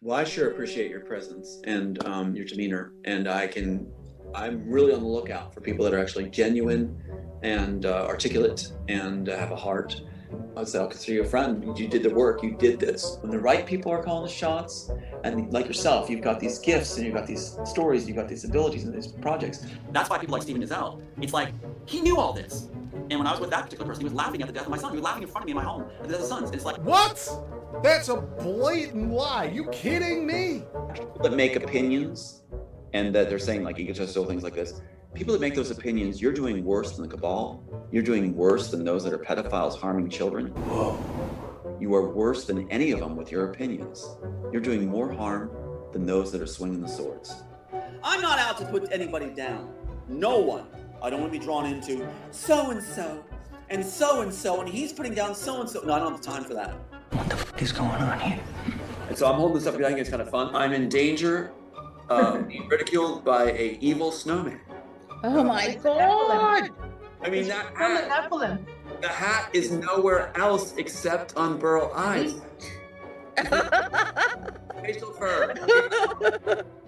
Well, I sure appreciate your presence and your demeanor, and I'm really on the lookout for people that are actually genuine and articulate and have a heart. I'd say I'll consider you a friend. You did the work. You did this. When the right people are calling the shots, and like yourself, you've got these gifts and you've got these stories, you've got these abilities and these projects. That's why people like Stephen Yissilmissil. It's like he knew all this. And when I was with that particular person, he was laughing at the death of my son. He was laughing in front of me in my home at the death of sons. It's like, what? That's a blatant lie. You kidding me? People that make opinions and that they're saying like egotistical things like this. People that make those opinions, you're doing worse than the cabal. You're doing worse than those that are pedophiles harming children. Whoa. You are worse than any of them with your opinions. You're doing more harm than those that are swinging the swords. I'm not out to put anybody down. No one. I don't want to be drawn into so-and-so and so-and-so, and he's putting down so-and-so. No, I don't have time for that. What the f*** is going on here? And so I'm holding this up because I think it's kind of fun. I'm in danger of being ridiculed by an evil snowman. Oh my God! I mean, the hat is nowhere else except on Burl Eyes. Facial fur.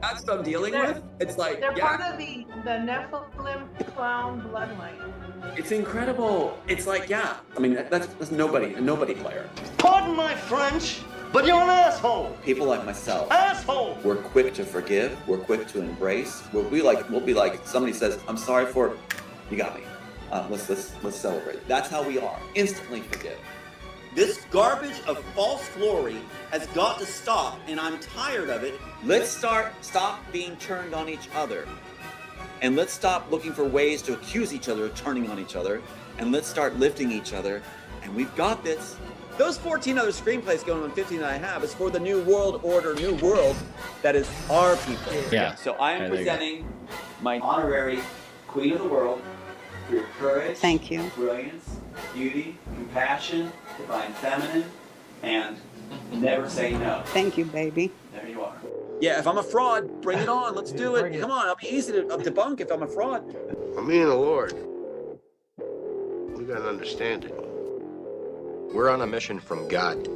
That's what I'm dealing with. It's like, they're part of the Nephilim clown bloodline. It's incredible. It's like, yeah. I mean, that's a nobody player. Pardon my French, but you're an asshole. People like myself. Asshole. We're quick to forgive. We're quick to embrace. We'll be like, somebody says, "I'm sorry for it. You got me. Let's celebrate." That's how we are. Instantly forgive. This garbage of false glory has got to stop, and I'm tired of it. Let's stop being turned on each other. And let's stop looking for ways to accuse each other of turning on each other. And let's start lifting each other. And we've got this. Those 14 other screenplays going on 15 that I have is for the new world order, new world that is our people. Yeah. So I am presenting my honorary Queen of the World for your courage, Thank you. brilliance, beauty, compassion, divine feminine, and never say no. Thank you, baby. There you are. Yeah, if I'm a fraud, bring it on. Let's do it. Come on, I'll be easy to debunk if I'm a fraud. Me and the Lord, we got an understanding. We're on a mission from God.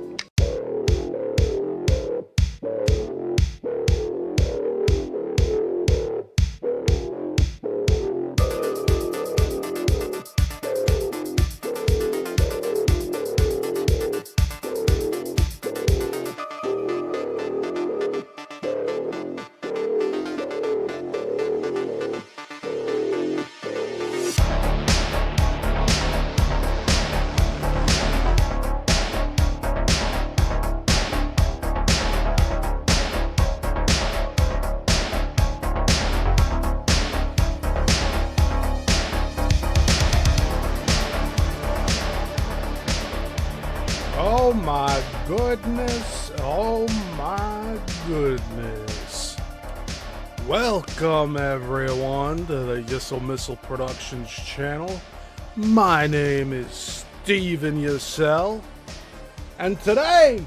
Oh my goodness. Oh my goodness. Welcome everyone to the Yissilmissil Productions channel. My name is Stephen Yissilmissil. And today,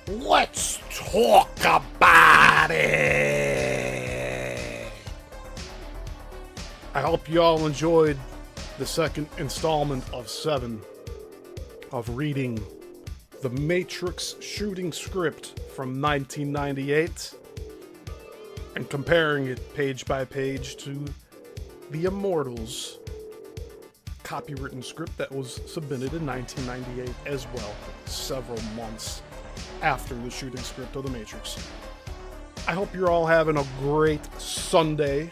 let's talk about it. I hope you all enjoyed the second installment of 7 of reading the Matrix shooting script from 1998 and comparing it page by page to The Immortals copywritten script that was submitted in 1998 as well, several months after the shooting script of The Matrix. I hope you're all having a great Sunday.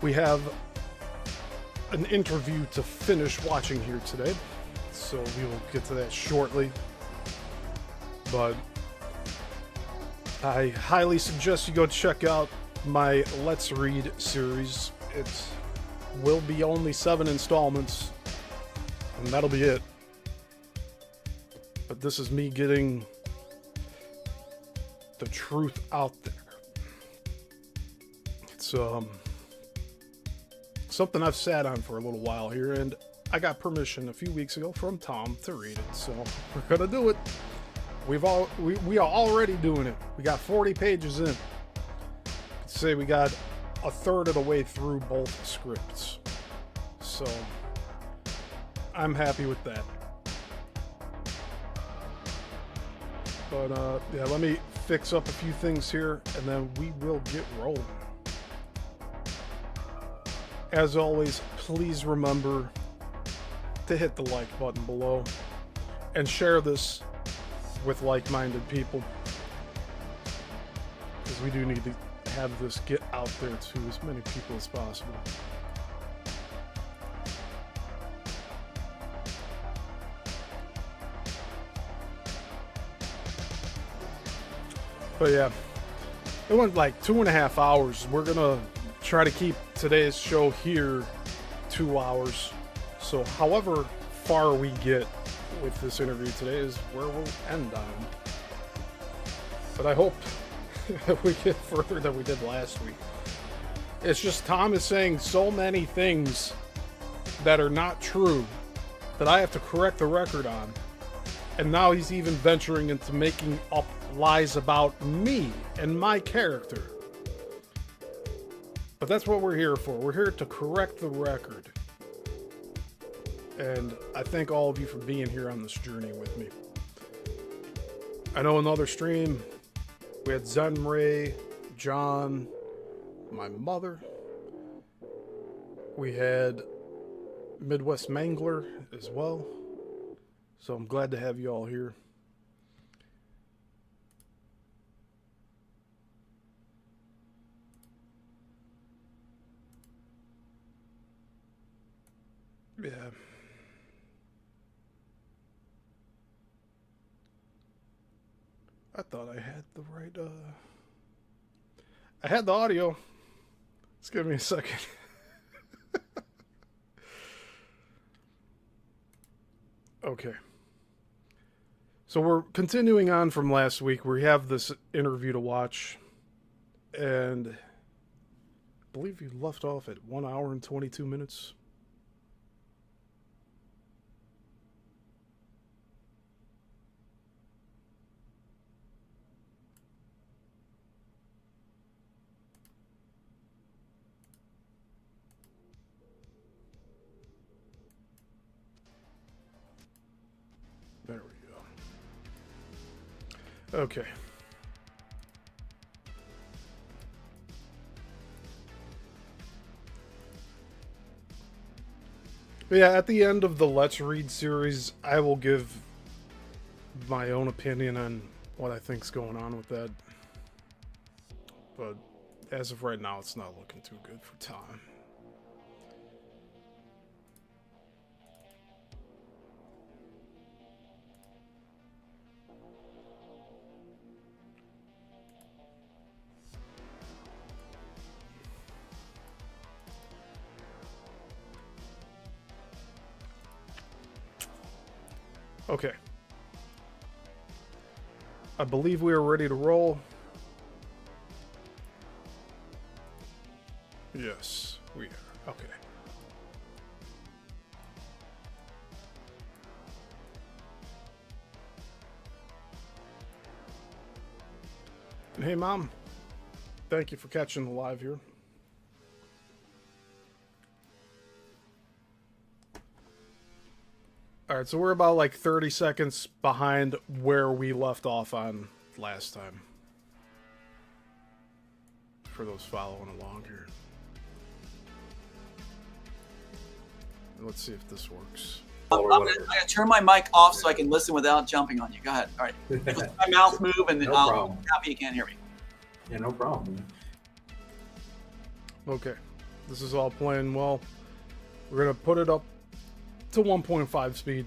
We have an interview to finish watching here today, so we will get to that shortly. But I highly suggest you go check out my Let's Read series. It will be only 7 installments, and that'll be it. But this is me getting the truth out there. It's something I've sat on for a little while here, and I got permission a few weeks ago from Tom to read it, so we're gonna do it. We are already doing it. We got 40 pages in. I'd say we got a third of the way through both scripts, so I'm happy with that. But yeah, let me fix up a few things here, and then we will get rolling. As always, please remember to hit the like button below and share this with like-minded people, because we do need to have this get out there to as many people as possible. But yeah, it went like 2.5 hours. We're gonna try to keep today's show here 2 hours. So however far we get with this interview today is where we'll end on. But I hope we get further than we did last week. It's just Tom is saying so many things that are not true that I have to correct the record on. And now he's even venturing into making up lies about me and my character. But that's what we're here for. We're here to correct the record. And I thank all of you for being here on this journey with me. I know another stream, we had Zen Ray, John, my mother. We had Midwest Mangler as well. So I'm glad to have you all here. Yeah. I thought I had the right, I had the audio. Just give me a second. Okay. So we're continuing on from last week. We have this interview to watch. And I believe you left off at 1 hour and 22 minutes. There we go. Okay. But yeah, at the end of the Let's Read series, I will give my own opinion on what I think's going on with that. But as of right now, it's not looking too good for Tom. Okay. I believe we are ready to roll. Yes, we are. Okay. And hey, Mom. Thank you for catching the live here. Alright, so we're about like 30 seconds behind where we left off on last time. For those following along here. Let's see if this works. I'm gonna turn my mic off so I can listen without jumping on you. Go ahead. All right. Just my mouth move and then I'm happy you can't hear me. Yeah, no problem. Okay. This is all playing well. We're going to put it up to 1.5 speed.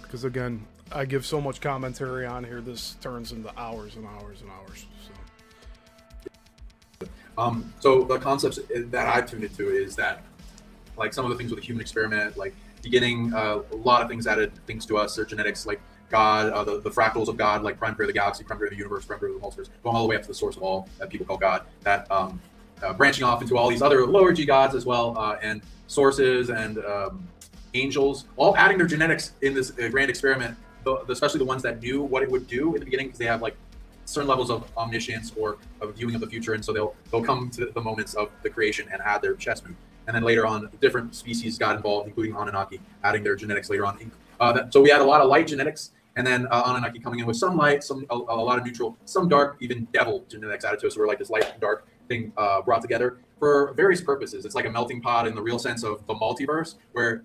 Because again, I give so much commentary on here, this turns into hours and hours and hours. So the concepts that I've tuned into is that, like, some of the things with the human experiment, like beginning a lot of things added things to us, their genetics, like God, the fractals of God, like prime period of the galaxy, prime period of the universe, prime period of the multiverse, going all the way up to the source of all that people call God. That branching off into all these other lower G gods as well, and sources and angels, all adding their genetics in this grand experiment, especially the ones that knew what it would do in the beginning, because they have like certain levels of omniscience or of viewing of the future, and so they'll come to the moments of the creation and add their chess move. And then later on, different species got involved, including Anunnaki, adding their genetics later on. So we had a lot of light genetics, And then Anunnaki coming in with some light, a lot of neutral, some dark, even devil genetics added to it. So we're like this light and dark thing brought together for various purposes. It's like a melting pot in the real sense of the multiverse, where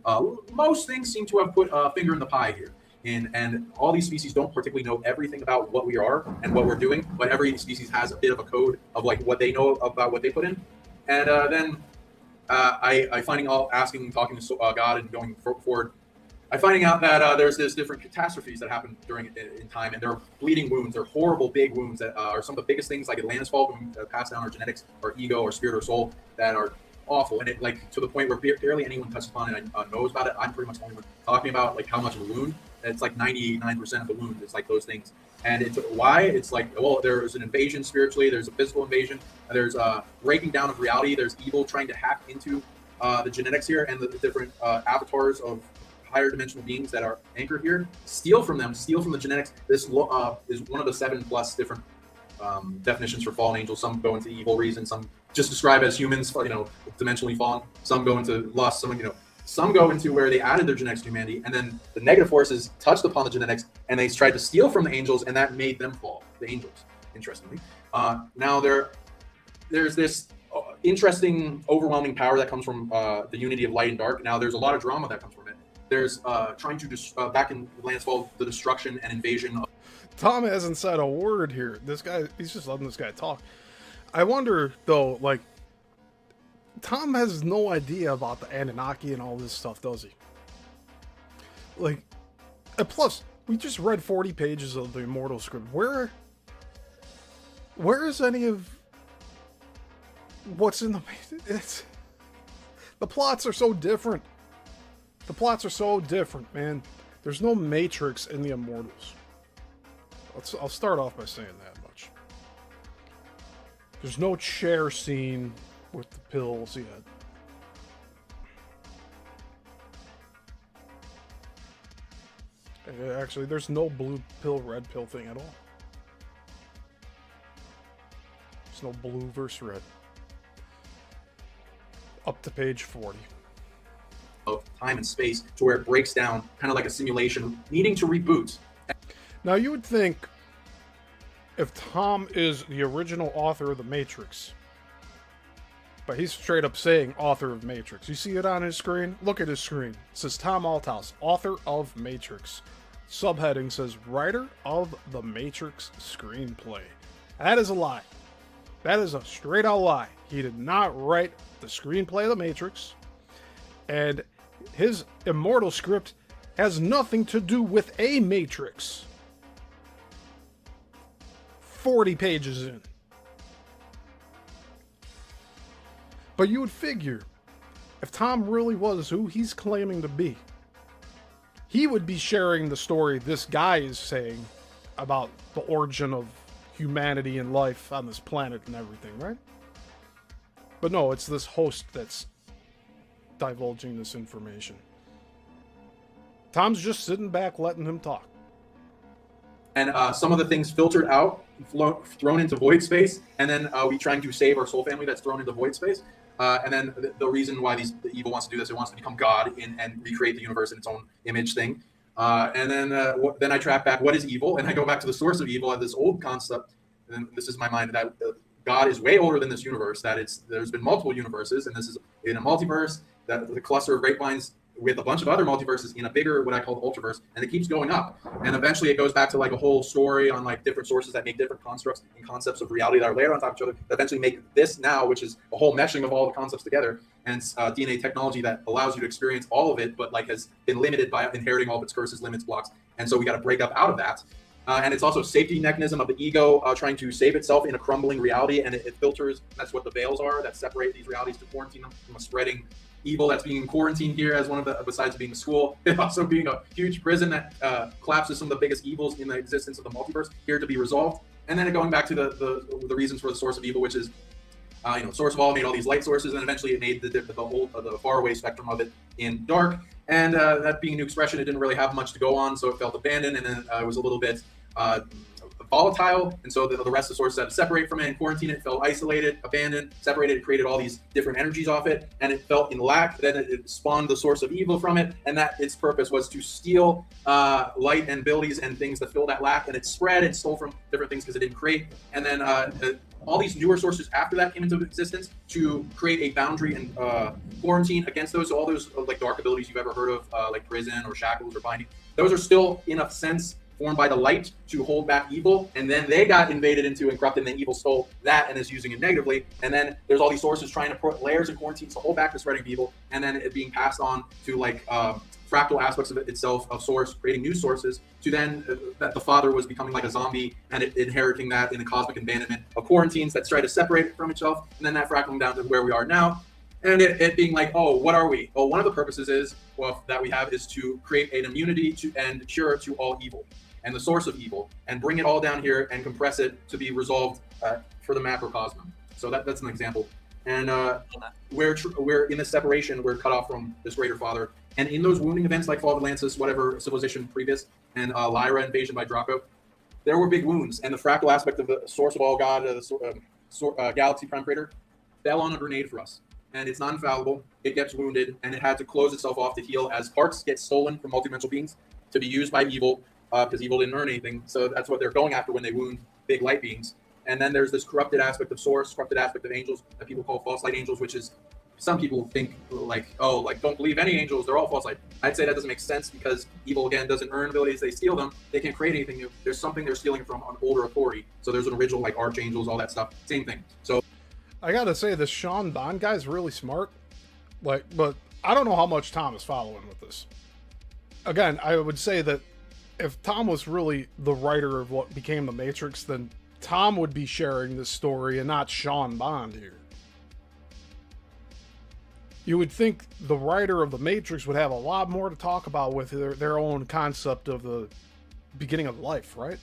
most things seem to have put a finger in the pie here. And all these species don't particularly know everything about what we are and what we're doing, but every species has a bit of a code of like what they know about what they put in. And then I finding all asking, talking to God and going forward, I finding out that there's this different catastrophes that happen during in time, and they're bleeding wounds. They're horrible big wounds that are some of the biggest things, like Atlantis fall, when we pass down our genetics, our ego, our spirit, or soul, that are awful. And it like to the point where barely anyone touches upon it and knows about it. I'm pretty much the only one talking about like how much of a wound. It's like 99% of the wound. It's like those things. And it's why it's like, well, there's an invasion spiritually. There's a physical invasion. There's a breaking down of reality. There's evil trying to hack into the genetics here, and the different avatars of higher dimensional beings that are anchored here, steal from them, steal from the genetics. This is one of the 7+ different definitions for fallen angels. Some go into evil reasons, some just describe as humans, dimensionally fallen. Some go into lust, some go into where they added their genetics to humanity, and then the negative forces touched upon the genetics, and they tried to steal from the angels, and that made them fall, the angels, interestingly. Now there's this interesting, overwhelming power that comes from the unity of light and dark. Now there's a lot of drama that comes from it. There's trying to back in Landfall, the destruction and invasion. Tom hasn't said a word here. This guy, he's just letting this guy talk. I wonder though, like, Tom has no idea about the Anunnaki and all this stuff, does he? Like, and plus, we just read 40 pages of the Immortal script. Where is any of what's in the? The plots are so different. The plots are so different, man. There's no Matrix in the Immortals. I'll start off by saying that much. There's no chair scene with the pills yet. Actually, there's no blue pill, red pill thing at all. There's no blue versus red. Up to page 40. Of time and space to where it breaks down, kind of like a simulation, needing to reboot. Now, you would think if Tom is the original author of The Matrix, but he's straight up saying author of Matrix. You see it on his screen? Look at his screen. It says Tom Althouse, author of Matrix. Subheading says writer of the Matrix screenplay. That is a lie. That is a straight out lie. He did not write the screenplay of The Matrix, and his Immortal script has nothing to do with a Matrix. 40 pages in. But you would figure, if Tom really was who he's claiming to be, he would be sharing the story this guy is saying about the origin of humanity and life on this planet and everything, right? But no, it's this host that's divulging this information. Tom's just sitting back letting him talk. And some of the things filtered out, thrown into void space, and then we trying to save our soul family that's thrown into void space. And then the reason why the evil wants to do this, it wants to become God and recreate the universe in its own image thing. And then I track back what is evil, and I go back to the source of evil at this old concept. And this is my mind that God is way older than this universe. That there's been multiple universes, and this is in a multiverse. That the cluster of grapevines with a bunch of other multiverses in a bigger, what I call the ultraverse, and it keeps going up. And eventually it goes back to like a whole story on like different sources that make different constructs and concepts of reality that are layered on top of each other, that eventually make this now, which is a whole meshing of all the concepts together, and DNA technology that allows you to experience all of it, but like has been limited by inheriting all of its curses, limits, blocks. And so we got to break up out of that. And it's also a safety mechanism of the ego trying to save itself in a crumbling reality, and it filters. That's what the veils are that separate these realities to quarantine them from a spreading evil that's being quarantined here as one of the, besides being a school, it also being a huge prison that collapses some of the biggest evils in the existence of the multiverse here to be resolved. And then going back to the reasons for the source of evil, which is, source of all made all these light sources, and eventually it made the faraway spectrum of it in dark. And that being a new expression, it didn't really have much to go on, so it felt abandoned, and then it was a little bit volatile, and so the rest of the source had to separate from it and quarantine it. Felt isolated, abandoned, separated, created all these different energies off it, and it felt in lack. Then it spawned the source of evil from it, and that its purpose was to steal light and abilities and things to fill that lack, and it spread and stole from different things because it didn't create. And then all these newer sources after that came into existence to create a boundary and quarantine against those. So all those like dark abilities you've ever heard of, like prison or shackles or binding, those are still in a sense formed by the light to hold back evil, and then they got invaded into and corrupted, and then evil stole that and is using it negatively. And then there's all these sources trying to put layers and quarantines to hold back the spreading of evil, and then it being passed on to like fractal aspects of it itself, of source, creating new sources, to then that the father was becoming like a zombie and inheriting that in the cosmic abandonment of quarantines that try to separate it from itself, and then that fractaling down to where we are now. And it being like, oh, what are we? Well, one of the purposes that we have is to create an immunity to and cure to all evil and the source of evil, and bring it all down here and compress it to be resolved for the macrocosm. So that's an example. And we're in this separation, we're cut off from this greater father. And in those wounding events like Fall of Atlantis, whatever civilization previous, and Lyra invasion by Draco, there were big wounds. And the fractal aspect of the source of all God, galaxy prime creator, fell on a grenade for us. And it's non-infallible, it gets wounded, and it had to close itself off to heal as parts get stolen from multidimensional beings to be used by evil, because evil didn't earn anything. So that's what they're going after when they wound big light beings. And then there's this corrupted aspect of source, corrupted aspect of angels that people call false light angels, which is, some people think like, oh, like don't believe any angels, they're all false light. I'd say that doesn't make sense because evil, again, doesn't earn abilities, they steal them, they can't create anything new. There's something they're stealing from an older authority. So there's an original like archangels, all that stuff, same thing. So I gotta say, this Sean Bond guy's really smart. Like, but I don't know how much Tom is following with this. Again, I would say that if Tom was really the writer of what became The Matrix, then Tom would be sharing this story and not Sean Bond here. You would think the writer of The Matrix would have a lot more to talk about with their own concept of the beginning of life, right?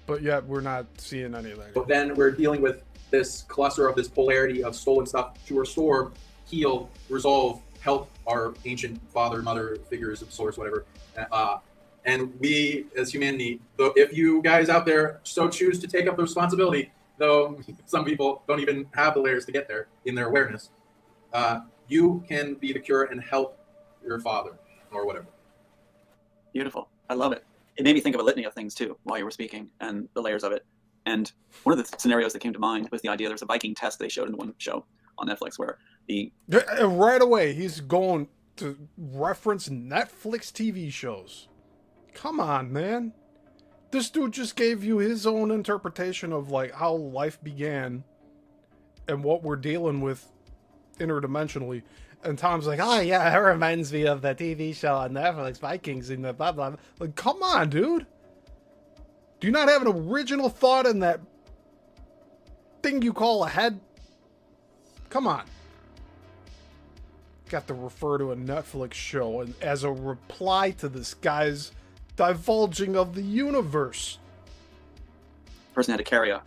But yet we're not seeing any of that. But then we're dealing with this cluster of this polarity of stolen stuff to restore, heal, resolve, help our ancient father, mother figures of source, whatever. And we, as humanity, though, if you guys out there so choose to take up the responsibility, though some people don't even have the layers to get there in their awareness, you can be the cure and help your father or whatever. Beautiful. I love it. It made me think of a litany of things too while you were speaking and the layers of it. And one of the scenarios that came to mind was the idea there was a Viking test they showed in one show on Netflix where the... Right away, he's going to reference Netflix TV shows. Come on, man. This dude just gave you his own interpretation of like how life began and what we're dealing with interdimensionally. And Tom's like, oh yeah, it reminds me of the TV show on Netflix, Vikings, and the blah, blah, blah. Like, come on, dude. Do you not have an original thought in that thing you call a head? Come on. Got to refer to a Netflix show and as a reply to this guy's divulging of the universe. Person had to carry a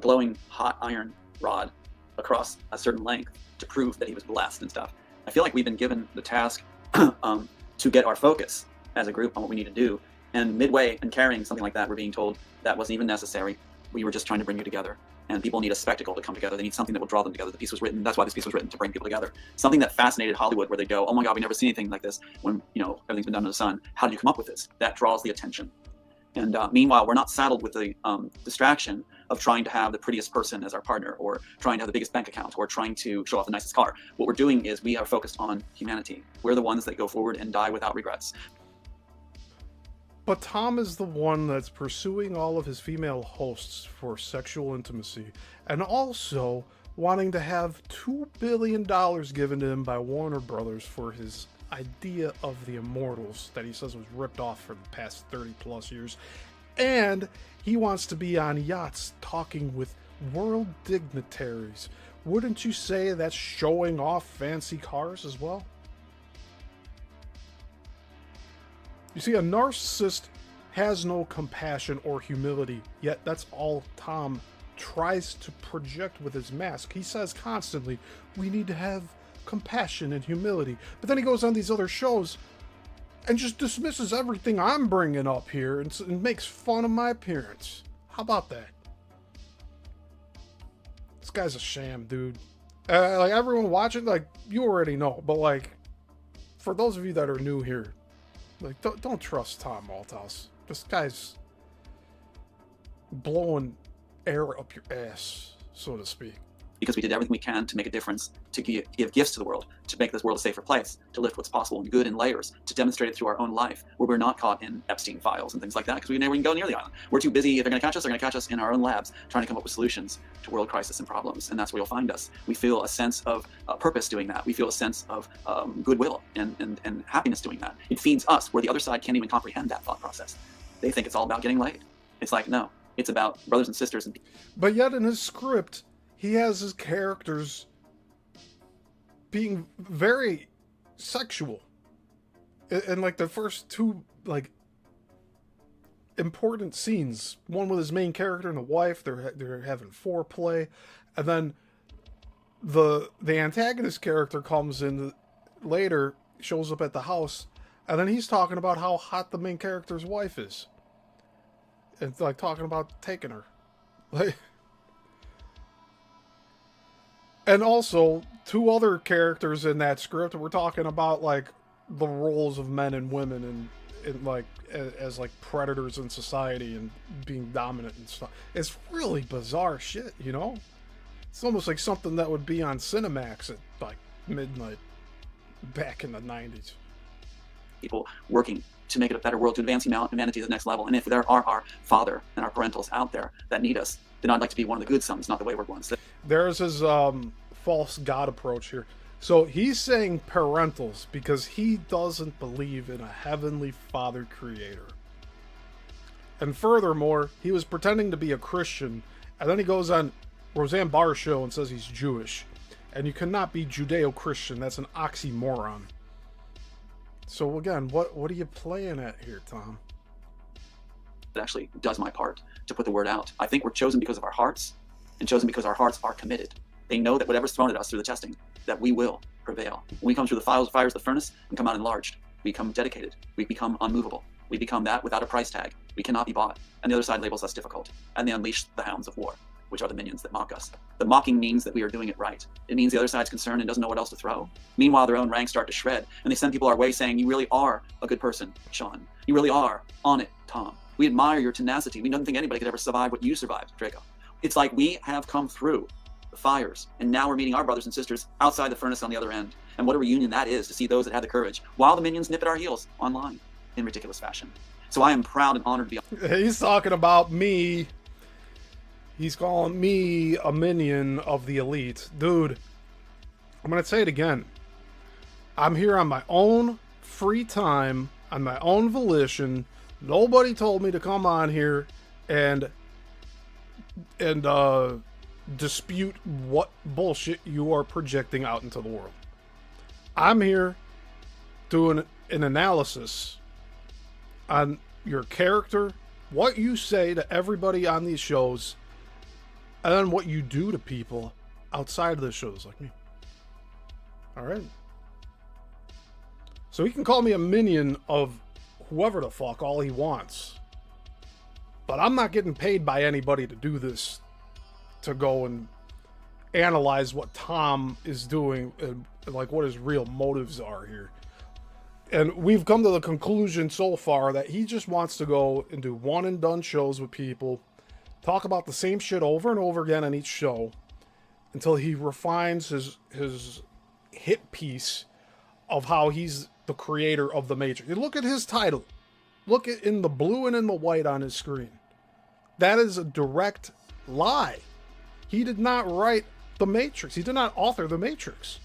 glowing hot iron rod across a certain length to prove that he was blessed and stuff. I feel like we've been given the task to get our focus as a group on what we need to do. And midway in carrying something like that, we're being told that wasn't even necessary. We were just trying to bring you together. And people need a spectacle to come together. They need something that will draw them together. The piece was written. That's why this piece was written, to bring people together. Something that fascinated Hollywood, where they go, oh my God, we never see anything like this when, you know, everything's been done to the sun. How did you come up with this? That draws the attention. And meanwhile, we're not saddled with the distraction of trying to have the prettiest person as our partner, or trying to have the biggest bank account, or trying to show off the nicest car. What we're doing is we are focused on humanity. We're the ones that go forward and die without regrets. But Tom is the one that's pursuing all of his female hosts for sexual intimacy, and also wanting to have $2 billion given to him by Warner Brothers for his idea of the Immortals that he says was ripped off for the past 30 plus years. And he wants to be on yachts talking with world dignitaries. Wouldn't you say that's showing off fancy cars as well? You see, a narcissist has no compassion or humility, yet that's all Tom tries to project with his mask. He says constantly, we need to have compassion and humility. But then he goes on these other shows and just dismisses everything I'm bringing up here and makes fun of my appearance. How about that? This guy's a sham, dude. Like, everyone watching, like, you already know, but, like, for those of you that are new here, like, don't trust Tom Althouse. This guy's blowing air up your ass, so to speak. Because we did everything we can to make a difference, to give gifts to the world, to make this world a safer place, to lift what's possible and good in layers, to demonstrate it through our own life, where we're not caught in Epstein files and things like that, because we never even go near the island. We're too busy. If they're going to catch us, they're going to catch us in our own labs, trying to come up with solutions to world crisis and problems, and that's where you'll find us. We feel a sense of purpose doing that. We feel a sense of goodwill and happiness doing that. It feeds us, where the other side can't even comprehend that thought process. They think it's all about getting laid. It's like, no, it's about brothers and sisters. But yet in his script, he has his characters being very sexual. And like the first two, like, important scenes, one with his main character and the wife, they're having foreplay, and then the antagonist character comes in later, shows up at the house, and then he's talking about how hot the main character's wife is. And like talking about taking her. Like, and also, two other characters in that script, we're talking about, like, the roles of men and women and like, as like, predators in society and being dominant and stuff. It's really bizarre shit, you know? It's almost like something that would be on Cinemax at, like, midnight back in the 90s. People working to make it a better world, to advance humanity to the next level. And if there are our father and our parentals out there that need us, then I'd like to be one of the good sons, not the wayward ones. There's his false god approach here. So he's saying parentals because he doesn't believe in a heavenly father creator. And furthermore, he was pretending to be a Christian, and then he goes on Roseanne Barr's show and says he's Jewish. And you cannot be Judeo-Christian. That's an oxymoron. So again, what are you playing at here, Tom? It actually does my part to put the word out. I think we're chosen because of our hearts, and chosen because our hearts are committed. They know that whatever's thrown at us through the testing, that we will prevail. When we come through the fires of the furnace and come out enlarged, we become dedicated. We become unmovable. We become that without a price tag. We cannot be bought. And the other side labels us difficult. And they unleash the hounds of war, which are the minions that mock us. The mocking means that we are doing it right. It means the other side's concerned and doesn't know what else to throw. Meanwhile, their own ranks start to shred, and they send people our way saying, you really are a good person, Sean. You really are on it, Tom. We admire your tenacity. We don't think anybody could ever survive what you survived, Draco. It's like we have come through the fires, and now we're meeting our brothers and sisters outside the furnace on the other end. And what a reunion that is to see those that had the courage, while the minions nip at our heels online in ridiculous fashion. So I am proud and honored to be... He's talking about me. He's calling me a minion of the elite. Dude, I'm going to say it again. I'm here on my own free time, on my own volition. Nobody told me to come on here and dispute what bullshit you are projecting out into the world. I'm here doing an analysis on your character, what you say to everybody on these shows, and then what you do to people outside of the shows like me. Alright? So he can call me a minion of whoever the fuck all he wants. But I'm not getting paid by anybody to do this, to go and analyze what Tom is doing and like what his real motives are here. And we've come to the conclusion so far that he just wants to go and do one and done shows with people, talk about the same shit over and over again on each show until he refines his hit piece of how he's the creator of the Matrix. You look at his title. Look at in the blue and in the white on his screen. That is a direct lie. He did not write the Matrix. He did not author the Matrix.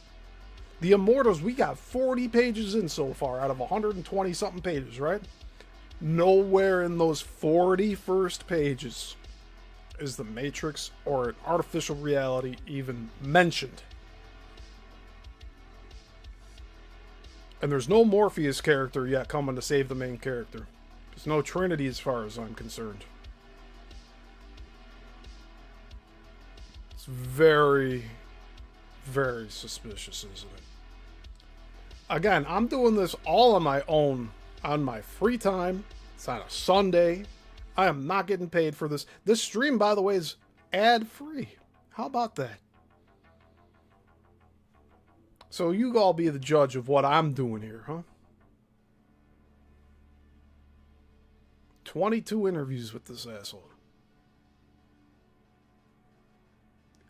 The Immortals, we got 40 pages in so far out of 120 something pages, right? Nowhere in those 40 first pages is the Matrix or an artificial reality even mentioned. And there's no Morpheus character yet coming to save the main character. There's no Trinity as far as I'm concerned. It's very, very suspicious, isn't it? Again, I'm doing this all on my own. on my free time. It's on a Sunday. I am not getting paid for this. This stream, by the way, is ad-free. How about that? So you all be the judge of what I'm doing here, huh? 22 interviews with this asshole.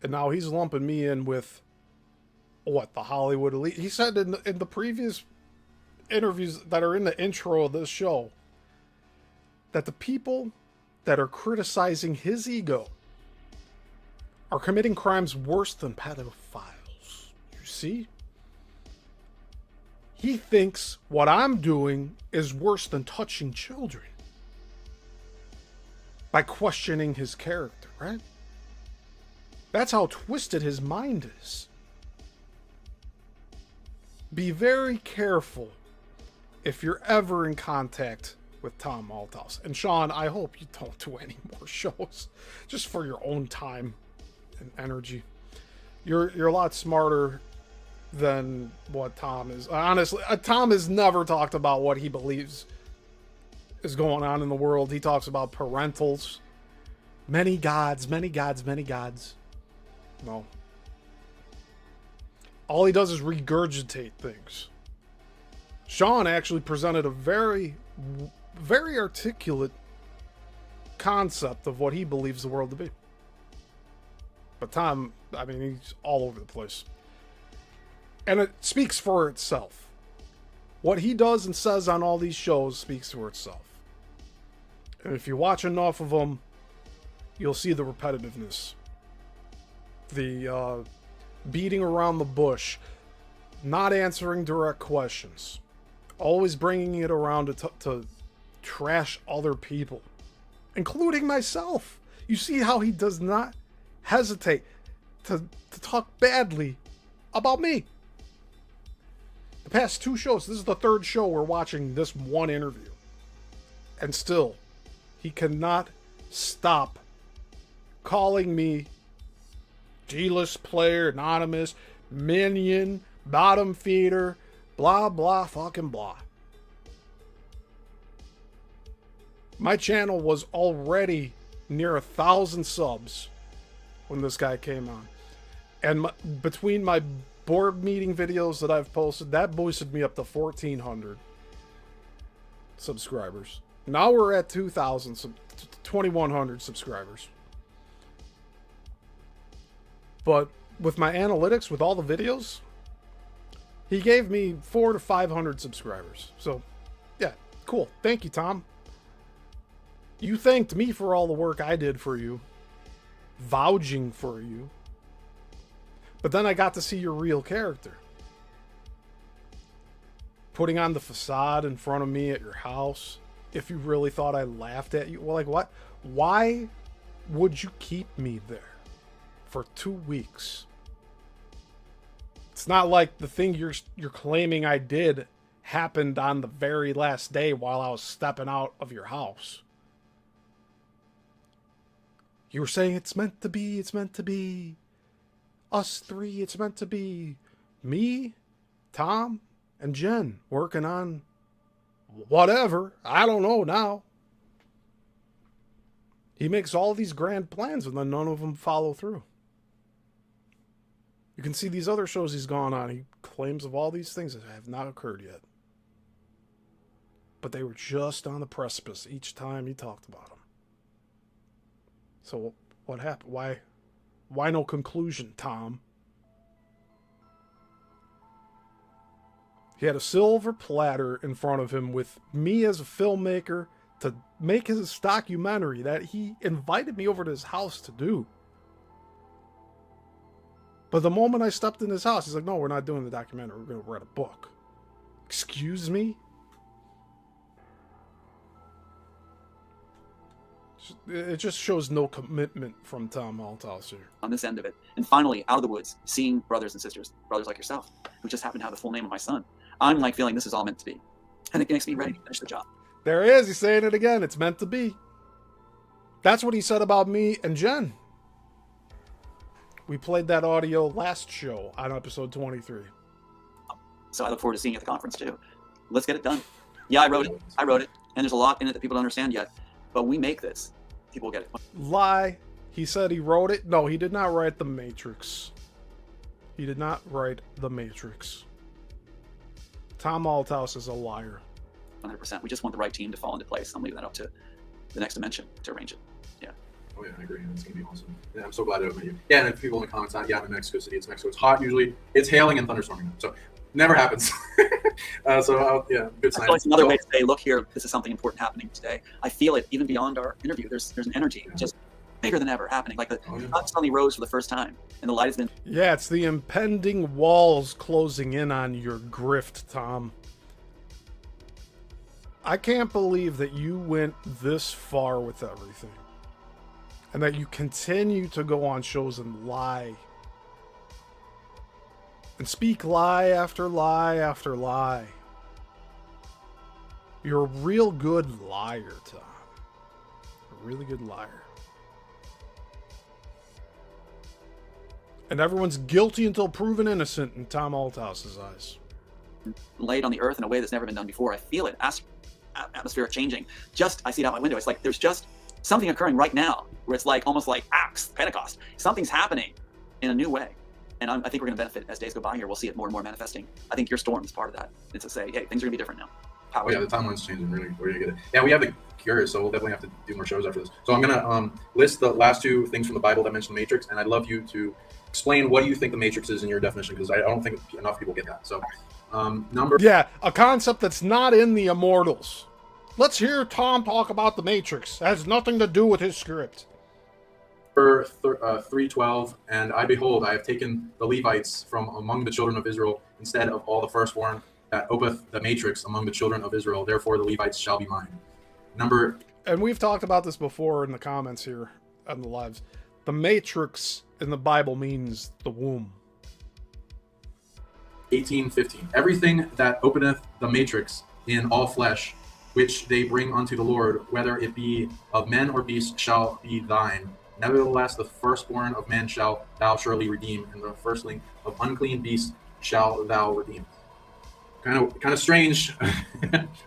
And now he's lumping me in with, what, the Hollywood elite? He said in the previous interviews that are in the intro of this show that the people that are criticizing his ego are committing crimes worse than pedophiles. You see? He thinks what I'm doing is worse than touching children by questioning his character, right? That's how twisted his mind is. Be very careful if you're ever in contact with Tom Althouse. And Sean, I hope you don't do any more shows just for your own time and energy. You're a lot smarter than what Tom is. Honestly, Tom has never talked about what he believes is going on in the world. He talks about parentals, many gods, many gods, many gods. No. All he does is regurgitate things. Sean actually presented a very, very articulate concept of what he believes the world to be. But Tom, I mean, he's all over the place. And it speaks for itself. What he does and says on all these shows speaks for itself. And if you watch enough of them, you'll see the repetitiveness. The beating around the bush. Not answering direct questions. Always bringing it around to trash other people. Including myself. You see how he does not hesitate to talk badly about me. The past 2 shows, this is the 3rd show we're watching this one interview. And still, he cannot stop calling me D-list player, anonymous, minion, bottom feeder, blah, blah, fucking blah. My channel was already near 1,000 subs when this guy came on. And between my board meeting videos that I've posted, that boosted me up to 1,400 subscribers. Now we're at 2,100 subscribers. But with my analytics, with all the videos, he gave me 400 to 500 subscribers. So, yeah, cool. Thank you, Tom. You thanked me for all the work I did for you, vouching for you. But then I got to see your real character. Putting on the facade in front of me at your house. If you really thought I laughed at you. Well, like, what? Why would you keep me there for 2 weeks? It's not like the thing you're claiming I did happened on the very last day while I was stepping out of your house. You were saying it's meant to be, it's meant to be. Us 3, it's meant to be me, Tom, and Jen working on whatever. I don't know now. He makes all these grand plans and then none of them follow through. You can see these other shows he's gone on. He claims of all these things that have not occurred yet. But they were just on the precipice each time he talked about them. So what happened? Why no conclusion, Tom? He had a silver platter in front of him with me as a filmmaker to make his documentary that he invited me over to his house to do. But the moment I stepped in his house, he's like, no, we're not doing the documentary. We're going to write a book. Excuse me? It just shows no commitment from Tom Althouse here. On this end of it. And finally, out of the woods, seeing brothers and sisters, brothers like yourself, who just happen to have the full name of my son. I'm like feeling this is all meant to be. And it makes me ready to finish the job. There he is. He's saying it again. It's meant to be. That's what he said about me and Jen. We played that audio last show on episode 23. So I look forward to seeing you at the conference too. Let's get it done. Yeah, I wrote it. And there's a lot in it that people don't understand yet. But we make this. People will get it. Lie. He said he wrote it. No, he did not write The Matrix. He did not write The Matrix. Tom Althouse is a liar. 100%. We just want the right team to fall into place. I'm leaving that up to the next dimension to arrange it. Yeah. Oh yeah, I agree. It's gonna be awesome. Yeah, I'm so glad to meet you. Yeah, and if people in the comments, yeah, I'm in Mexico City. It's Mexico. It's hot usually. It's hailing and thunderstorming. So never happens. Yeah, good sign. I feel like it's another way to say, look here, this is something important happening today. I feel it even beyond our interview. There's an energy just bigger than ever happening. Like the sun suddenly rose for the first time, and the light has been. Yeah, it's the impending walls closing in on your grift, Tom. I can't believe that you went this far with everything. And that you continue to go on shows and lie. And speak lie after lie after lie. You're a real good liar, Tom. A really good liar. And everyone's guilty until proven innocent in Tom Althouse's eyes. Laid on the earth in a way that's never been done before. I feel it. Atmosphere changing. I see it out my window. It's like there's just something occurring right now where it's like almost like Acts, Pentecost. Something's happening in a new way. And I think we're going to benefit as days go by here. We'll see it more and more manifesting. I think your storm is part of that. It's to say, hey, things are going to be different now. Oh yeah, the timeline's changing. We're gonna get it. Yeah, we have the cures, so we'll definitely have to do more shows after this. So I'm gonna list the last two things from the Bible that mention the Matrix, and I'd love you to explain what you think the Matrix is in your definition, because I don't think enough people get that. So Yeah, a concept that's not in the Immortals. Let's hear Tom talk about the Matrix. It has nothing to do with his script. 3:12, and I behold, I have taken the Levites from among the children of Israel instead of all the firstborn that openeth the matrix among the children of Israel. Therefore the Levites shall be mine. And we've talked about this before in the comments here on the lives. The matrix in the Bible means the womb. 18:15. Everything that openeth the matrix in all flesh, which they bring unto the Lord, whether it be of men or beasts, shall be thine. Nevertheless, the firstborn of men shall thou surely redeem, and the firstling of unclean beasts shall thou redeem. Kind of strange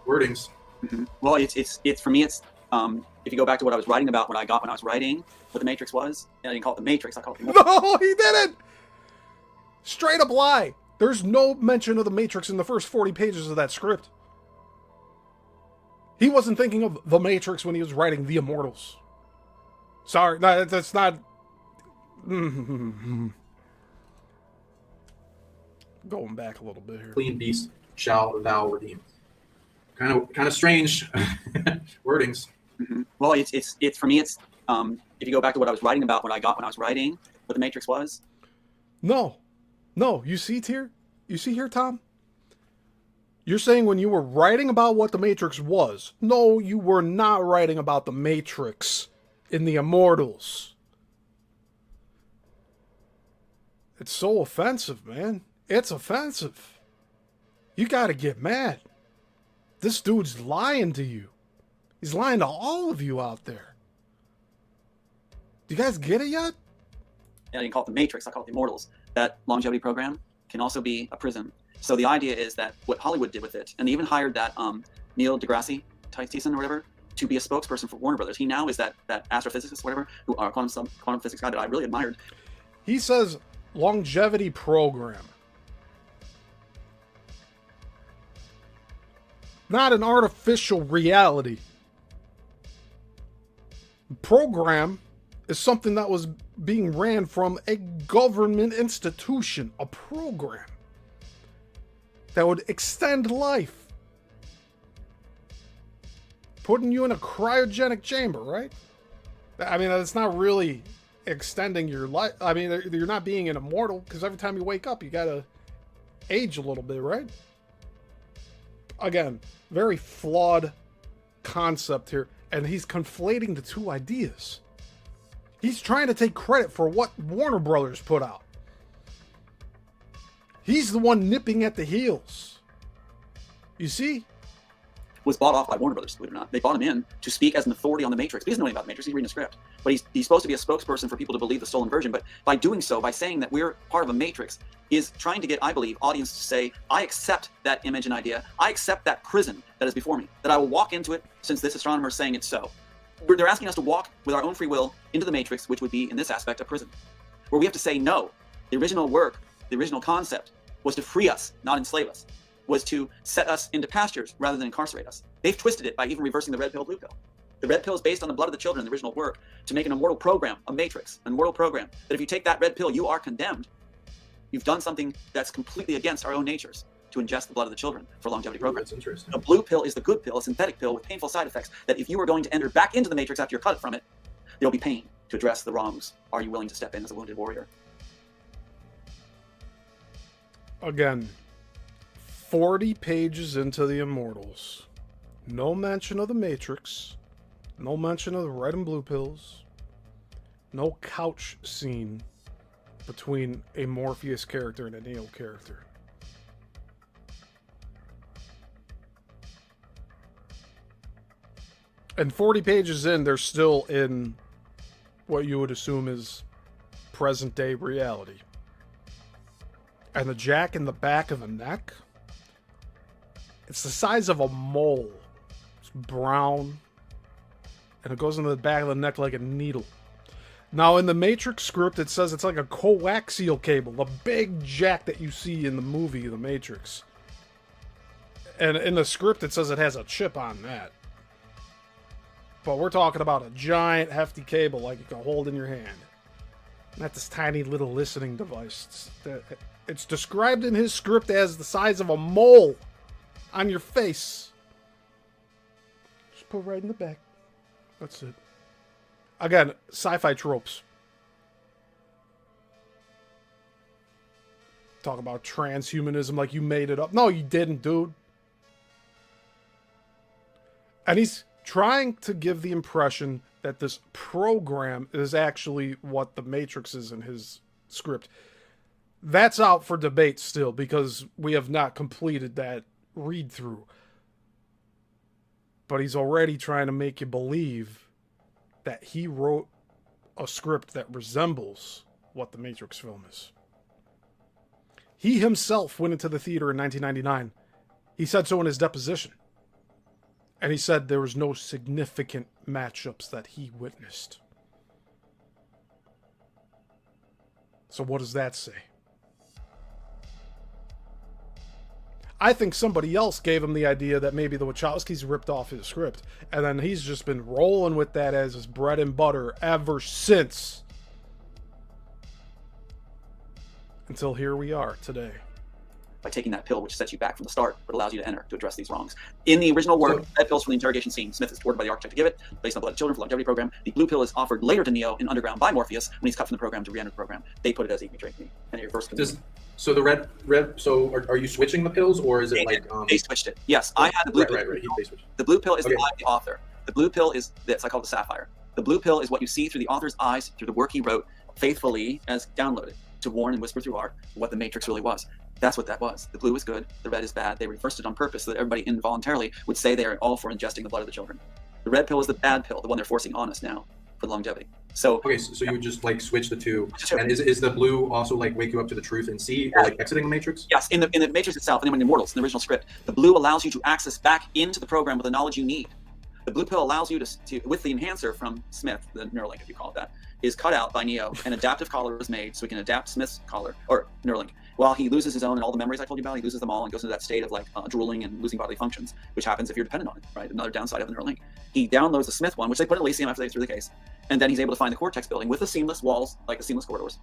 wordings. Mm-hmm. Well, it's for me. It's if you go back to what I was writing about, what I got when I was writing what the Matrix was, and I didn't call it the Matrix. I called it the. No, he didn't. Straight up lie. There's no mention of the Matrix in the first 40 pages of that script. He wasn't thinking of the Matrix when he was writing The Immortals. Sorry, no, that's not. Going back a little bit here. Clean beast shall thou redeem. Kind of strange wordings. Mm-hmm. Well, it's for me. It's if you go back to what I was writing about, what I got when I was writing what the Matrix was. No, you see here, Tom? You're saying when you were writing about what the Matrix was. No, you were not writing about the Matrix in The Immortals. It's so offensive, man. It's offensive. You gotta get mad. This dude's lying to you. He's lying to all of you out there. Do you guys get it yet? I didn't call it the Matrix. I call it the Immortals. That longevity program can also be a prison. So the idea is that what Hollywood did with it, and they even hired that Neil deGrasse Tyson or whatever to be a spokesperson for Warner Brothers. He now is that astrophysicist, whatever, who quantum physics guy that I really admired. He says longevity program. Not an artificial reality. Program is something that was being ran from a government institution, a program that would extend life. Putting you in a cryogenic chamber, right? I mean, it's not really extending your life. I mean, you're not being an immortal, because every time you wake up, you gotta age a little bit, right? Again, very flawed concept here, and he's conflating the two ideas. He's trying to take credit for what Warner Brothers put out. He's the one nipping at the heels. You see? was bought off by Warner Brothers, believe it or not. They bought him in to speak as an authority on the Matrix. He doesn't know anything about the Matrix. He's reading a script. But he's supposed to be a spokesperson for people to believe the stolen version. But by doing so, by saying that we're part of a Matrix, is trying to get, I believe, audience to say, I accept that image and idea. I accept that prison that is before me, that I will walk into it since this astronomer is saying it's so. They're asking us to walk with our own free will into the Matrix, which would be, in this aspect, a prison, where we have to say, no, the original work, the original concept was to free us, not enslave us, was to set us into pastures rather than incarcerate us. They've twisted it by even reversing the red pill, blue pill. The red pill is based on the blood of the children, the original work, to make an immortal program, a matrix, an immortal program, that if you take that red pill, you are condemned. You've done something that's completely against our own natures, to ingest the blood of the children for a longevity program. That's interesting. The blue pill is the good pill, a synthetic pill with painful side effects, that if you are going to enter back into the matrix after you're cut from it, there'll be pain to address the wrongs. Are you willing to step in as a wounded warrior? Again, 40 pages into the Immortals. No mention of the Matrix. No mention of the red and blue pills. No couch scene between a Morpheus character and a Neo character. And 40 pages in, they're still in what you would assume is present day reality. And the jack in the back of the neck, it's the size of a mole. It's brown. And it goes into the back of the neck like a needle. Now, in the Matrix script, it says it's like a coaxial cable. The big jack that you see in the movie, The Matrix. And in the script, it says it has a chip on that. But we're talking about a giant, hefty cable like you can hold in your hand. Not this tiny little listening device. It's described in his script as the size of a mole on your face. Just put it right in the back. That's it. Again, sci-fi tropes. Talk about transhumanism like you made it up. No, you didn't, dude. And he's trying to give the impression that this program is actually what the Matrix is in his script. That's out for debate still, because we have not completed that read-through. But he's already trying to make you believe that he wrote a script that resembles what the Matrix film is. He himself went into the theater in 1999. He said so in his deposition. And he said there was no significant matchups that he witnessed. So what does that say? I think somebody else gave him the idea that maybe the Wachowskis ripped off his script, and then he's just been rolling with that as his bread and butter ever since. Until here we are today. By taking that pill, which sets you back from the start, but allows you to enter to address these wrongs. In the original work, that pill's from the interrogation scene. Smith is ordered by the architect to give it, based on the blood of children for the longevity program. The blue pill is offered later to Neo in Underground by Morpheus when he's cut from the program to re-enter the program. They put it as eat me, drink me, and it reversed the So the red. So are you switching the pills, or is it they switched it? Yes, I had the blue pill. Right. They switched. The blue pill is Okay. the eye of the author. The blue pill is this. I call it the sapphire. The blue pill is what you see through the author's eyes, through the work he wrote faithfully as downloaded to warn and whisper through art what the Matrix really was. That's what that was. The blue is good, the red is bad. They reversed it on purpose so that everybody involuntarily would say they are all for ingesting the blood of the children. The red pill is the bad pill, the one they're forcing on us now for the longevity. So Okay, so you would just switch the two, and is the blue also wake you up to the truth and see, or exiting the Matrix? yes, in the Matrix itself, and in Immortals, in the original script, the blue allows you to access back into the program with the knowledge you need. The blue pill allows you to with the enhancer from Smith, the Neuralink, if you call it that, is cut out by Neo. An adaptive collar is made so we can adapt Smith's collar, or Neuralink. While he loses his own and all the memories I told you about, he loses them all and goes into that state of drooling and losing bodily functions, which happens if you're dependent on it, right? Another downside of the Neuralink. He downloads the Smith one, which they put in Elysium after they threw the case. And then he's able to find the Cortex building with the seamless walls, like the seamless corridors,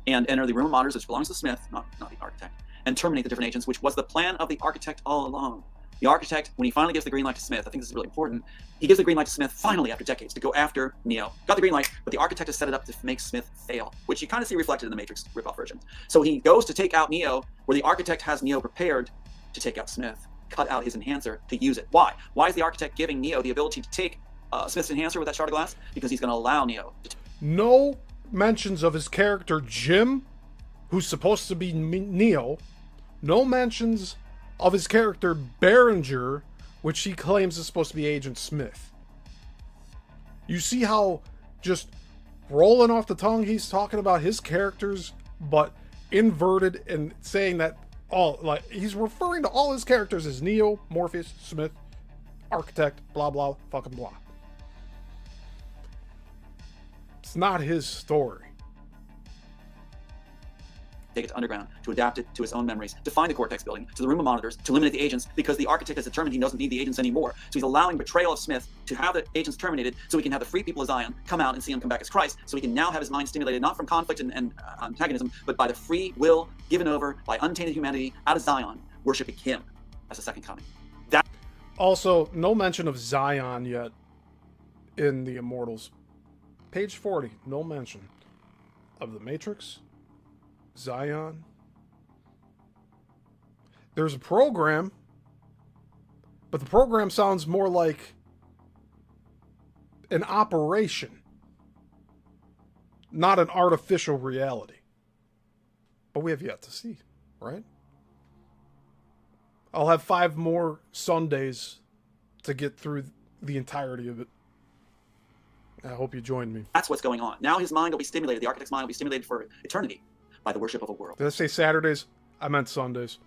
and enter the room of monitors, which belongs to Smith, not the architect, and terminate the different agents, which was the plan of the architect all along. The architect, when he finally gives the green light to Smith, I think this is really important, he gives the green light to Smith finally after decades to go after Neo. Got the green light, but the architect has set it up to make Smith fail, which you kind of see reflected in the Matrix ripoff version. So he goes to take out Neo, where the architect has Neo prepared to take out Smith, cut out his enhancer to use it. Why? Why is the architect giving Neo the ability to take Smith's enhancer with that shard of glass? Because he's going to allow Neo to No mentions of his character Jim, who's supposed to be Neo. No mentions of his character Berenger, which he claims is supposed to be Agent Smith. You see how just rolling off the tongue he's talking about his characters, but inverted and saying that he's referring to all his characters as Neo, Morpheus, Smith, Architect, blah blah fucking blah. It's not his story. Take it to underground, to adapt it to his own memories, to find the Cortex building, to the room of monitors, to eliminate the agents, because the architect has determined he doesn't need the agents anymore. So he's allowing betrayal of Smith to have the agents terminated so he can have the free people of Zion come out and see him come back as Christ, so he can now have his mind stimulated not from conflict and antagonism, but by the free will given over by untainted humanity out of Zion, worshiping him as the second coming. That Also, no mention of Zion yet in the Immortals. Page 40, no mention of the Matrix, Zion. There's a program, but the program sounds more like an operation, not an artificial reality. But we have yet to see, right? I'll have 5 more Sundays to get through the entirety of it. I hope you join me. That's what's going on. Now his mind will be stimulated, the architect's mind will be stimulated for eternity by the worship of a world. Did I say Saturdays? I meant Sundays.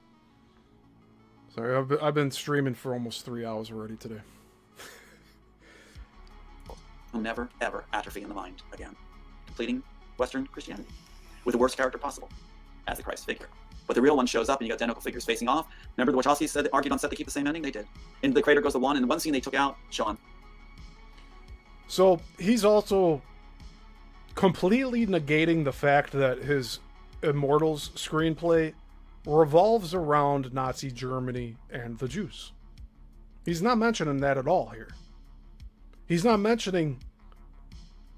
Sorry, I've been streaming for almost 3 hours already today. Will never, ever atrophy in the mind again, completing Western Christianity with the worst character possible as the Christ figure. But the real one shows up and you got identical figures facing off. Remember the Wachowskis said, argued on set to keep the same ending? They did. And the crater goes to one, and the one scene they took out, Sean. So he's also completely negating the fact that his Immortals screenplay revolves around Nazi Germany and the Jews. He's not mentioning that at all here. He's not mentioning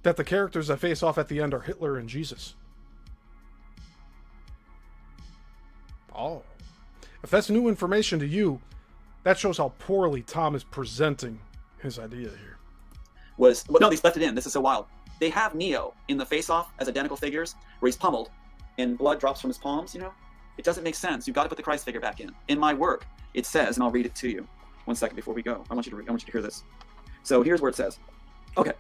that the characters that face off at the end are Hitler and Jesus. Oh. If that's new information to you, that shows how poorly Tom is presenting his idea here. Well, no, they left it in. This is so wild. They have Neo in the face-off as identical figures where he's pummeled and blood drops from his palms, you know? It doesn't make sense. You've got to put the Christ figure back in. In my work, it says, and I'll read it to you. 1 second before we go. I want you to hear this. So here's where it says. Okay.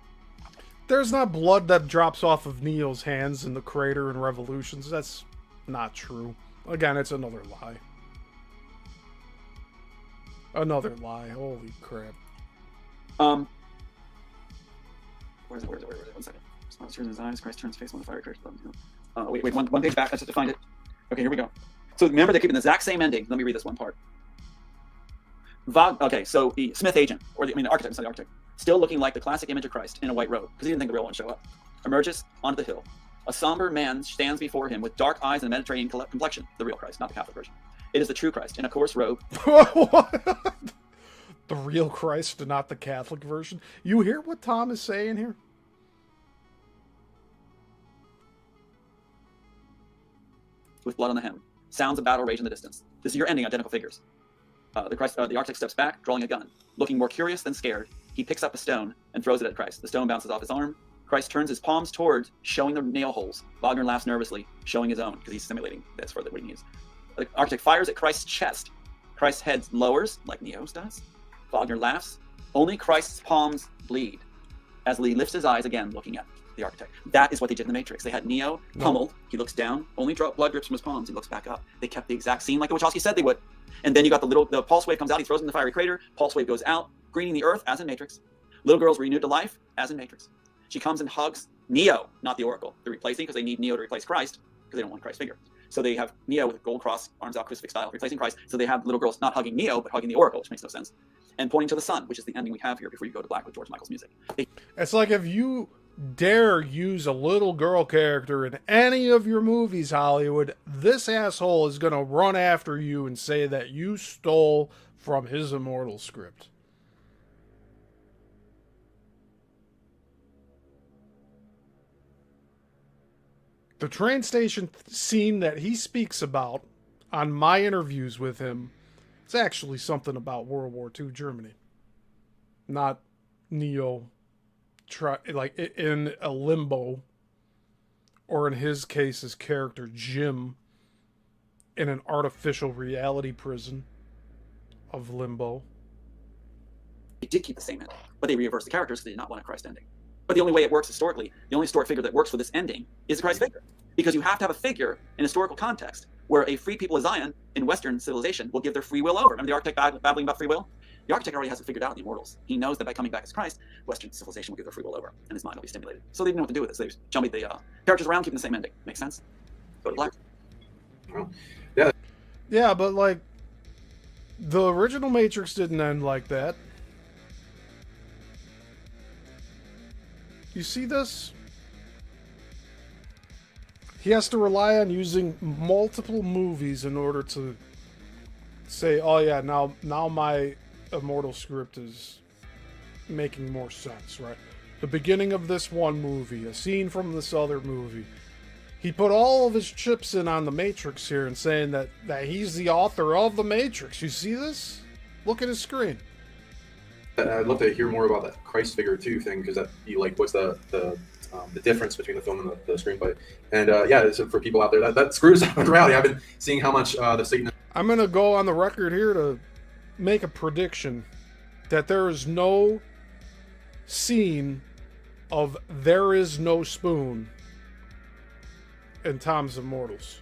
There's not blood that drops off of Neo's hands in the crater in Revolutions. That's not true. Again, it's another lie. Another lie. Holy crap. Where is it? 1 second. Smile tears in his eyes. Christ turns face on the fire. Wait, one page back. I just have to find it. Okay, here we go. So remember, they're keeping the exact same ending. Let me read this one part. Okay, so the Smith agent, the architect, sorry, the architect, still looking like the classic image of Christ in a white robe, because he didn't think the real one would show up, emerges onto the hill. A somber man stands before him with dark eyes and a Mediterranean complexion, the real Christ, not the Catholic version. It is the true Christ in a coarse robe. The real Christ, not the Catholic version. You hear what Tom is saying here? With blood on the hem. Sounds of battle rage in the distance. This is your ending, identical figures. The architect steps back, drawing a gun. Looking more curious than scared, he picks up a stone and throws it at Christ. The stone bounces off his arm. Christ turns his palms towards, showing the nail holes. Wagner laughs nervously, showing his own, because he's simulating this for what he needs. The architect fires at Christ's chest. Christ's head lowers, like Neo's does. Wagner laughs. Only Christ's palms bleed, as he lifts his eyes again, looking at the architect. That is what they did in the Matrix. They had Neo pummeled. He looks down. Only blood drips from his palms. He looks back up. They kept the exact scene like the Wachowski said they would. And then you got the pulse wave comes out. He throws it in the fiery crater. Pulse wave goes out, greening the earth as in Matrix. Little girl's renewed to life as in Matrix. She comes and hugs Neo, not the Oracle. They're replacing because they need Neo to replace Christ because they don't want Christ's figure. So they have Neo with a gold cross, arms out, crucifix style, replacing Christ. So they have little girls not hugging Neo, but hugging the Oracle, which makes no sense. And pointing to the sun, which is the ending we have here before you go to black with George Michael's music. It's like if you dare use a little girl character in any of your movies, Hollywood, this asshole is going to run after you and say that you stole from his Immortal script. The train station scene that he speaks about on my interviews with him, it's actually something about World War II Germany. Not Neo in a limbo, or in his case, his character Jim in an artificial reality prison of limbo. They did keep the same ending, but they reversed the characters because they did not want a Christ ending. But the only way it works historically, the only historic figure that works for this ending is the Christ figure. Because you have to have a figure in historical context where a free people of Zion in Western civilization will give their free will over. Remember the architect babbling about free will? The architect already has it figured out in the Immortals. He knows that by coming back as Christ, Western civilization will give their free will over, and his mind will be stimulated. So they didn't know what to do with it. So they just jumbled the characters around, keeping the same ending. Makes sense? Go to black. Yeah. Yeah, but like, the original Matrix didn't end like that. You see this? He has to rely on using multiple movies in order to say, oh yeah, now my Immortal script is making more sense, right? The beginning of this one movie, a scene from this other movie. He put all of his chips in on the Matrix here and saying that he's the author of the Matrix. You see this? Look at his screen. I'd love to hear more about that Christ figure too thing, because that be like, what's the difference between the film and the screenplay? And yeah, so for people out there, that screws up with reality. I've been seeing how much the Satan. I'm gonna go on the record here to make a prediction that there is no scene of There Is No Spoon in Tom's Immortals.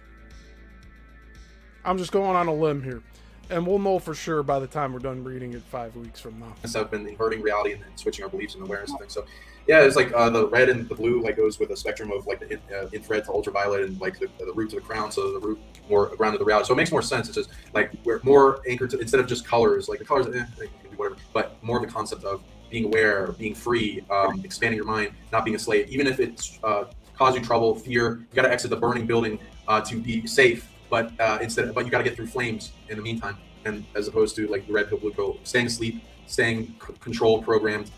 I'm just going on a limb here. And we'll know for sure by the time we're done reading it 5 weeks from now. Have been inverting reality and switching our beliefs and awareness and things. So, yeah, it's like the red and the blue like goes with a spectrum of like the infrared to ultraviolet and like the root to the crown, so the root more grounded to the reality. So it makes more sense. It's just like we're more anchored to, instead of just colors, like the colors, they can do whatever, but more of the concept of being aware, being free, expanding your mind, not being a slave. Even if it's causing trouble, fear, you got to exit the burning building to be safe. But you got to get through flames in the meantime, and as opposed to like the red pill, blue pill, staying asleep, staying controlled, programmed,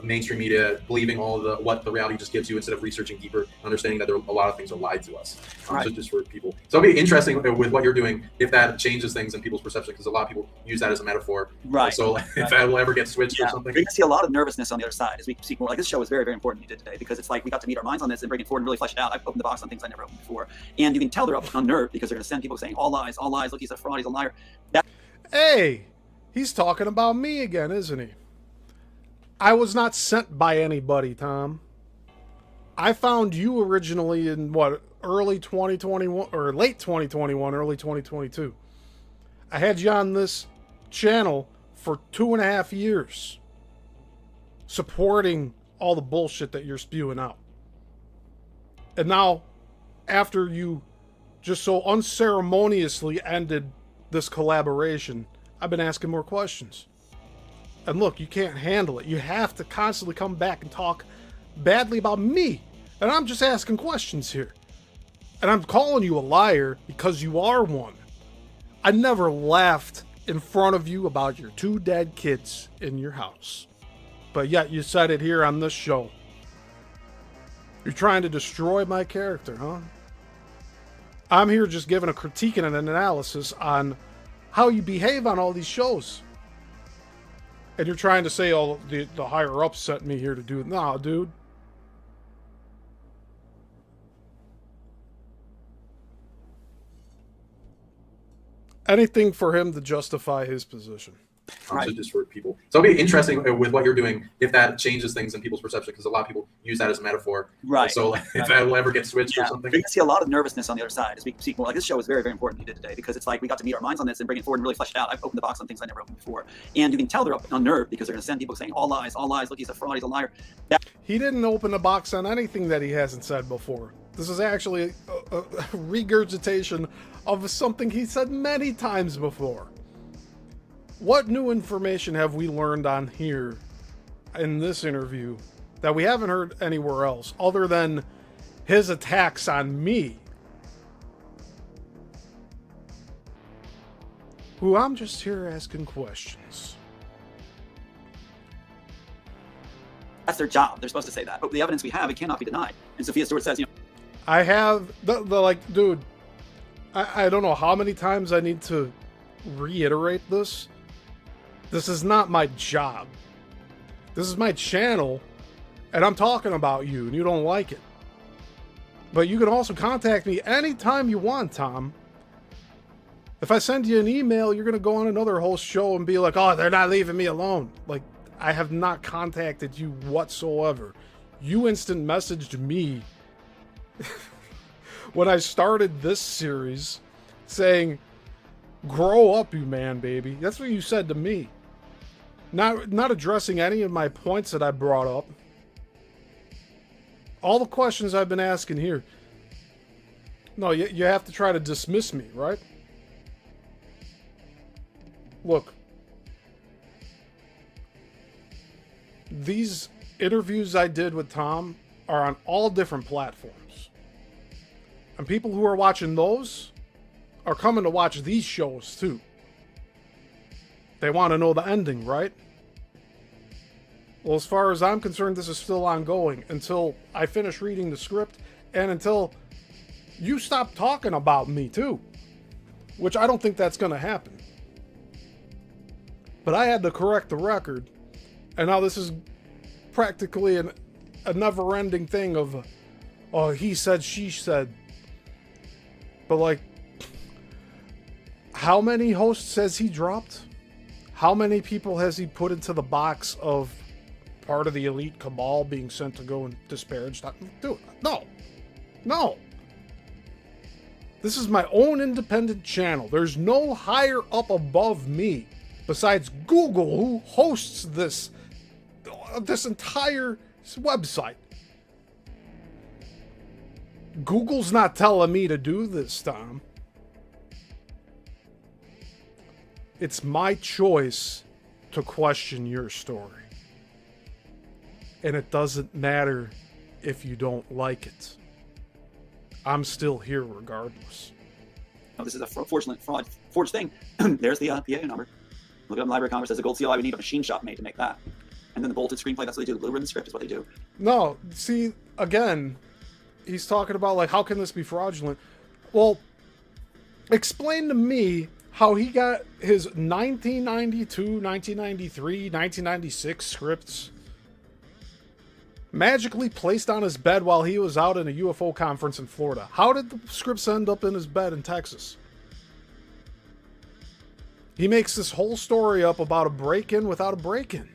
mainstream media, believing all of what the reality just gives you instead of researching deeper, understanding that a lot of things are lied to us. Right. So just for people. So it'll be interesting with what you're doing if that changes things in people's perception, because a lot of people use that as a metaphor. Right. So if that will ever get switched or something. You're going to see a lot of nervousness on the other side as we seek more. Like this show was very, very important you did today, because it's like we got to meet our minds on this and bring it forward and really flesh it out. I've opened the box on things I never opened before. And you can tell they're up on nerve because they're going to send people saying, all lies, look, he's a fraud, he's a liar. Hey, he's talking about me again, isn't he? I was not sent by anybody, Tom. I found you originally in early 2021 or late 2021, early 2022. I had you on this channel for 2.5 years, supporting all the bullshit that you're spewing out. And now, after you just so unceremoniously ended this collaboration, I've been asking more questions. And look, you can't handle it. You have to constantly come back and talk badly about me. And I'm just asking questions here. And I'm calling you a liar because you are one. I never laughed in front of you about your 2 dead kids in your house. But yet you said it here on this show. You're trying to destroy my character, huh? I'm here just giving a critique and an analysis on how you behave on all these shows. And you're trying to say, oh, the higher ups sent me here to do it. No, dude. Anything for him to justify his position. So just for people. So it'll be interesting with what you're doing if that changes things in people's perception, because a lot of people use that as a metaphor. Right. So if that will ever get switched or something. You're going to see a lot of nervousness on the other side as we seek more. Like this show was very, very important you did today, because it's like we got to meet our minds on this and bring it forward and really flesh it out. I've opened the box on things I never opened before. And you can tell they're up on nerve because they're going to send people saying, all lies, look, he's a fraud, he's a liar. He didn't open the box on anything that he hasn't said before. This is actually a regurgitation of something he said many times before. What new information have we learned on here in this interview that we haven't heard anywhere else other than his attacks on me? Who I'm just here asking questions. That's their job. They're supposed to say that. But the evidence we have, it cannot be denied. And Sophia Stewart says, I have the like, dude, I don't know how many times I need to reiterate this. This is not my job. This is my channel, and I'm talking about you, and you don't like it. But you can also contact me anytime you want, Tom. If I send you an email, you're going to go on another whole show and be like, oh, they're not leaving me alone. Like, I have not contacted you whatsoever. You instant messaged me when I started this series saying, grow up, you man, baby. That's what you said to me. Not addressing any of my points that I brought up. All the questions I've been asking here. No, you have to try to dismiss me, right? Look. These interviews I did with Tom are on all different platforms. And people who are watching those are coming to watch these shows too. They want to know the ending, right? Well, as far as I'm concerned, this is still ongoing until I finish reading the script and until you stop talking about me too. Which I don't think that's going to happen. But I had to correct the record. And now this is practically a never-ending thing of, oh, he said, she said. But like, how many hosts has he dropped? How many people has he put into the box of part of the elite cabal being sent to go and disparage? Dude, no. No. This is my own independent channel. There's no higher up above me besides Google who hosts this entire website. Google's not telling me to do this, Tom. It's my choice to question your story. And it doesn't matter if you don't like it. I'm still here regardless. Oh, this is a forged thing. There's the PA number. Look up in the Library of Congress. There's a gold seal. I would need a machine shop made to make that. And then the bolted screenplay, that's what they do. The Blue Ribbon script is what they do. No, see, again, he's talking about, like, how can this be fraudulent? Well, explain to me how he got his 1992, 1993, 1996 scripts magically placed on his bed while he was out in a UFO conference in Florida. How did the scripts end up in his bed in Texas? He makes this whole story up about a break-in without a break-in.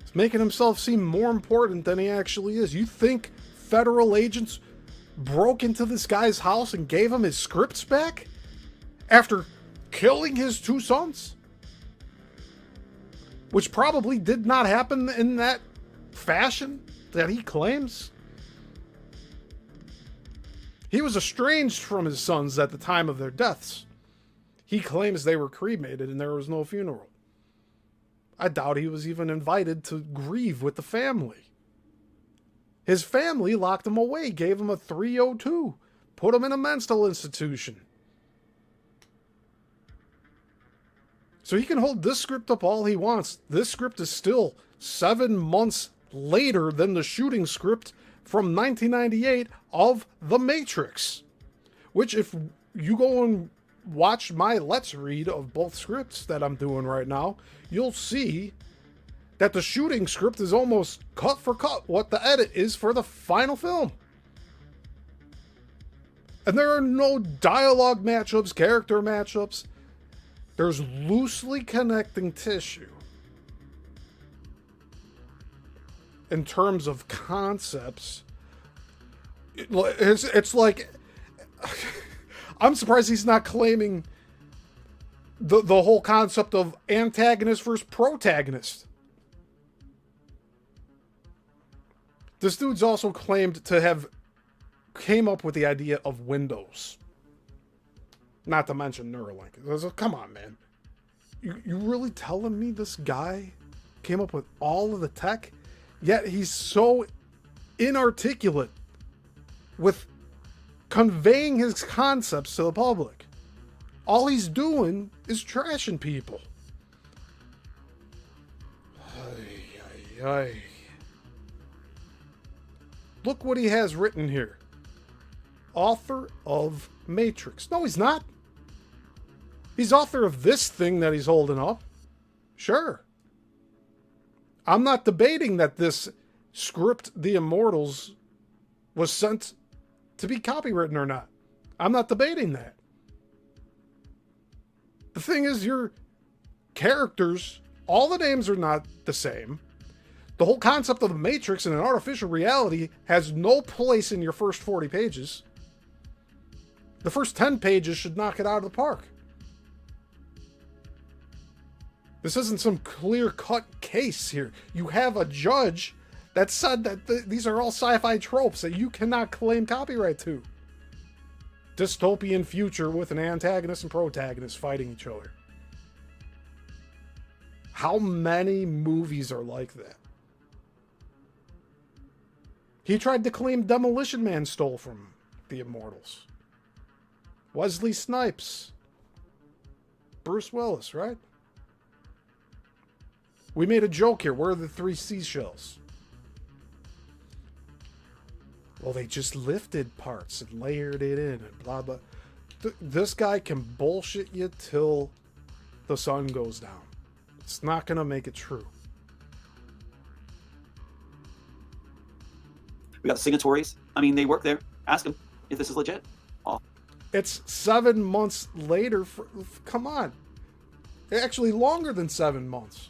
He's making himself seem more important than he actually is. You think federal agents broke into this guy's house and gave him his scripts back? After killing his two sons? Which probably did not happen in that fashion that he claims. He was estranged from his sons at the time of their deaths. He claims they were cremated and there was no funeral. I doubt he was even invited to grieve with the family. His family locked him away, gave him a 302, put him in a mental institution. So he can hold this script up all he wants. This script is still 7 months later than the shooting script from 1998 of The Matrix. Which, if you go and watch my Let's Read of both scripts that I'm doing right now, you'll see that the shooting script is almost cut for cut what the edit is for the final film. And there are no dialogue matchups, character matchups. There's loosely connecting tissue in terms of concepts. It's like, I'm surprised he's not claiming the whole concept of antagonist versus protagonist. This dude's also claimed to have came up with the idea of Windows. Not to mention Neuralink. Come on, man. You really telling me this guy came up with all of the tech? Yet he's so inarticulate with conveying his concepts to the public. All he's doing is trashing people. Ay, ay, ay. Look what he has written here. Author of Matrix. No, he's not. He's author of this thing that he's holding up. Sure. I'm not debating that this script, The Immortals, was sent to be copywritten or not. I'm not debating that. The thing is, your characters All the names are not the same. The whole concept of the Matrix and an artificial reality has no place in your first 40 pages. The first 10 pages should knock it out of the park. This isn't some clear-cut case here. You have a judge that said that these are all sci-fi tropes that you cannot claim copyright to. Dystopian future with an antagonist and protagonist fighting each other. How many movies are like that? He tried to claim Demolition Man stole from the Immortals. Wesley Snipes. Bruce Willis, right? We made a joke here. Where are the 3 seashells? Well, they just lifted parts and layered it in and blah, blah. This guy can bullshit you till the sun goes down. It's not going to make it true. We got signatories. I mean, they work there. Ask them if this is legit. Oh. It's 7 months later. Come on. Actually, longer than 7 months.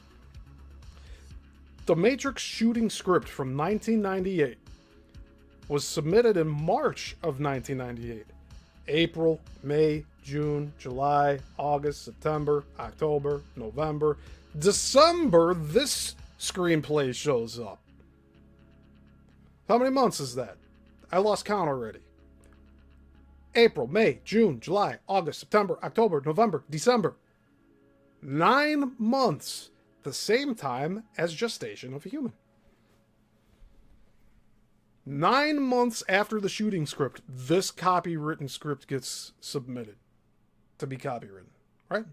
The Matrix shooting script from 1998 was submitted in March of 1998. April, May, June, July, August, September, October, November, December, this screenplay shows up. How many months is that? I lost count already. April, May, June, July, August, September, October, November, December. 9 months. The same time as gestation of a human. 9 months after the shooting script, this copywritten script gets submitted to be copywritten, right?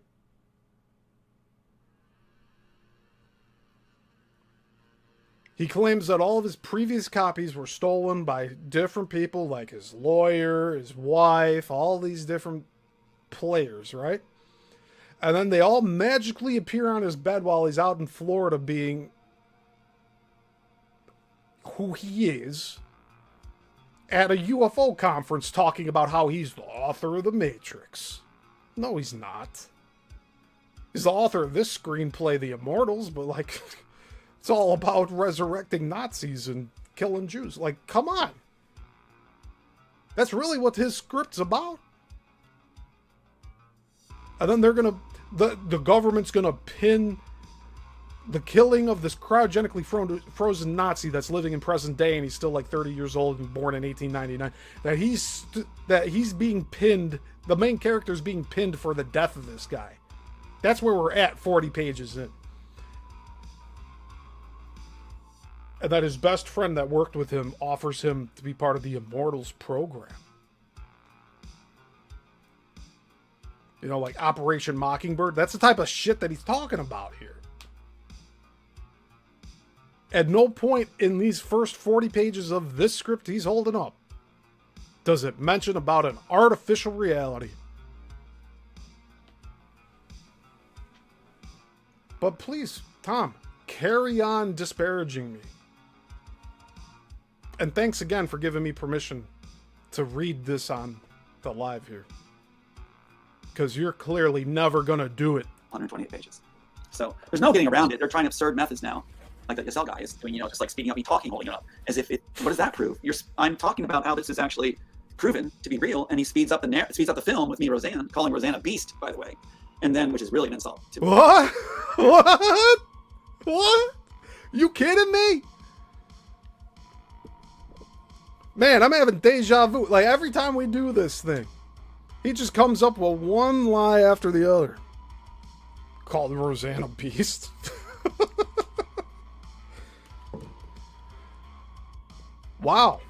He claims that all of his previous copies were stolen by different people, like his lawyer, his wife, all these different players, right? And then they all magically appear on his bed while he's out in Florida being who he is at a UFO conference talking about how he's the author of The Matrix. No, he's not. He's the author of this screenplay, The Immortals, but like, it's all about resurrecting Nazis and killing Jews. Like, come on. That's really what his script's about. And then they're going to, the government's going to pin the killing of this cryogenically frozen Nazi that's living in present day, and he's still like 30 years old and born in 1899, that he's being pinned, the main character's being pinned for the death of this guy. That's where we're at 40 pages in. And that his best friend that worked with him offers him to be part of the Immortals program. You know, like Operation Mockingbird. That's the type of shit that he's talking about here. At no point in these first 40 pages of this script he's holding up does it mention about an artificial reality. But please, Tom, carry on disparaging me. And thanks again for giving me permission to read this on the live here. Because you're clearly never going to do it. 128 pages. So there's no getting around it. They're trying absurd methods now. Like the Yissilmissil guy is doing, just like speeding up me talking, holding it up. As if what does that prove? I'm talking about how this is actually proven to be real, and he speeds up the film with me, Roseanne, calling Roseanne a beast, by the way. And then, which is really an insult to me. What? What? You kidding me? Man, I'm having deja vu. Like, every time we do this thing, he just comes up with one lie after the other. Called Roseanne a beast. Wow.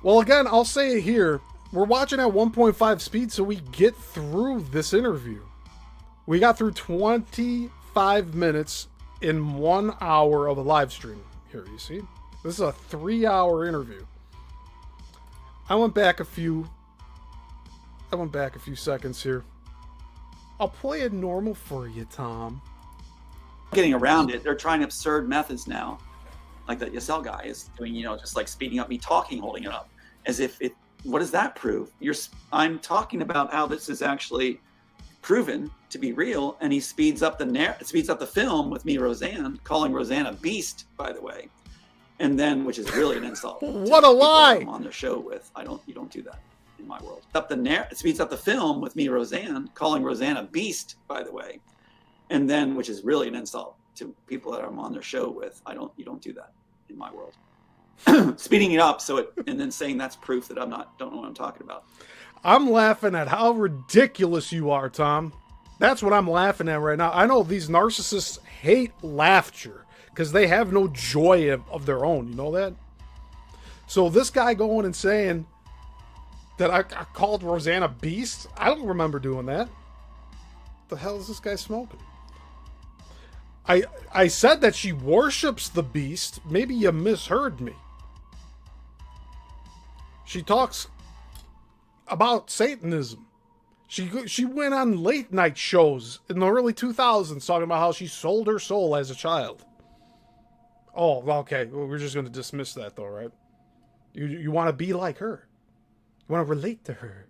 Well, again, I'll say it here. We're watching at 1.5 speed, so we get through this interview. We got through 25 minutes in 1 hour of a live stream. Here, you see? This is a 3-hour interview. I went back a few seconds here. I'll play it normal for you, Tom. Getting around it, they're trying absurd methods now. Like the Yissilmissil guy is doing, just like speeding up me talking, holding it up. As if what does that prove? I'm talking about how this is actually proven to be real, and he speeds up the film with me, Roseanne, calling Roseanne a beast, by the way, and then, which is really an insult. What a lie! I'm on the show with. You don't do that in my world. Speeds up the film with me, Roseanne, calling Roseanne a beast, by the way, and then, which is really an insult to people that I'm on their show with. You don't do that in my world. Speeding it up and then saying that's proof that don't know what I'm talking about. I'm laughing at how ridiculous you are, Tom. That's what I'm laughing at right now. I know these narcissists hate laughter because they have no joy of their own. You know that? So this guy going and saying that I called Roseanne a beast? I don't remember doing that. The hell is this guy smoking? I said that she worships the beast. Maybe you misheard me. She talks about Satanism. She went on late night shows in the early 2000s talking about how she sold her soul as a child. Oh, okay. Well, we're just going to dismiss that though, right? You want to be like her. You want to relate to her.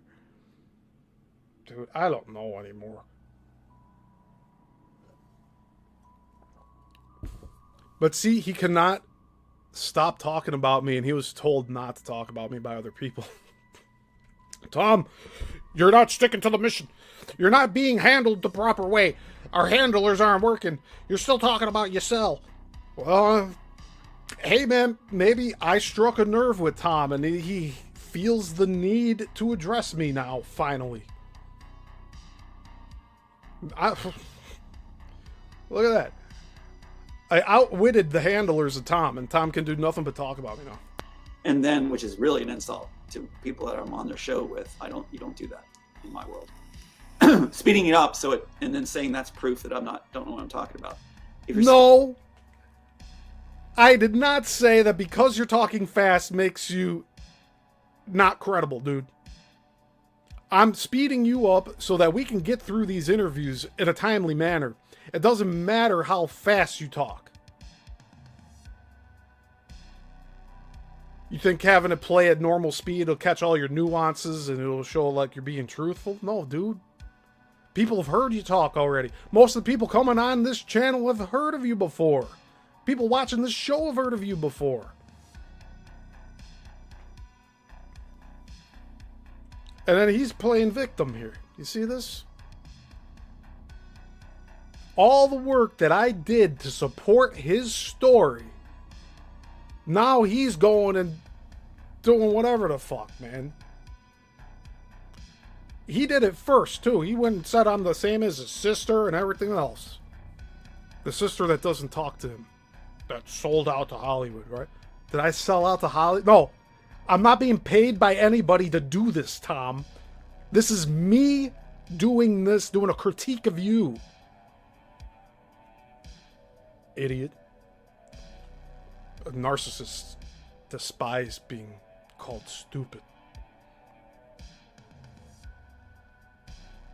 Dude, I don't know anymore. But see, he cannot stop talking about me, and he was told not to talk about me by other people. Tom, you're not sticking to the mission. You're not being handled the proper way. Our handlers aren't working. You're still talking about Yissil. Well, hey man, maybe I struck a nerve with Tom, and he feels the need to address me now, finally. Look at that. I outwitted the handlers of Tom, and Tom can do nothing but talk about me now. And then, which is really an insult to people that I'm on their show with. You don't do that in my world. Speeding it up and then saying that's proof that don't know what I'm talking about. No, I did not say that because you're talking fast makes you not credible, dude. I'm speeding you up so that we can get through these interviews in a timely manner. It doesn't matter how fast you talk. You think having it play at normal speed will catch all your nuances and it'll show like you're being truthful? No, dude. People have heard you talk already. Most of the people coming on this channel have heard of you before. People watching this show have heard of you before. And then he's playing victim here. You see this? All the work that I did to support his story, now he's going and doing whatever the fuck, man. He did it first, too. He went and said I'm the same as his sister and everything else. The sister that doesn't talk to him. That sold out to Hollywood, right? Did I sell out to Hollywood? No. I'm not being paid by anybody to do this, Tom. This is me doing this, doing a critique of you. Idiot. Narcissists despise being called stupid.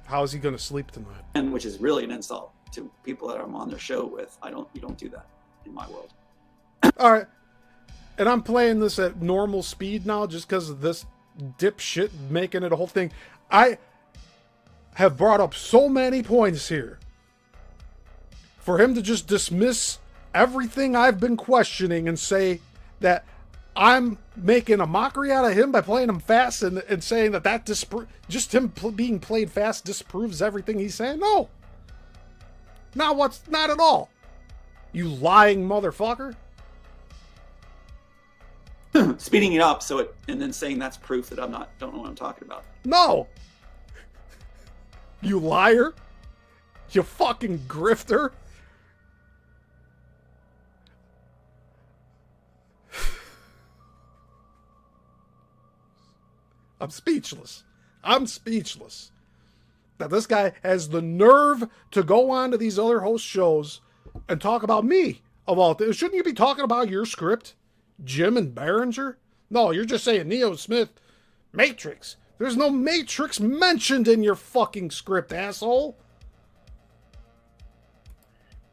How is he going to sleep tonight? And which is really an insult to people that I'm on their show with. You don't do that in my world. All right. And I'm playing this at normal speed now just because of this dipshit making it a whole thing. I have brought up so many points here. For him to just dismiss everything I've been questioning and say that I'm making a mockery out of him by playing him fast and saying that just him being played fast disproves everything he's saying? No. Not at all. You lying motherfucker. Speeding it up and then saying that's proof that don't know what I'm talking about. No. You liar. You fucking grifter. I'm speechless. That this guy has the nerve to go on to these other host shows and talk about me of all things. Shouldn't you be talking about your script? Jim and Behringer? No, you're just saying Neo Smith, Matrix. There's no Matrix mentioned in your fucking script, asshole.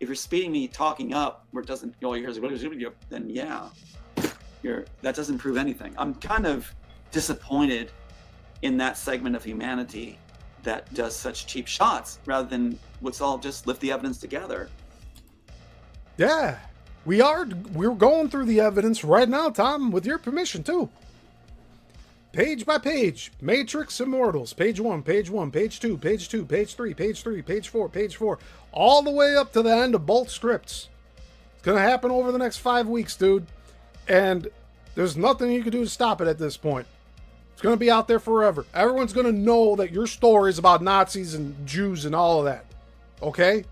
If you're speeding me talking up where it doesn't go, then yeah, that doesn't prove anything. I'm kind of disappointed in that segment of humanity that does such cheap shots rather than let's all just lift the evidence together. Yeah, we're going through the evidence right now, Tom, with your permission too. Page by page, Matrix Immortals, page 1, page 1, page 2, page 2, page 3, page 3, page 4, page 4, all the way up to the end of both scripts. It's going to happen over the next 5 weeks, dude. And there's nothing you can do to stop it at this point. It's going to be out there forever. Everyone's going to know that your story is about Nazis and Jews and all of that. Okay?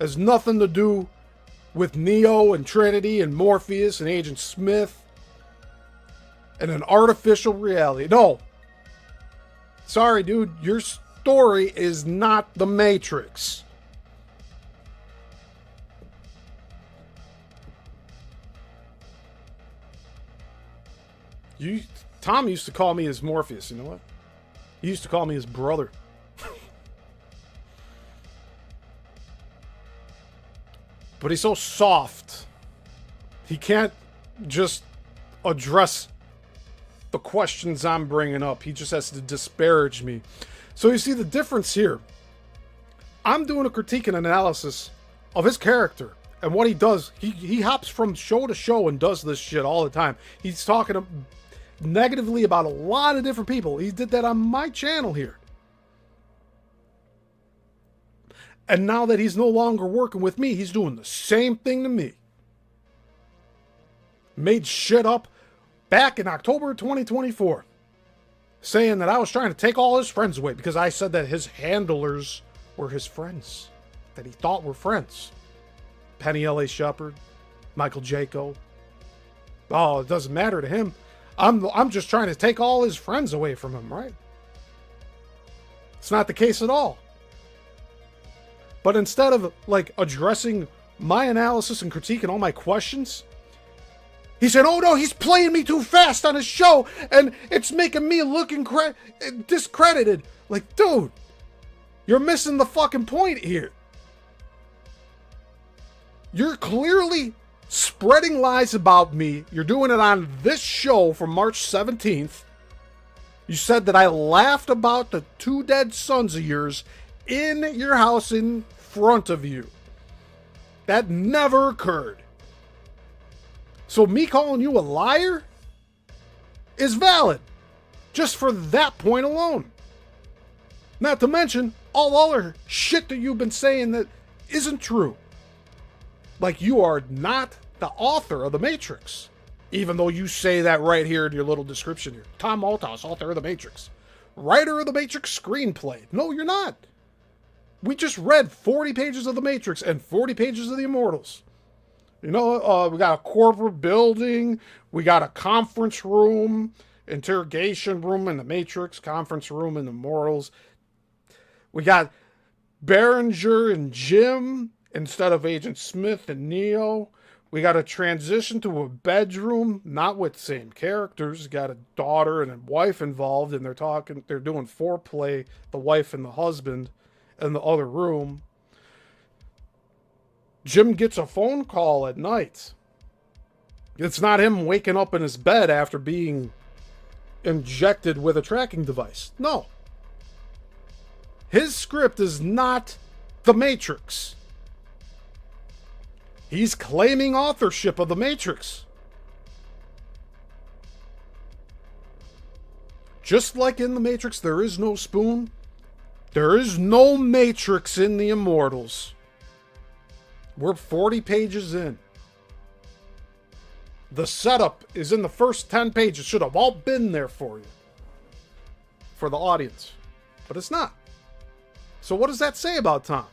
Has nothing to do with Neo and Trinity and Morpheus and Agent Smith and an artificial reality. No. Sorry, dude. Your story is not the Matrix. Tom used to call me his Morpheus. You know what? He used to call me his brother. But he's so soft. He can't just address the questions I'm bringing up. He just has to disparage me. So you see the difference here. I'm doing a critique and analysis of his character and what he does. He hops from show to show and does this shit all the time. He's talking negatively about a lot of different people. He did that on my channel here. And now that he's no longer working with me, he's doing the same thing to me. Made shit up back in October 2024, saying that I was trying to take all his friends away because I said that his handlers were his friends, that he thought were friends. Penny L.A. Shepard, Michael Jaco. Oh, it doesn't matter to him. I'm just trying to take all his friends away from him, right? It's not the case at all. But instead of like addressing my analysis and critique and all my questions, he said, oh no, he's playing me too fast on his show and it's making me look discredited. Like, dude, you're missing the fucking point here. You're clearly spreading lies about me. You're doing it on this show from March 17th. You said that I laughed about the 2 dead sons of yours in your house in front of you. That never occurred. So me calling you a liar is valid just for that point alone. Not to mention all other shit that you've been saying that isn't true. Like you are not the author of The Matrix. Even though you say that right here in your little description here. Tom Althouse, author of The Matrix. Writer of The Matrix screenplay. No, you're not. We just read 40 pages of The Matrix and 40 pages of The Immortals. You know, we got a corporate building. We got a conference room, interrogation room in The Matrix, conference room in The Immortals. We got Behringer and Jim instead of Agent Smith and Neo. We got a transition to a bedroom, not with same characters. Got a daughter and a wife involved, and they're doing foreplay, the wife and the husband, in the other room. Jim gets a phone call at night. It's not him waking up in his bed after being injected with a tracking device. No. His script is not The Matrix. He's claiming authorship of The Matrix. Just like in The Matrix, there is no spoon. There is no Matrix in The Immortals. We're 40 pages in. The setup is in the first 10 pages. Should have all been there for you. For the audience. But it's not. So what does that say about Tom?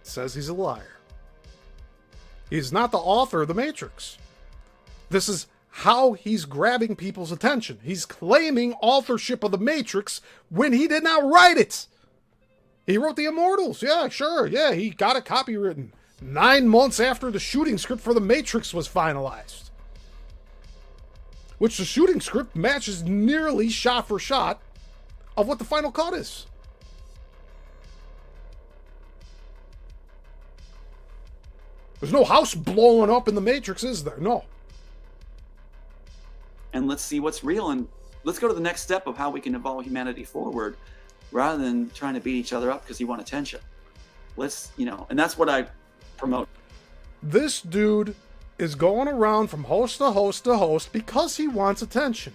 It says he's a liar. He's not the author of The Matrix. This is how he's grabbing people's attention. He's claiming authorship of The Matrix when he did not write it. He wrote The Immortals. Yeah, sure. Yeah, he got it copywritten 9 months after the shooting script for The Matrix was finalized. Which the shooting script matches nearly shot for shot of what the final cut is. There's no house blowing up in The Matrix, is there? No. And let's see what's real, and let's go to the next step of how we can evolve humanity forward. rather than trying to beat each other up because you want attention. Let's, and that's what I promote. This dude is going around from host to host to host because he wants attention.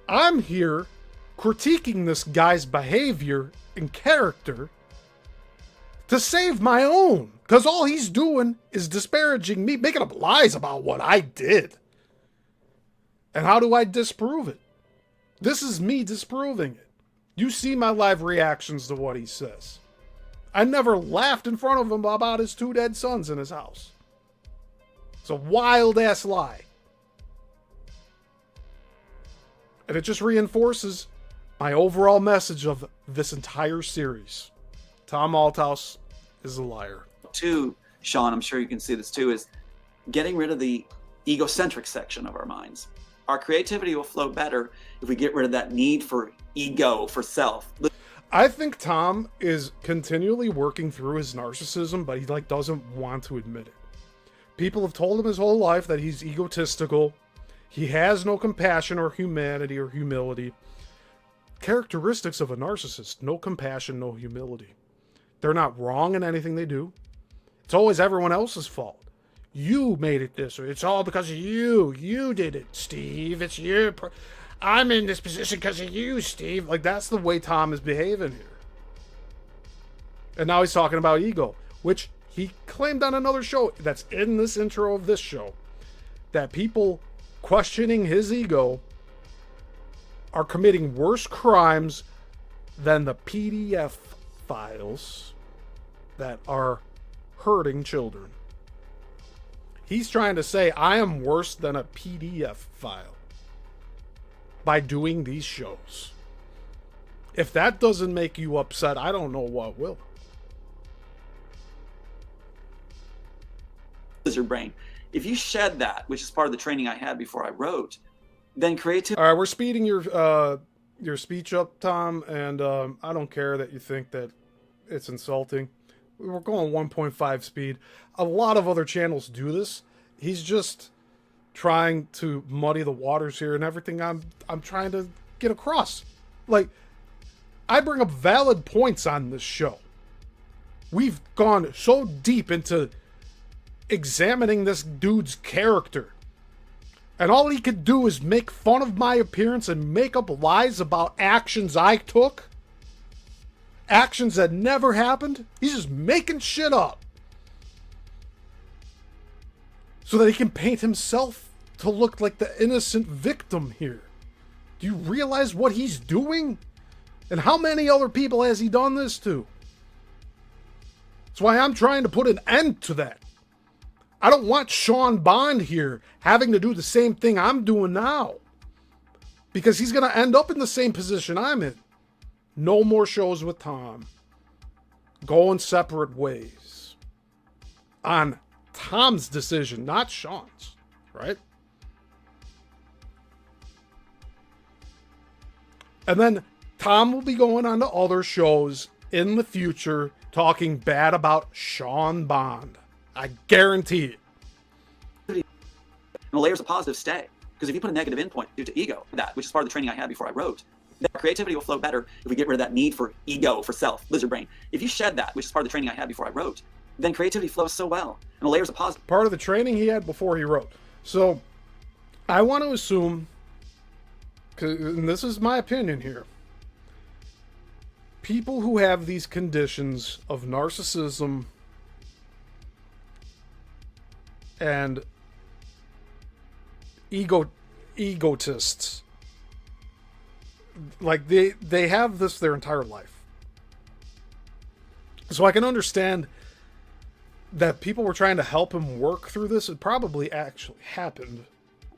I'm here critiquing this guy's behavior and character to save my own, because all he's doing is disparaging me, making up lies about what I did. And how do I disprove it? This is me disproving it. You see my live reactions to what he says. I never laughed in front of him about his 2 dead sons in his house. It's a wild-ass lie. And it just reinforces my overall message of this entire series. Tom Althouse is a liar. Too, Sean, I'm sure you can see this too, is getting rid of the egocentric section of our minds. Our creativity will flow better if we get rid of that need for ego, for self. I think Tom is continually working through his narcissism, but he doesn't want to admit it. People have told him his whole life that he's egotistical. He has no compassion or humanity or humility. Characteristics of a narcissist: no compassion, no humility. They're not wrong in anything they do. It's always everyone else's fault. You made it this way. It's all because of you. You did it, Steve. It's you. I'm in this position because of you, Steve. That's the way Tom is behaving here. And now he's talking about ego, which he claimed on another show that's in this intro of this show, that people questioning his ego are committing worse crimes than the PDF files that are hurting children. He's trying to say I am worse than a PDF file by doing these shows. If that doesn't make you upset, I don't know what will. Your brain. If you shed that, which is part of the training I had before I wrote, then creativity. All right, we're speeding your speech up, Tom, and I don't care that you think that it's insulting. We're going 1.5 speed. A lot of other channels do this. He's just trying to muddy the waters here, and everything I'm trying to get across. I bring up valid points on this show. We've gone so deep into examining this dude's character, and all he could do is make fun of my appearance and make up lies about actions I took. Actions that never happened. He's just making shit up so that he can paint himself to look like the innocent victim here. Do you realize what he's doing? And how many other people has he done this to? That's why I'm trying to put an end to that. I don't want Sean Bond here having to do the same thing I'm doing now, because he's going to end up in the same position I'm in. No more shows with Tom. Going separate ways. On Tom's decision, not Sean's, right? And then Tom will be going on to other shows in the future talking bad about Sean Bond. I guarantee it. And the layers of positive stay. Because if you put a negative endpoint due to ego, which is part of the training I had before I wrote, then creativity will flow better if we get rid of that need for ego, for self, lizard brain. If you shed that, which is part of the training I had before I wrote, then creativity flows so well. And the layers of positive. Part of the training he had before he wrote. So I want to assume, and this is my opinion here, people who have these conditions of narcissism and egotists, they have this their entire life. So I can understand that people were trying to help him work through this. It probably actually happened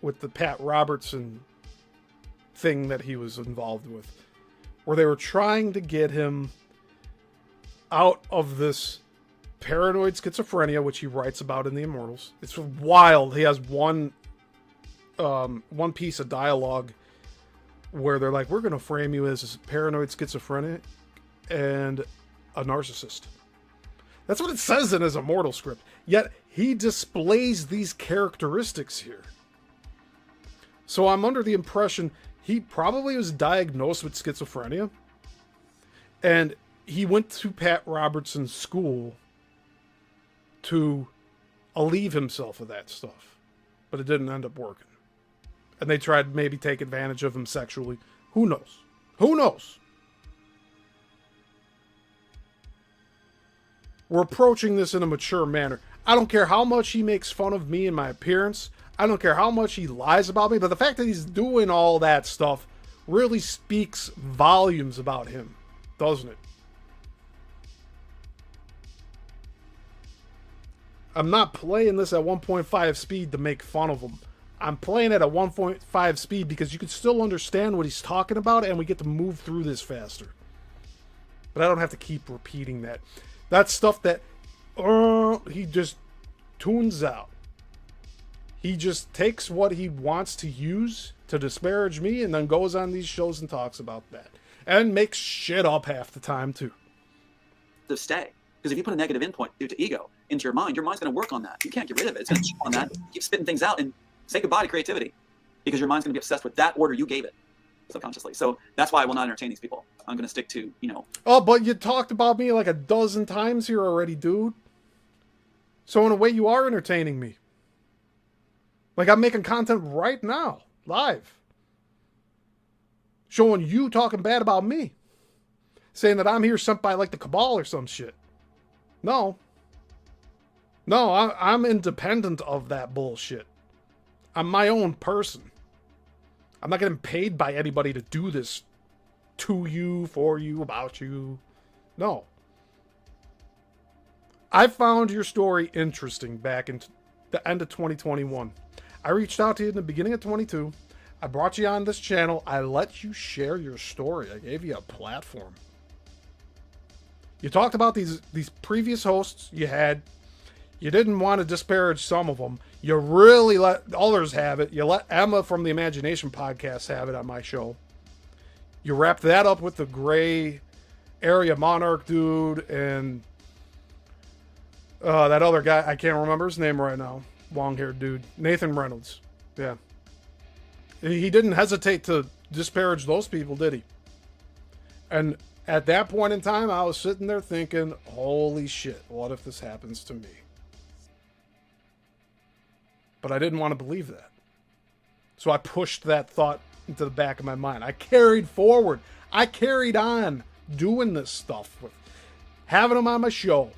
with the Pat Robertson thing that he was involved with, where they were trying to get him out of this paranoid schizophrenia, which he writes about in The Immortals. It's wild. He has one piece of dialogue where they're like, we're going to frame you as a paranoid schizophrenic and a narcissist. That's what it says in his Immortal script. Yet he displays these characteristics here. So I'm under the impression he probably was diagnosed with schizophrenia. And he went to Pat Robertson's school to alleviate himself of that stuff. But it didn't end up working. And they tried to maybe take advantage of him sexually. Who knows? Who knows? We're approaching this in a mature manner. I don't care how much he makes fun of me and my appearance. I don't care how much he lies about me. But the fact that he's doing all that stuff really speaks volumes about him, doesn't it? I'm not playing this at 1.5 speed to make fun of him. I'm playing at a 1.5 speed because you can still understand what he's talking about and we get to move through this faster. But I don't have to keep repeating that. That's stuff that he just tunes out. He just takes what he wants to use to disparage me and then goes on these shows and talks about that. And makes shit up half the time, too. To stay. Because if you put a negative input due to ego into your mind's going to work on that. You can't get rid of it. It's going to chew on that, keep spitting things out, and say goodbye to creativity. Because your mind's going to be obsessed with that order you gave it subconsciously. So that's why I will not entertain these people. I'm going to stick to, Oh, but you talked about me like a dozen times here already, dude. So in a way, you are entertaining me. Like I'm making content right now, live. Showing you talking bad about me. Saying that I'm here sent by like the cabal or some shit. No. No, I'm independent of that bullshit. I'm my own person. I'm not getting paid by anybody to do this to you, for you, about you. No. I found your story interesting back in the end of 2021. I reached out to you in the beginning of 22. I brought you on this channel. I let you share your story. I gave you a platform. You talked about these previous hosts you had. You didn't want to disparage some of them. You really let others have it. You let Emma from the Imagination podcast have it on my show. You wrapped that up with the gray area monarch dude and that other guy. I can't remember his name right now. Long-haired dude. Nathan Reynolds. Yeah. He didn't hesitate to disparage those people, did he? And at that point in time, I was sitting there thinking, holy shit, what if this happens to me? But I didn't want to believe that. So I pushed that thought into the back of my mind. I carried forward. I carried on doing this stuff with having him on my show,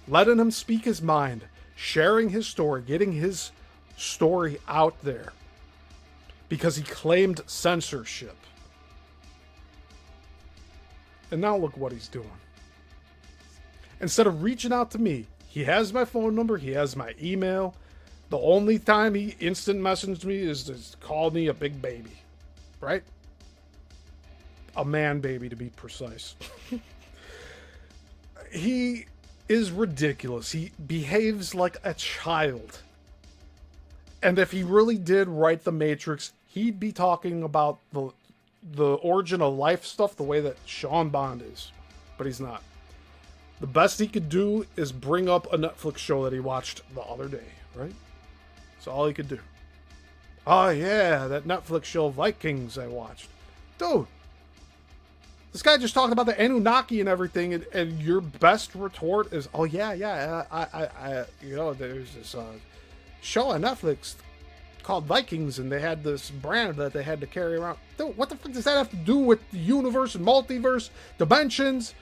letting him speak his mind, sharing his story, getting his story out there. Because he claimed censorship. And now look what he's doing. Instead of reaching out to me, he has my phone number, he has my email. The only time he instant messaged me is to call me a big baby. Right? A man baby, to be precise. He is ridiculous. He behaves like a child. And if he really did write The Matrix, he'd be talking about the origin of life stuff the way that Sean Bond is. But he's not. The best he could do is bring up a Netflix show that he watched the other day, right? That's all he could do. Oh yeah, that Netflix show Vikings I watched. Dude, this guy just talked about the Anunnaki and everything, and your best retort is, oh yeah, I there's this show on Netflix called Vikings, and they had this brand that they had to carry around. Dude, what the fuck does that have to do with the universe and multiverse, dimensions,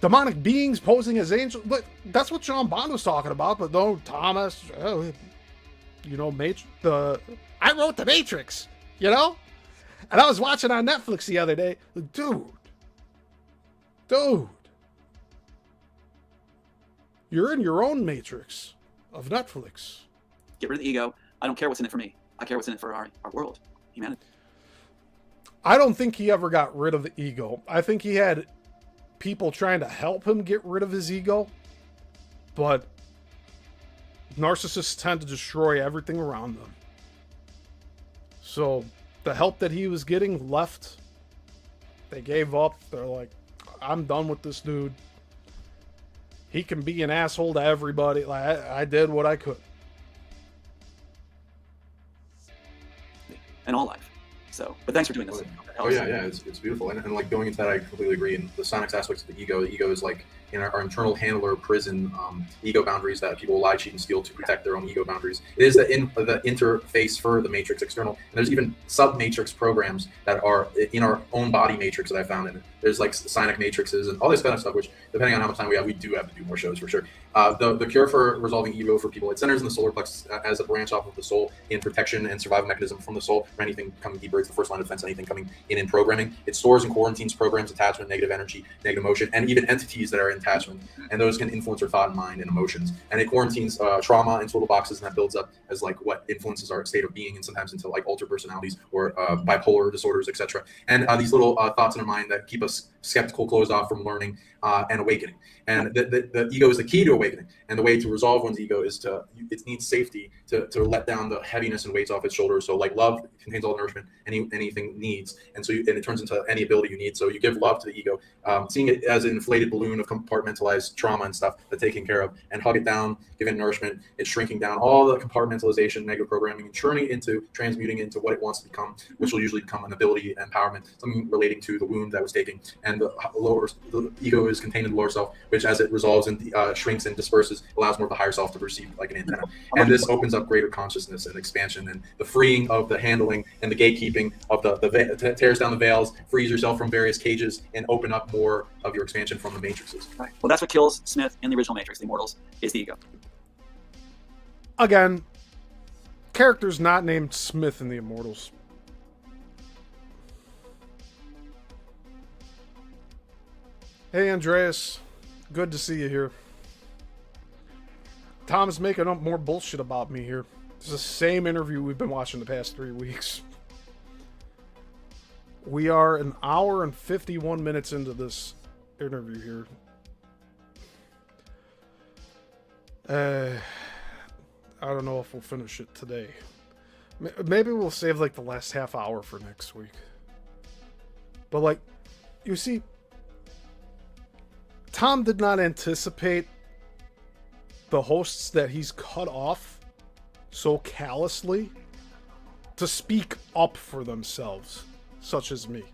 demonic beings posing as angels? But that's what Sean Bond was talking about. But no, Thomas, I wrote The Matrix, And I was watching on Netflix the other day. Dude, you're in your own Matrix of Netflix. Get rid of the ego. I don't care what's in it for me. I care what's in it for our world, humanity. I don't think he ever got rid of the ego. I think he had people trying to help him get rid of his ego. But narcissists tend to destroy everything around them. So the help that he was getting left. They gave up. They're like, I'm done with this dude. He can be an asshole to everybody. Like I did what I could. And all life. So, but thanks for doing this. Oh yeah, it's beautiful, and like going into that, I completely agree. And the sonics aspects of the ego is like in our internal handler prison, ego boundaries that people lie, cheat, and steal to protect their own ego boundaries. It is the interface for the matrix external, and there's even sub matrix programs that are in our own body matrix that I found in it. There's like sonic matrices and all this kind of stuff, which depending on how much time we do have to do more shows for sure. The cure for resolving ego for people, it centers in the solar plexus as a branch off of the soul in protection and survival mechanism from the soul. For anything coming deeper, it's the first line of defense. Anything coming in programming, it stores and quarantines programs, attachment, negative energy, negative emotion, and even entities that are in attachment, and those can influence our thought and mind and emotions. And it quarantines trauma into little boxes, and that builds up as like what influences our state of being, and sometimes into like altered personalities or bipolar disorders, etc. And these little thoughts in our mind that keep us skeptical, closed off from learning and awakening. And the ego is the key to awakening. And the way to resolve one's ego is it needs safety to let down the heaviness and weights off its shoulders. So like love contains all the nourishment anything needs. And so it turns into any ability you need. So you give love to the ego, seeing it as an inflated balloon of compartmentalized trauma and stuff that's taken care of, and hug it down, give it nourishment. It's shrinking down all the compartmentalization, negative programming, and transmuting into what it wants to become, which will usually become an ability, empowerment, something relating to the wound that was taken. And the ego is contained in the lower self, which as it resolves and shrinks and disperses, allows more of the higher self to perceive like an antenna. And this opens up greater consciousness and expansion, and the freeing of the handling and the gatekeeping of tears down the veils, frees yourself from various cages, and open up more of your expansion from the matrices. Right. Well, that's what kills Smith in the original Matrix, the Immortals, is the ego. Again, character's not named Smith in the Immortals. Hey, Andreas. Good to see you here. Tom's making up more bullshit about me here. It's the same interview we've been watching the past 3 weeks. We are an hour and 51 minutes into this interview here. I don't know if we'll finish it today. Maybe we'll save like the last half hour for next week. But like, you see, Tom did not anticipate the hosts that he's cut off so callously to speak up for themselves, such as me.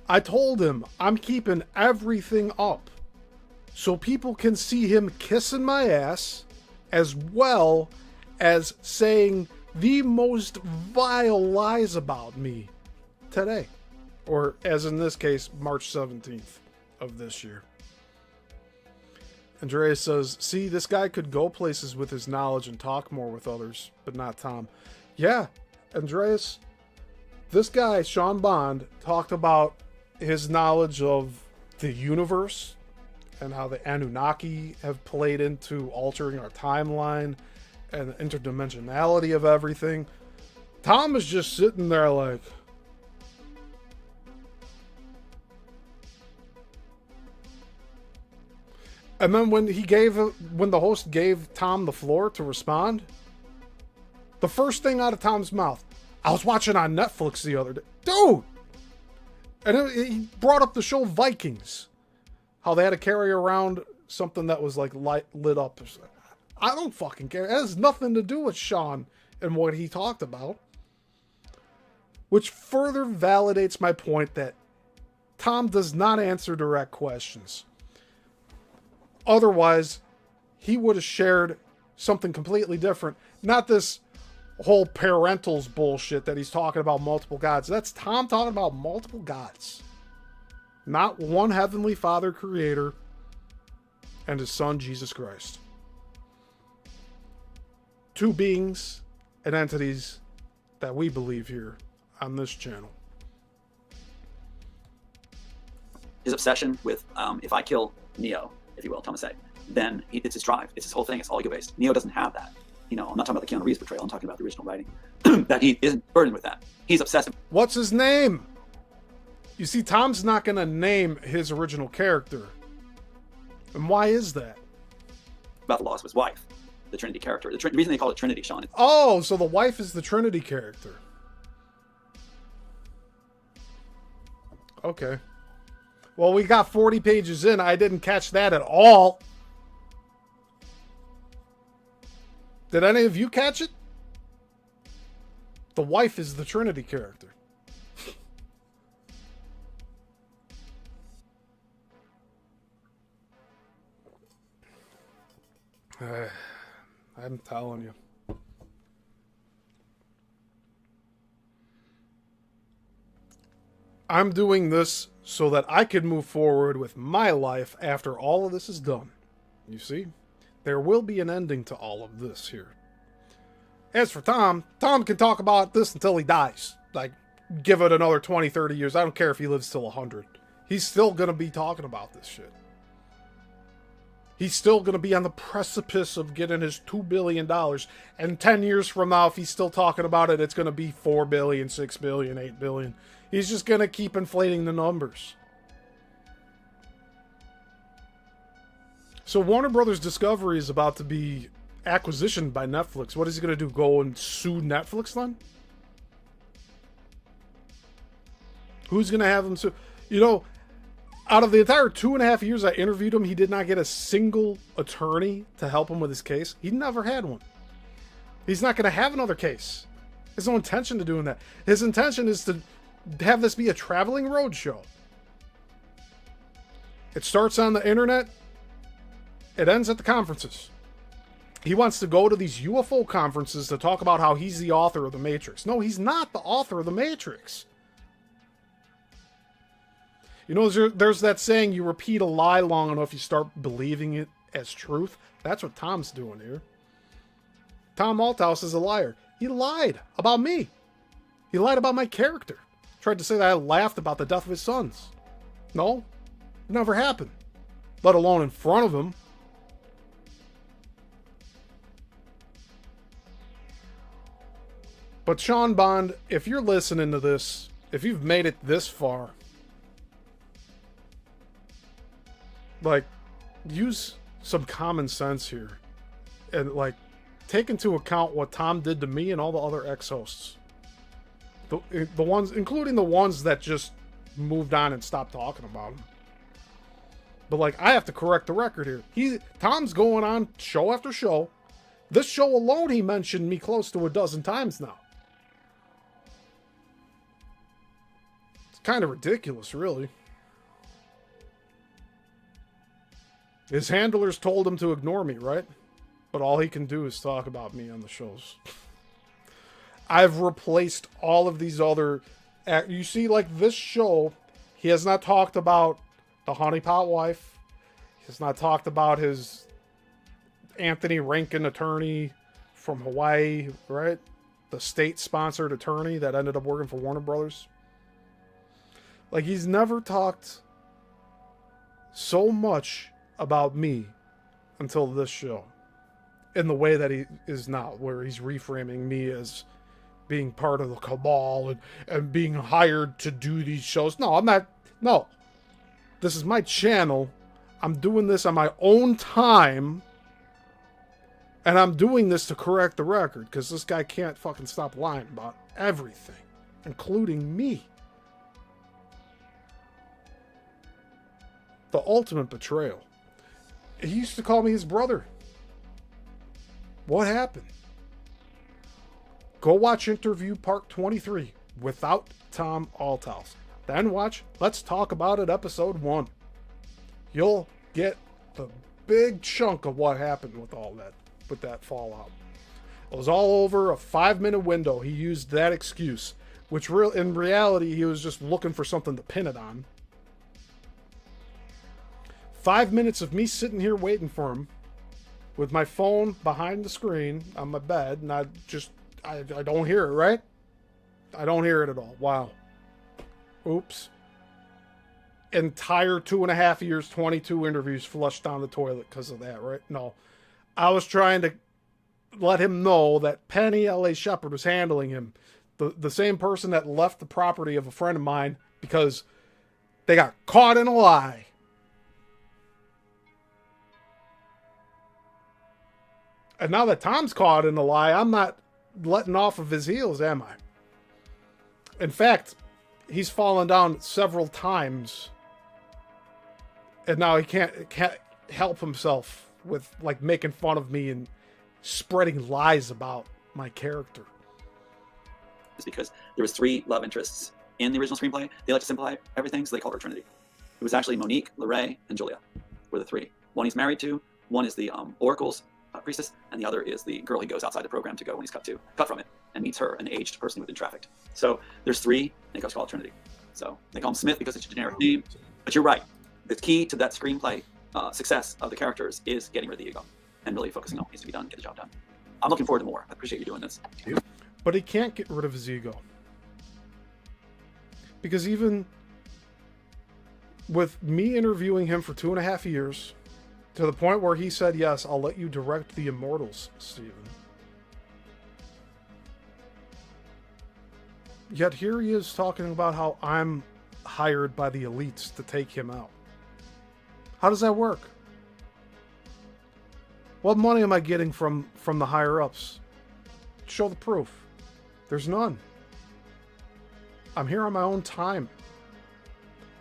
I told him I'm keeping everything up so people can see him kissing my ass as well as saying the most vile lies about me today. Or, as in this case, March 17th of this year. Andreas says, see, this guy could go places with his knowledge and talk more with others, but not Tom. Yeah, Andreas, this guy, Sean Bond, talked about his knowledge of the universe and how the Anunnaki have played into altering our timeline and the interdimensionality of everything. Tom is just sitting there like, and then when the host gave Tom the floor to respond, the first thing out of Tom's mouth, I was watching on Netflix the other day. Dude! And he brought up the show Vikings. How they had to carry around something that was like lit up. I don't fucking care. It has nothing to do with Sean and what he talked about. Which further validates my point that Tom does not answer direct questions. Otherwise, he would have shared something completely different. Not this whole parentals bullshit that he's talking about multiple gods. That's Tom talking about multiple gods. Not one Heavenly Father creator and his son, Jesus Christ. Two beings and entities that we believe here on this channel. His obsession with, if I kill Neo, if you will, Thomas A., then it's his drive. It's his whole thing. It's all ego-based. Neo doesn't have that. You know, I'm not talking about the Keanu Reeves portrayal. I'm talking about the original writing. That he isn't burdened with that. He's obsessive. What's his name? You see, Tom's not going to name his original character. And why is that? About the loss of his wife, the Trinity character. The reason they call it Trinity, Sean. Oh, so the wife is the Trinity character. Okay. Well, we got 40 pages in. I didn't catch that at all. Did any of you catch it? The wife is the Trinity character. I'm telling you. I'm doing this so that I can move forward with my life after all of this is done. You see? There will be an ending to all of this here. As for Tom, Tom can talk about this until he dies. Like, give it another 20, 30 years. I don't care if he lives till 100. He's still going to be talking about this shit. He's still going to be on the precipice of getting his $2 billion. And 10 years from now, if he's still talking about it, it's going to be $4 billion, $6 billion, $8 billion. He's just going to keep inflating the numbers. So Warner Brothers Discovery is about to be acquisitioned by Netflix. What is he going to do? Go and sue Netflix then? Who's going to have him sue? You know, out of the entire 2.5 years I interviewed him, he did not get a single attorney to help him with his case. He never had one. He's not going to have another case. There's no intention to doing that. His intention is to have this be a traveling roadshow. It starts on the internet. It ends at the conferences. He wants to go to these UFO conferences to talk about how he's the author of The Matrix. No, he's not the author of The Matrix. You know, there's that saying, you repeat a lie long enough, you start believing it as truth. That's what Tom's doing here. Tom Althouse is a liar. He lied about me. He lied about my character. Tried to say that I laughed about the death of his sons. No, it never happened. Let alone in front of him. But Sean Bond, if you're listening to this, if you've made it this far, like, use some common sense here. And, like, take into account what Tom did to me and all the other ex-hosts. The ones, including the ones that just moved on and stopped talking about him. But, like, I have to correct the record here. Tom's going on show after show. This show alone, he mentioned me close to a dozen times now. It's kind of ridiculous, really. His handlers told him to ignore me, right? But all he can do is talk about me on the shows. I've replaced all of these other... You see, like, this show, he has not talked about the honeypot wife. He has not talked about his Anthony Rankin attorney from Hawaii, right? The state-sponsored attorney that ended up working for Warner Brothers. Like, he's never talked so much about me until this show. In the way that he is now, where he's reframing me as being part of the cabal and being hired to do these shows. No, I'm not. No. This is my channel. I'm doing this on my own time. And I'm doing this to correct the record, because this guy can't fucking stop lying about everything, including me. The ultimate betrayal. He used to call me his brother. What happened? Go watch interview part 23 without Tom Althouse. Then watch Let's Talk About It episode 1. You'll get the big chunk of what happened with all that, with that fallout. It was all over a 5-minute window. He used that excuse, which in reality, he was just looking for something to pin it on. 5 minutes of me sitting here waiting for him with my phone behind the screen on my bed, and I don't hear it, right? I don't hear it at all. Wow. Oops. Entire 2.5 years, 22 interviews flushed down the toilet because of that, right? No. I was trying to let him know that Penny L.A. Shepherd was handling him. The same person that left the property of a friend of mine because they got caught in a lie. And now that Tom's caught in a lie, I'm not letting off of his heels, am I? In fact, he's fallen down several times. And now he can't help himself with, like, making fun of me and spreading lies about my character. is because there was 3 love interests in the original screenplay. They like to simplify everything, so they called her Trinity. It was actually Monique, Lorraine, and Julia were the 3. One he's married to, one is the Oracle's priestess, and the other is the girl he goes outside the program to go when he's cut from it, and meets her, an aged person who'd been trafficked. So there's 3, and they call it Trinity. So they call him Smith because it's a generic name. But you're right. The key to that screenplay success of the characters is getting rid of the ego and really focusing on what needs to be done, get the job done. I'm looking forward to more. I appreciate you doing this. But he can't get rid of his ego. Because even with me interviewing him for 2.5 years, to the point where he said, yes, I'll let you direct the Immortals, Steven. Yet here he is talking about how I'm hired by the elites to take him out. How does that work? What money am I getting from the higher-ups? Show the proof. There's none. I'm here on my own time.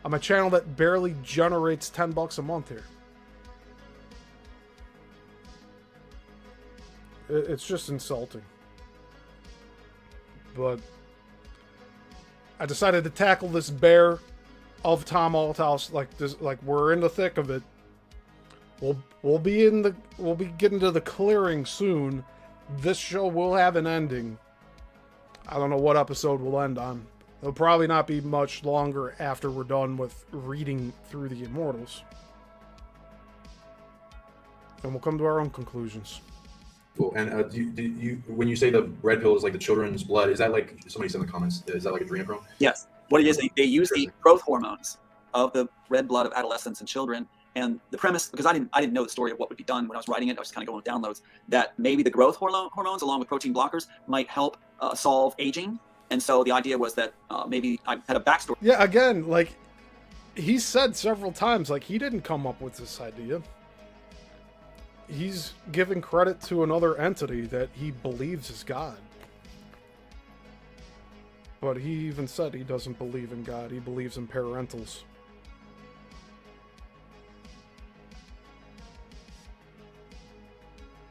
I'm a channel that barely generates $10 a month here. It's just insulting. But I decided to tackle this bear of Tom Althouse like this, like we're in the thick of it. We'll be getting to the clearing soon. This show will have an ending. I don't know what episode we'll end on. It'll probably not be much longer after we're done with reading through the Immortals. And we'll come to our own conclusions. Cool. And do you, when you say the red pill is like the children's blood, is that like, somebody said in the comments, is that like adrenochrome? Yes. What it is, they use the growth hormones of the red blood of adolescents and children. And the premise, because I didn't know the story of what would be done when I was writing it, I was just kind of going with downloads, that maybe the growth hormones along with protein blockers might help solve aging. And so the idea was that maybe I had a backstory. Yeah, again, like, he said several times, like, he didn't come up with this idea. He's giving credit to another entity that he believes is God. But he even said he doesn't believe in God. He believes in parentals.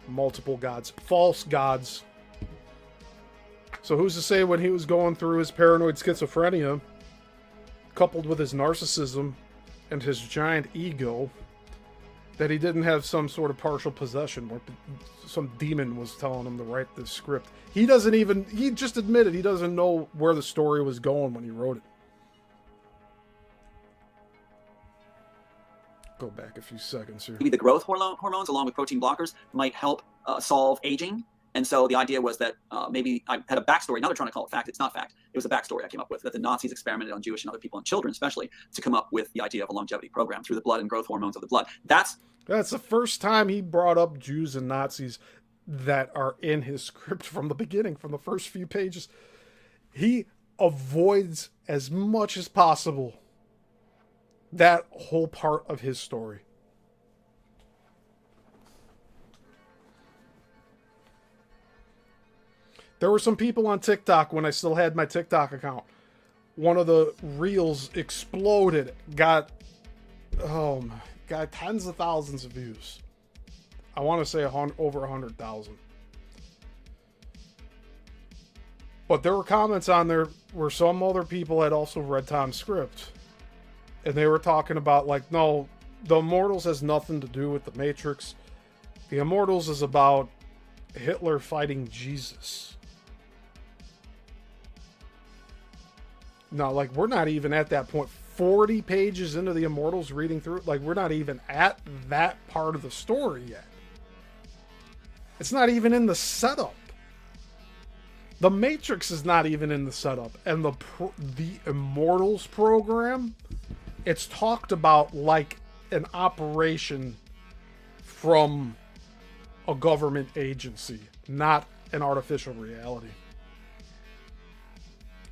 Multiple gods. False gods. So who's to say when he was going through his paranoid schizophrenia, coupled with his narcissism and his giant ego, that he didn't have some sort of partial possession where some demon was telling him to write this script. He just admitted he doesn't know where the story was going when he wrote it. Go back a few seconds here. Maybe the growth hormones along with protein blockers might help solve aging. And so the idea was that maybe I had a backstory. Now they're trying to call it fact. It's not fact. It was a backstory I came up with, that the Nazis experimented on Jewish and other people, and children especially, to come up with the idea of a longevity program through the blood and growth hormones of the blood. That's the first time he brought up Jews and Nazis that are in his script from the beginning, from the first few pages. He avoids as much as possible that whole part of his story. There were some people on TikTok when I still had my TikTok account. One of the reels exploded, got tens of thousands of views. I want to say over 100,000. But there were comments on there where some other people had also read Tom's script. And they were talking about, like, no, the Immortals has nothing to do with the Matrix. The Immortals is about Hitler fighting Jesus. No, like, we're not even at that point. 40 pages into the Immortals, reading through it, like, we're not even at that part of the story yet. It's not even in the setup. The Matrix is not even in the setup. And the Immortals program, it's talked about like an operation from a government agency, not an artificial reality.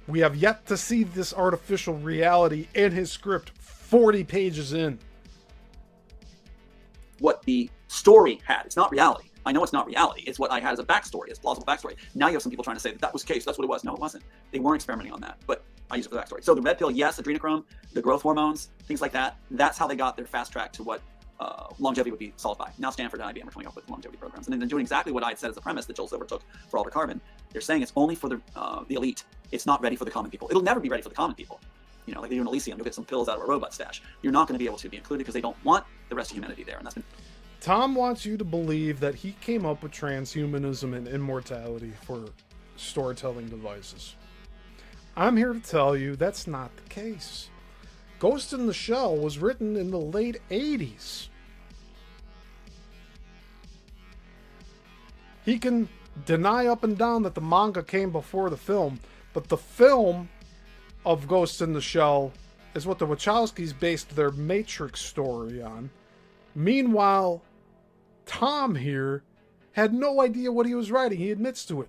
We have yet to see this artificial reality in his script 40 pages in. what the story had. It's not reality. I know it's not reality. It's what I had as a backstory, as plausible backstory. Now you have some people trying to say that that was the case. That's what it was. No, it wasn't. They weren't experimenting on that, but I used it for the backstory. So the red pill, yes, adrenochrome, the growth hormones, things like that. That's how they got their fast track to what longevity would be solved by. Now Stanford and IBM are coming up with longevity programs. And then they're doing exactly what I had said as a premise that Joel Silver took for Alder Carbon. They're saying it's only for the elite. It's not ready for the common people. It'll never be ready for the common people. You know, like they do in Elysium, you'll get some pills out of a robot stash. You're not going to be able to be included because they don't want the rest of humanity there. And that's been... Tom wants you to believe that he came up with transhumanism and immortality for storytelling devices. I'm here to tell you that's not the case. Ghost in the Shell was written in the late 80s. He can deny up and down that the manga came before the film, but the film of Ghost in the Shell is what the Wachowskis based their Matrix story on. Meanwhile, Tom here had no idea what he was writing. He admits to it.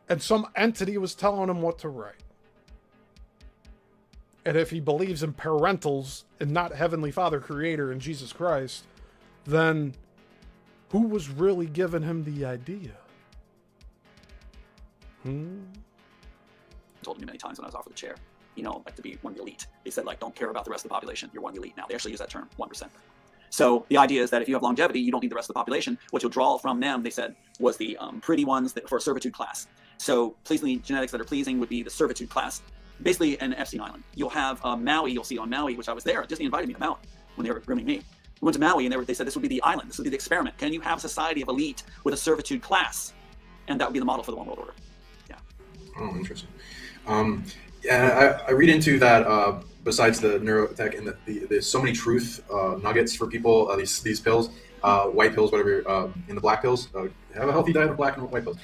And some entity was telling him what to write. And if he believes in parentals and not Heavenly Father Creator and Jesus Christ, then who was really giving him the idea? Told me many times when I was offered the chair, you know, like to be one of the elite. They said, like, don't care about the rest of the population. You're one of the elite now. They actually use that term, 1%. So the idea is that if you have longevity, you don't need the rest of the population. What you'll draw from them, they said, was the pretty ones that, for a servitude class. So pleasing genetics that are pleasing would be the servitude class, basically an Epstein Island. You'll have Maui, you'll see on Maui, which I was there. Disney invited me to Maui when they were grooming me. We went to Maui and they said this would be the island. This would be the experiment. Can you have a society of elite with a servitude class? And that would be the model for the one world order. Yeah. Oh, interesting. I read into that besides the neurotech and there's so many truth nuggets for people, these pills, white pills, whatever, in the black pills, have a healthy diet of black and white pills.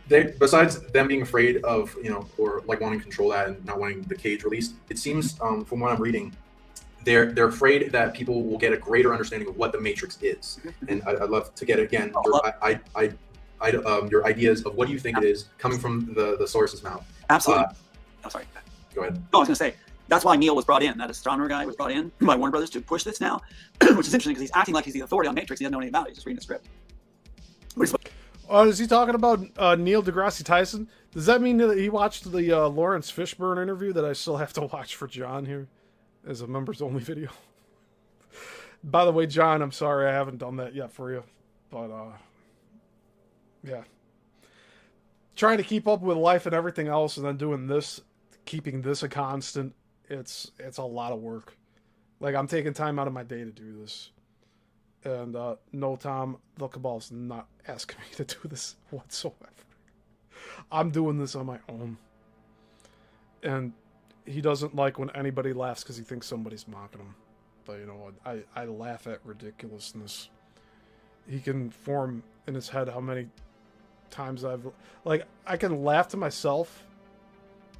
Besides them being afraid of, you know, or like wanting to control that and not wanting the cage released, it seems from what I'm reading, they're afraid that people will get a greater understanding of what the Matrix is. And I'd love to get again your ideas of what do you think it is coming from the source's mouth. Absolutely. I'm sorry. Go ahead. Oh, I was going to say, that's why Neil was brought in. That astronomer guy was brought in by Warner Brothers to push this now, which is interesting because he's acting like he's the authority on Matrix. He doesn't know anything about it. He's just reading the script. Is he talking about Neil deGrasse Tyson? Does that mean that he watched the Lawrence Fishburne interview that I still have to watch for John here as a members only video? By the way, John, I'm sorry I haven't done that yet for you. But, yeah. Trying to keep up with life and everything else and then doing this, keeping this a constant, it's a lot of work. Like, I'm taking time out of my day to do this. And no, Tom, the Cabal's not asking me to do this whatsoever. I'm doing this on my own. And he doesn't like when anybody laughs because he thinks somebody's mocking him. But, you know, I laugh at ridiculousness. He can form in his head how many times like, I can laugh to myself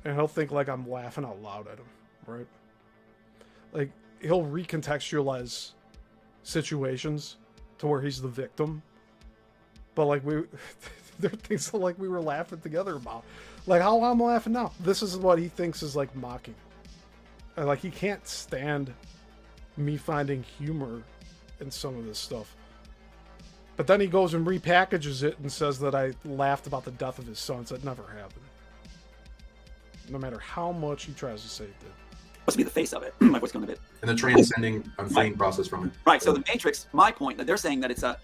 and he'll think like I'm laughing out loud at him, right? Like, he'll recontextualize situations to where he's the victim, but like there are things that like we were laughing together about, like how I'm laughing now. This is what he thinks is like mocking, and like he can't stand me finding humor in some of this stuff. But then he goes and repackages it and says that I laughed about the death of his sons. That never happened. No matter how much he tries to say it did. Supposed to be the face of it. My voice going a bit. And the transcending unfeigned process from it. Right. So the Matrix, my point, that they're saying that it's a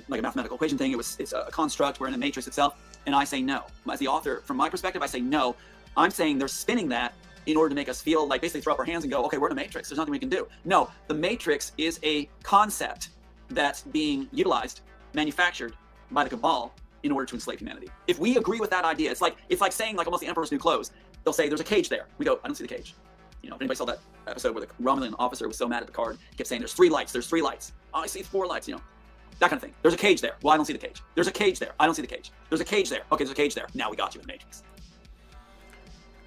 like a mathematical equation thing. It's a construct. We're in the Matrix itself. And I say no. As the author, from my perspective, I say no. I'm saying they're spinning that in order to make us feel like, basically throw up our hands and go, okay, we're in a Matrix. There's nothing we can do. No, the Matrix is a concept that's being utilized, manufactured by the Cabal in order to enslave humanity. If we agree with that idea, it's like saying like almost the Emperor's New Clothes. They'll say there's a cage there. We go, I don't see the cage. You know, if anybody saw that episode where the Romulan officer was so mad at Picard, he kept saying, there's 3 lights, there's 3 lights. Oh, I see 4 lights, you know, that kind of thing. There's a cage there. Well, I don't see the cage. There's a cage there. I don't see the cage. There's a cage there. Okay, there's a cage there. Now we got you in the Matrix.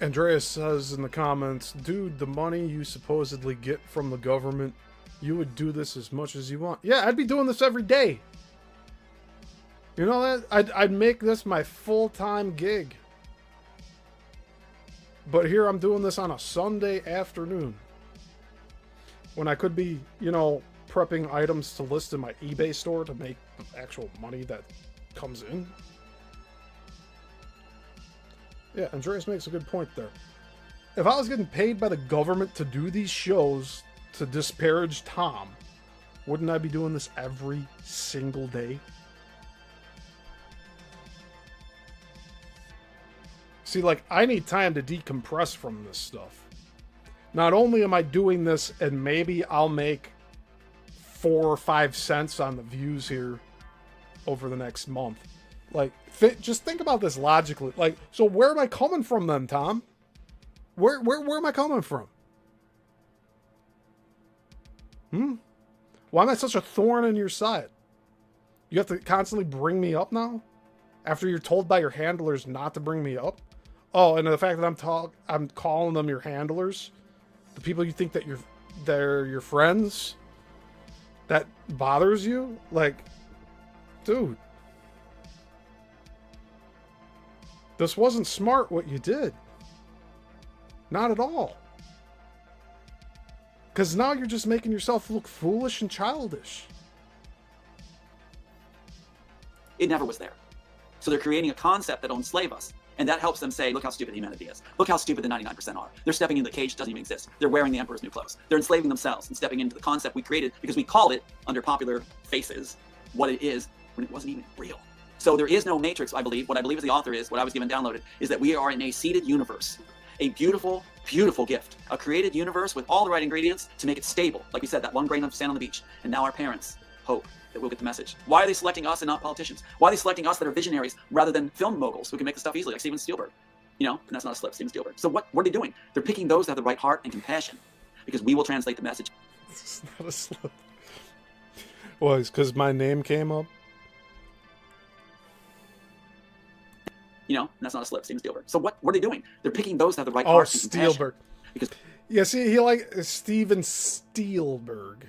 Andreas says in the comments, dude, the money you supposedly get from the government, you would do this as much as you want. Yeah, I'd be doing this every day. You know that? I'd make this my full-time gig. But here I'm doing this on a Sunday afternoon. When I could be, you know, prepping items to list in my eBay store to make the actual money that comes in. Yeah, Andreas makes a good point there. If I was getting paid by the government to do these shows to disparage Tom, wouldn't I be doing this every single day? See, like, I need time to decompress from this stuff. Not only am I doing this, and maybe I'll make 4 or 5 cents on the views here over the next month. Like, just think about this logically. Like, so where am I coming from then, Tom? Where am I coming from? Why am I such a thorn in your side? You have to constantly bring me up now? After you're told by your handlers not to bring me up? Oh, and the fact that I'm calling them your handlers, the people you think that they're your friends, that bothers you? Like, dude, this wasn't smart what you did. Not at all. Because now you're just making yourself look foolish and childish. It never was there. So they're creating a concept that'll enslave us. And that helps them say, look how stupid humanity is. Look how stupid the 99% are. They're stepping into the cage that doesn't even exist. They're wearing the emperor's new clothes. They're enslaving themselves and stepping into the concept we created because we called it, under popular faces, what it is when it wasn't even real. So there is no matrix, I believe. What I believe is the author is, what I was given downloaded, is that we are in a seeded universe. A beautiful, beautiful gift. A created universe with all the right ingredients to make it stable. Like we said, that one grain of sand on the beach. And now our parents hope that we'll get the message. Why are they selecting us and not politicians? Why are they selecting us that are visionaries rather than film moguls who can make the stuff easily, like Steven Spielberg? You know, and that's not a slip, Steven Spielberg. So what are they doing? They're picking those that have the right heart and compassion, because we will translate the message. It's not a slip. Well, it's because my name came up. You know, and that's not a slip, Steven Spielberg. So what are they doing? They're picking those that have the right heart and compassion. Spielberg. Because yeah, see, he like Steven Spielberg.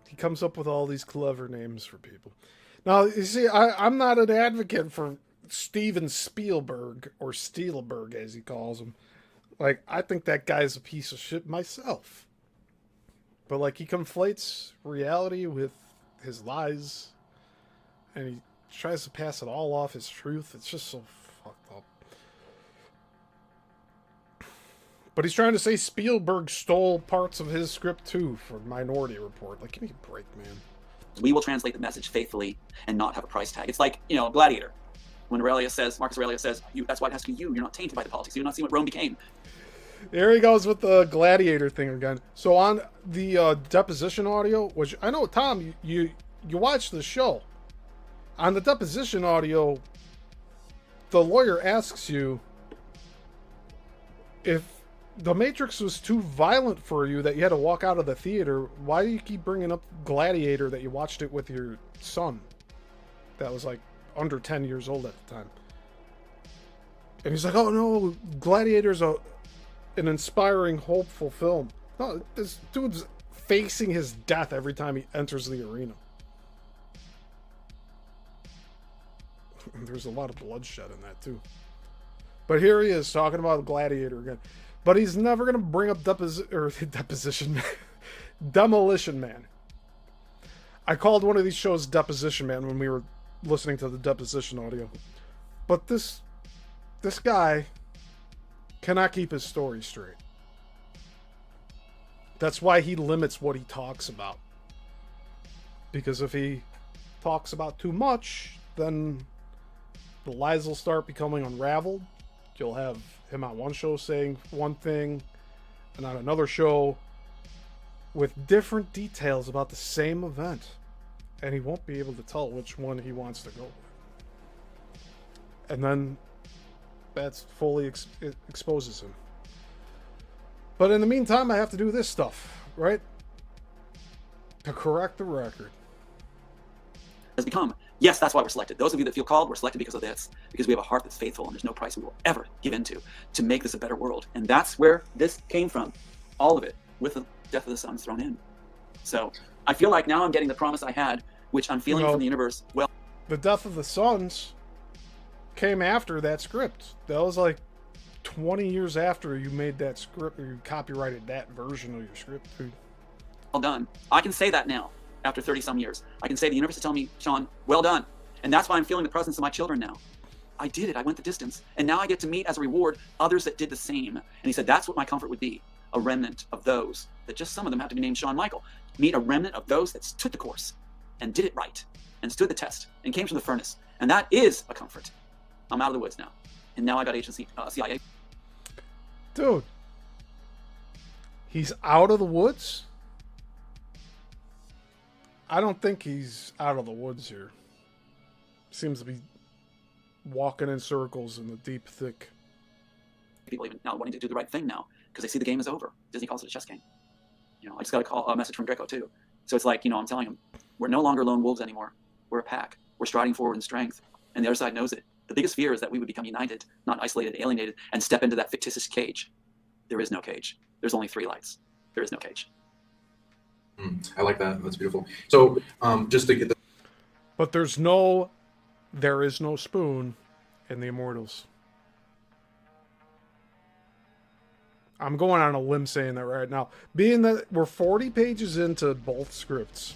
He comes up with all these clever names for people. Now, you see, I'm not an advocate for Steven Spielberg, or Spielberg as he calls him. Like, I think that guy's a piece of shit myself. But like, he conflates reality with his lies, and he tries to pass it all off as truth. It's just so fucked up. But he's trying to say Spielberg stole parts of his script too for Minority Report. Like, give me a break, man. we will translate the message faithfully and not have a price tag. It's like, you know, Gladiator. When Marcus Aurelius says, that's why it has to be you. You're not tainted by the politics. You're not seeing what Rome became. There he goes with the Gladiator thing again. So on the deposition audio, which I know, Tom, you watched the show. On the deposition audio, the lawyer asks you if the Matrix was too violent for you that you had to walk out of the theater. Why do you keep bringing up Gladiator that you watched it with your son that was like under 10 years old at the time? And he's like, oh no, Gladiator's an inspiring, hopeful film. No, this dude's facing his death every time he enters the arena. There's a lot of bloodshed in that too. But here he is talking about Gladiator again. But he's never going to bring up Demolition Man. I called one of these shows Deposition Man when we were listening to the deposition audio. But this guy cannot keep his story straight. That's why he limits what he talks about. Because if he talks about too much, then the lies will start becoming unraveled. You'll have him on one show saying one thing, and on another show with different details about the same event. And he won't be able to tell which one he wants to go with. And then that's fully it exposes him. But in the meantime, I have to do this stuff, right? To correct the record. Has become, yes, that's why we're selected. Those of you that feel called, we're selected because of this. Because we have a heart that's faithful, and there's no price we will ever give into to make this a better world. And that's where this came from. All of it, with the death of the Son thrown in. So I feel like now I'm getting the promise I had, which I'm feeling from the universe. Well, the death of the Sons came after that script. That was like 20 years after you made that script, or you copyrighted that version of your script. Well done. I can say that now, after 30 some years. I can say the universe is telling me, Sean, well done. And that's why I'm feeling the presence of my children now. I did it. I went the distance. And now I get to meet as a reward others that did the same. And he said, that's what my comfort would be. A remnant of those that just some of them have to be named Shawn Michael. Meet a remnant of those that stood the course and did it right and stood the test and came from the furnace. And that is a comfort. I'm out of the woods now. and now I got agency CIA. Dude, he's out of the woods? I don't think he's out of the woods here. Seems to be walking in circles in the deep, thick. People even now wanting to do the right thing now because they see the game is over. Disney calls it a chess game. I just got a message from Draco too. So it's like, I'm telling him, we're no longer lone wolves anymore. We're a pack. We're striding forward in strength, and the other side knows it. The biggest fear is that we would become united, not isolated, alienated, and step into that fictitious cage. There is no cage. There's only 3 lights. There is no cage. I like that. That's beautiful. So just to get the... But there is no spoon in the Immortals. I'm going on a limb saying that right now. Being that we're 40 pages into both scripts,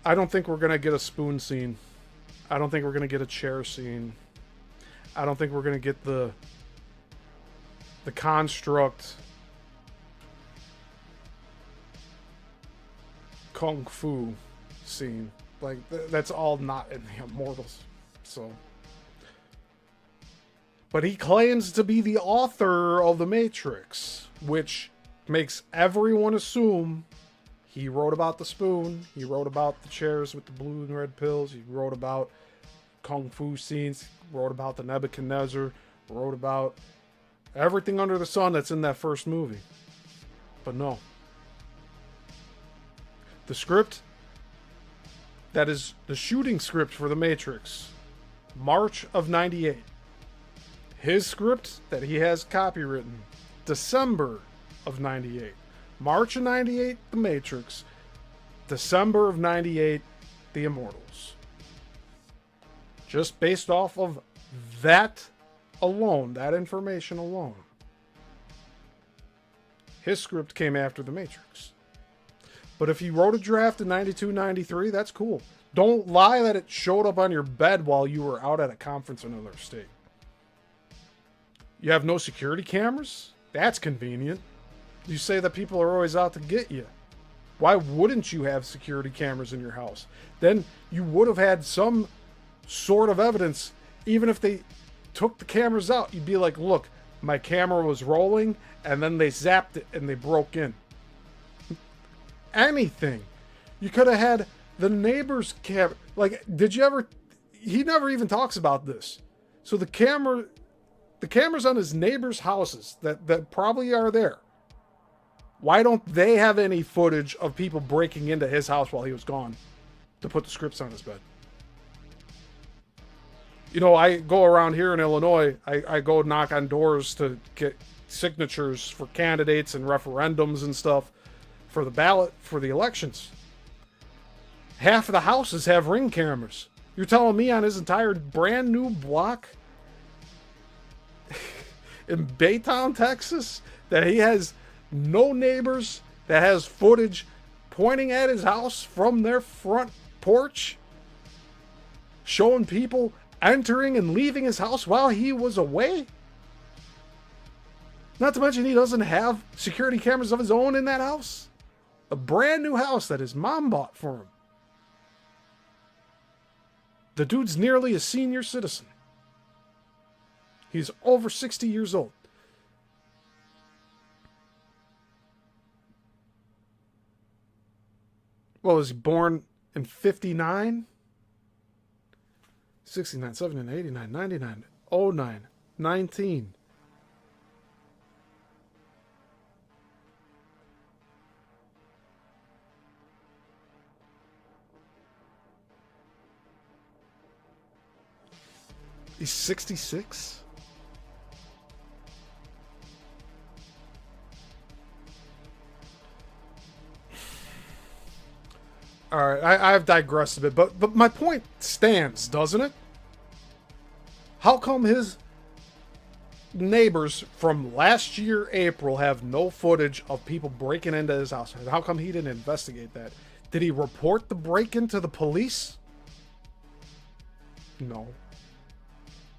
I don't think we're going to get a spoon scene. I don't think we're going to get a chair scene. I don't think we're going to get the construct kung fu scene. Like, that's all not in the Immortals. So... But he claims to be the author of The Matrix, which makes everyone assume he wrote about the spoon, he wrote about the chairs with the blue and red pills, he wrote about kung fu scenes, wrote about the Nebuchadnezzar, wrote about everything under the sun that's in that first movie. But no. The script that is the shooting script for The Matrix, March of '98. His script that he has copywritten, December of '98. March of '98, The Matrix. December of '98, The Immortals. Just based off of that alone, that information alone, his script came after The Matrix. But if he wrote a draft in '92, '93, that's cool. Don't lie that it showed up on your bed while you were out at a conference in another state. You have no security cameras? That's convenient. You say that people are always out to get you. Why wouldn't you have security cameras in your house? Then you would have had some sort of evidence. Even if they took the cameras out, you'd be like, look, my camera was rolling, and then they zapped it and they broke in. Anything. You could have had the neighbor's camera. Like, did you ever... He never even talks about this. So the cameras on his neighbors' houses that probably are there. Why don't they have any footage of people breaking into his house while he was gone to put the scripts on his bed? I go around here in Illinois. I go knock on doors to get signatures for candidates and referendums and stuff for the ballot for the elections. Half of the houses have Ring cameras. You're telling me on his entire brand new block in Baytown, Texas, that he has no neighbors that has footage pointing at his house from their front porch, showing people entering and leaving his house while he was away? Not to mention he doesn't have security cameras of his own in that house. A brand new house that his mom bought for him. The dude's nearly a senior citizen. He's over 60 years old. Well, was he born in 59? 69, 79, 89, 99, 09, 19. He's 66? All right, I've digressed a bit, but my point stands, doesn't it? How come his neighbors from last year, April, have no footage of people breaking into his house? And how come he didn't investigate that? Did he report the break-in to the police? No.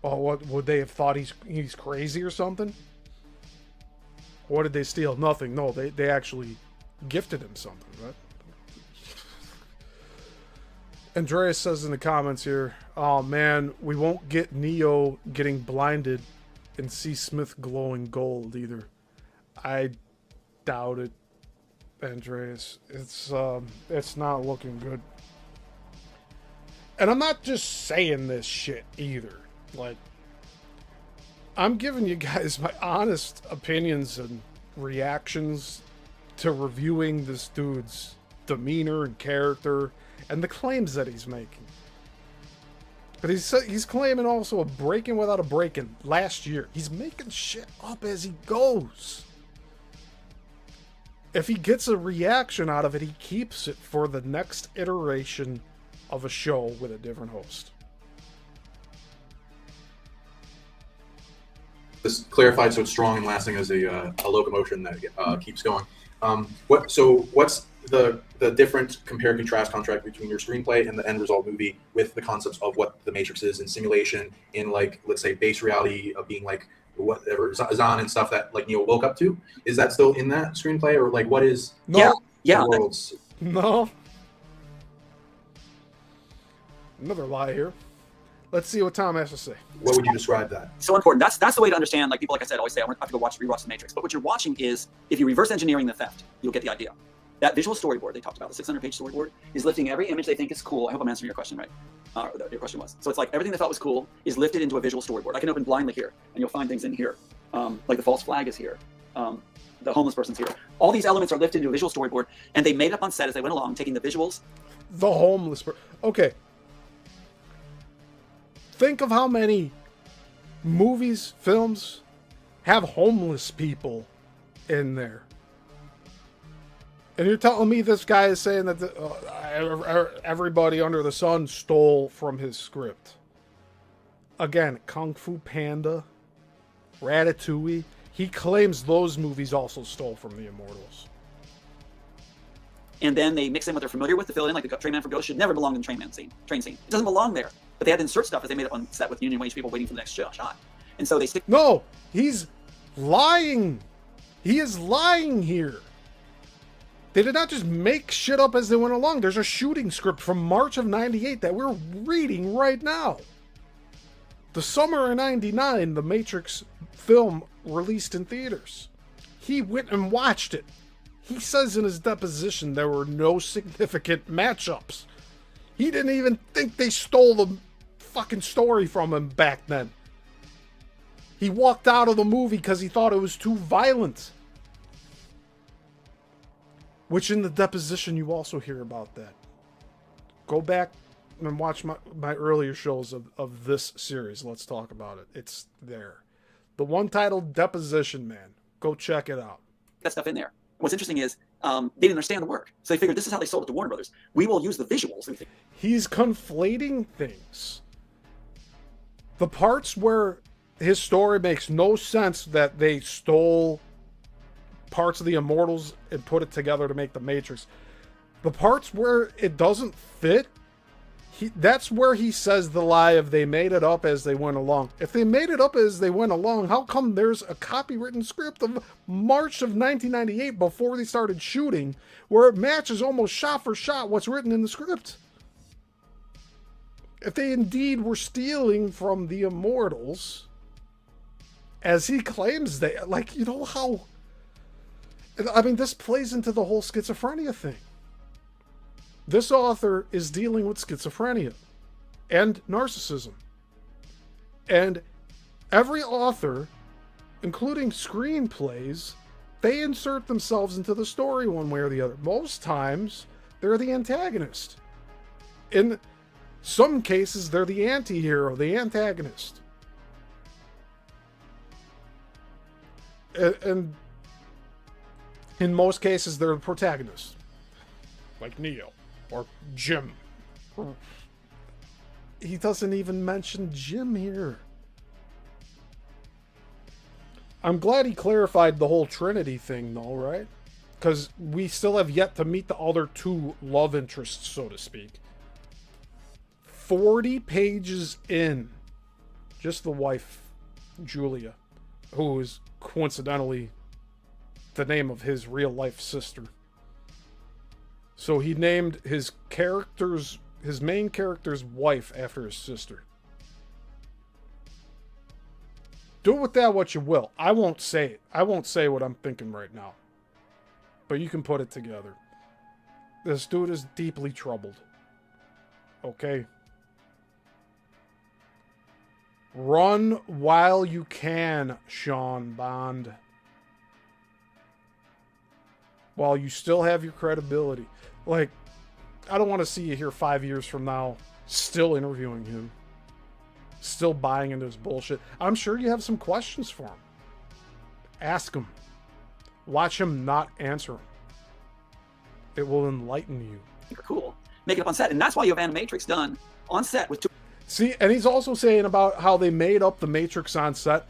Oh, what would they have thought he's crazy or something? What did they steal? Nothing. No, they actually gifted him something, right? Andreas says in the comments here, oh man, we won't get Neo getting blinded and see Smith glowing gold either. I doubt it, Andreas. It's not looking good. And I'm not just saying this shit either. Like, I'm giving you guys my honest opinions and reactions to reviewing this dude's demeanor and character and the claims that he's making. But he's claiming also a break-in without a break-in last year. He's making shit up as he goes. If he gets a reaction out of it, he keeps it for the next iteration of a show with a different host. This clarified so it's strong and lasting as a locomotion that keeps going. What's the different compare and contrast contract between your screenplay and the end result movie with the concepts of what the Matrix is in simulation, in like, let's say, base reality of being like whatever Zahn and stuff that like Neo woke up to? Is that still in that screenplay, or like what is yeah worlds? No. Another lie here. Let's see what Tom has to say. What would you describe that? So important. That's the way to understand. Like people, like I said, always say, I have to go rewatch The Matrix. But what you're watching is, if you reverse engineering the theft, you'll get the idea. That visual storyboard they talked about, the 600-page storyboard, is lifting every image they think is cool. I hope I'm answering your question right. Your question was. So it's like everything they thought was cool is lifted into a visual storyboard. I can open blindly here, and you'll find things in here. Like the false flag is here. The homeless person's here. All these elements are lifted into a visual storyboard, and they made it up on set as they went along, taking the visuals. The homeless person. Okay. Think of how many movies, films have homeless people in there. And you're telling me this guy is saying that everybody under the sun stole from his script. Again, Kung Fu Panda, Ratatouille. He claims those movies also stole from the Immortals. And then they mix in what they're familiar with to fill it in, like the train man from Ghost should never belong in the train scene. It doesn't belong there. But they had to insert stuff as they made it on set with union wage people waiting for the next shot. And so they stick. No, he's lying. He is lying here. They did not just make shit up as they went along. There's a shooting script from March of '98 that we're reading right now. The summer of '99, the Matrix film released in theaters. He went and watched it. He says in his deposition there were no significant matchups. He didn't even think they stole the fucking story from him back then. He walked out of the movie because he thought it was too violent. Which in the deposition you also hear about that. Go back and watch my earlier shows of this series. Let's talk about it. It's there. The one titled Deposition, man. Go check it out. That stuff in there. What's interesting is they didn't understand the work. So they figured this is how they sold it to Warner Brothers. We will use the visuals. He's conflating things. The parts where his story makes no sense, that they stole parts of the Immortals and put it together to make the Matrix. The parts where it doesn't fit, that's where he says the lie of they made it up as they went along. If they made it up as they went along, how come there's a copywritten script of March of 1998 before they started shooting where it matches almost shot for shot what's written in the script? If they indeed were stealing from the Immortals, as he claims they, like, you know how, I mean, this plays into the whole schizophrenia thing. This author is dealing with schizophrenia and narcissism. And every author, including screenplays, they insert themselves into the story one way or the other. Most times, they're the antagonist. In some cases, they're the anti-hero, the antagonist. And in most cases, they're the protagonist. Like Neo. Or Jim. He doesn't even mention Jim here. I'm glad he clarified the whole Trinity thing, though, right? Because we still have yet to meet the other two love interests, so to speak. 40 pages in. Just the wife, Julia, who is coincidentally the name of his real-life sister. So he named his characters, his main character's wife after his sister. Do with that what you will. I won't say it. I won't say what I'm thinking right now. But you can put it together. This dude is deeply troubled. Okay? Run while you can, Sean Bond. While you still have your credibility. Like, I don't want to see you here 5 years from now still interviewing him. Still buying into his bullshit. I'm sure you have some questions for him. Ask him. Watch him not answer them. It will enlighten you. Cool. Make it up on set. And that's why you have Animatrix done on set with two. See, and he's also saying about how they made up the Matrix on set.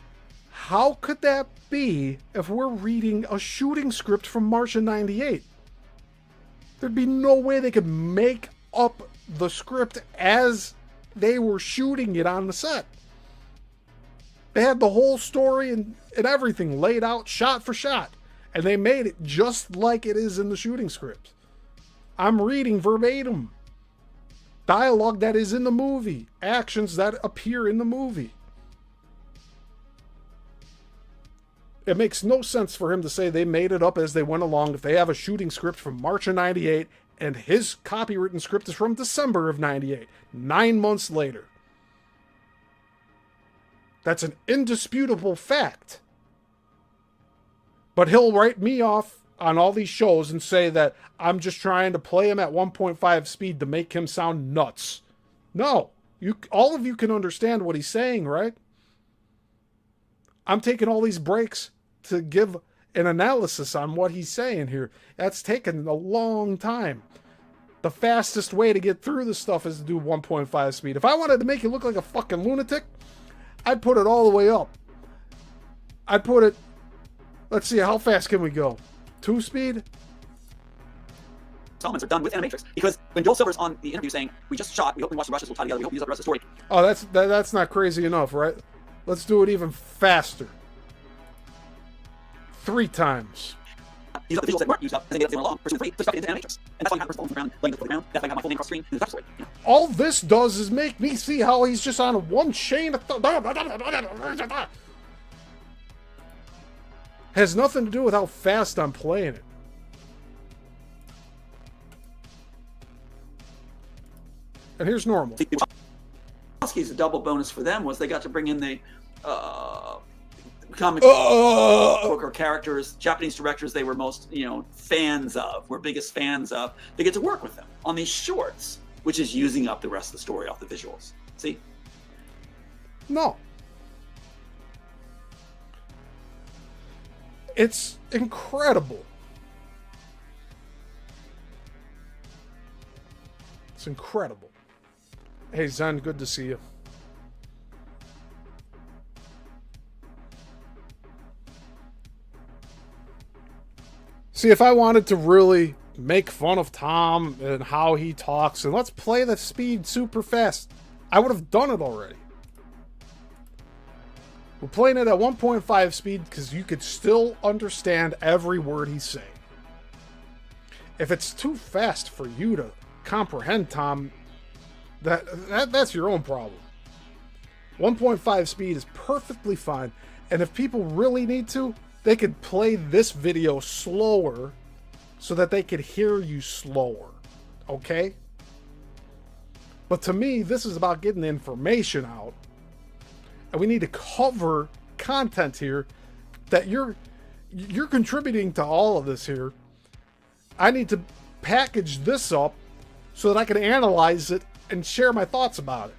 How could that be if we're reading a shooting script from March of 98? There'd be no way they could make up the script as they were shooting it on the set. They had the whole story and everything laid out shot for shot. And they made it just like it is in the shooting script. I'm reading verbatim. Dialogue that is in the movie. Actions that appear in the movie. It makes no sense for him to say they made it up as they went along if they have a shooting script from March of 98 and his copywritten script is from December of 98. 9 months later. That's an indisputable fact. But he'll write me off on all these shows and say that I'm just trying to play him at 1.5 speed to make him sound nuts. No. All of you can understand what he's saying, right? I'm taking all these breaks to give an analysis on what he's saying here. That's taken a long time. The fastest way to get through this stuff is to do 1.5 speed. If I wanted to make you look like a fucking lunatic, I'd put it all the way up. I'd put it... Let's see, how fast can we go? 2 speed? Installments are done with Animatrix. Because when Joel Silver's on the interview saying, we just shot, we hope we watch the rushes, we'll tie together, we hope we use up the rest of the story. Oh, that's not crazy enough, right? Let's do it even faster. 3 times. Use up the visuals that weren't used up, and then they went along, pursuing free, push back into Animatrix. And that's why you have the person around, laying the foot around, that's why I got my full name across the screen, and the story. You know? All this does is make me see how he's just on one chain of has nothing to do with how fast I'm playing it. And here's normal. Wachowski's a double bonus for them was they got to bring in the comic book or characters, Japanese directors they were most, fans of, were biggest fans of. They get to work with them on these shorts, which is using up the rest of the story off the visuals. See? No. It's incredible. It's incredible. Hey, Zen, good to see you. See, if I wanted to really make fun of Tom and how he talks, and let's play the speed super fast, I would have done it already. We're playing it at 1.5 speed because you could still understand every word he's saying. If it's too fast for you to comprehend, Tom, that's your own problem. 1.5 speed is perfectly fine, and if people really need to, they could play this video slower so that they could hear you slower, okay? But to me, this is about getting the information out, and we need to cover content here that you're contributing to all of this here. I need to package this up so that I can analyze it and share my thoughts about it.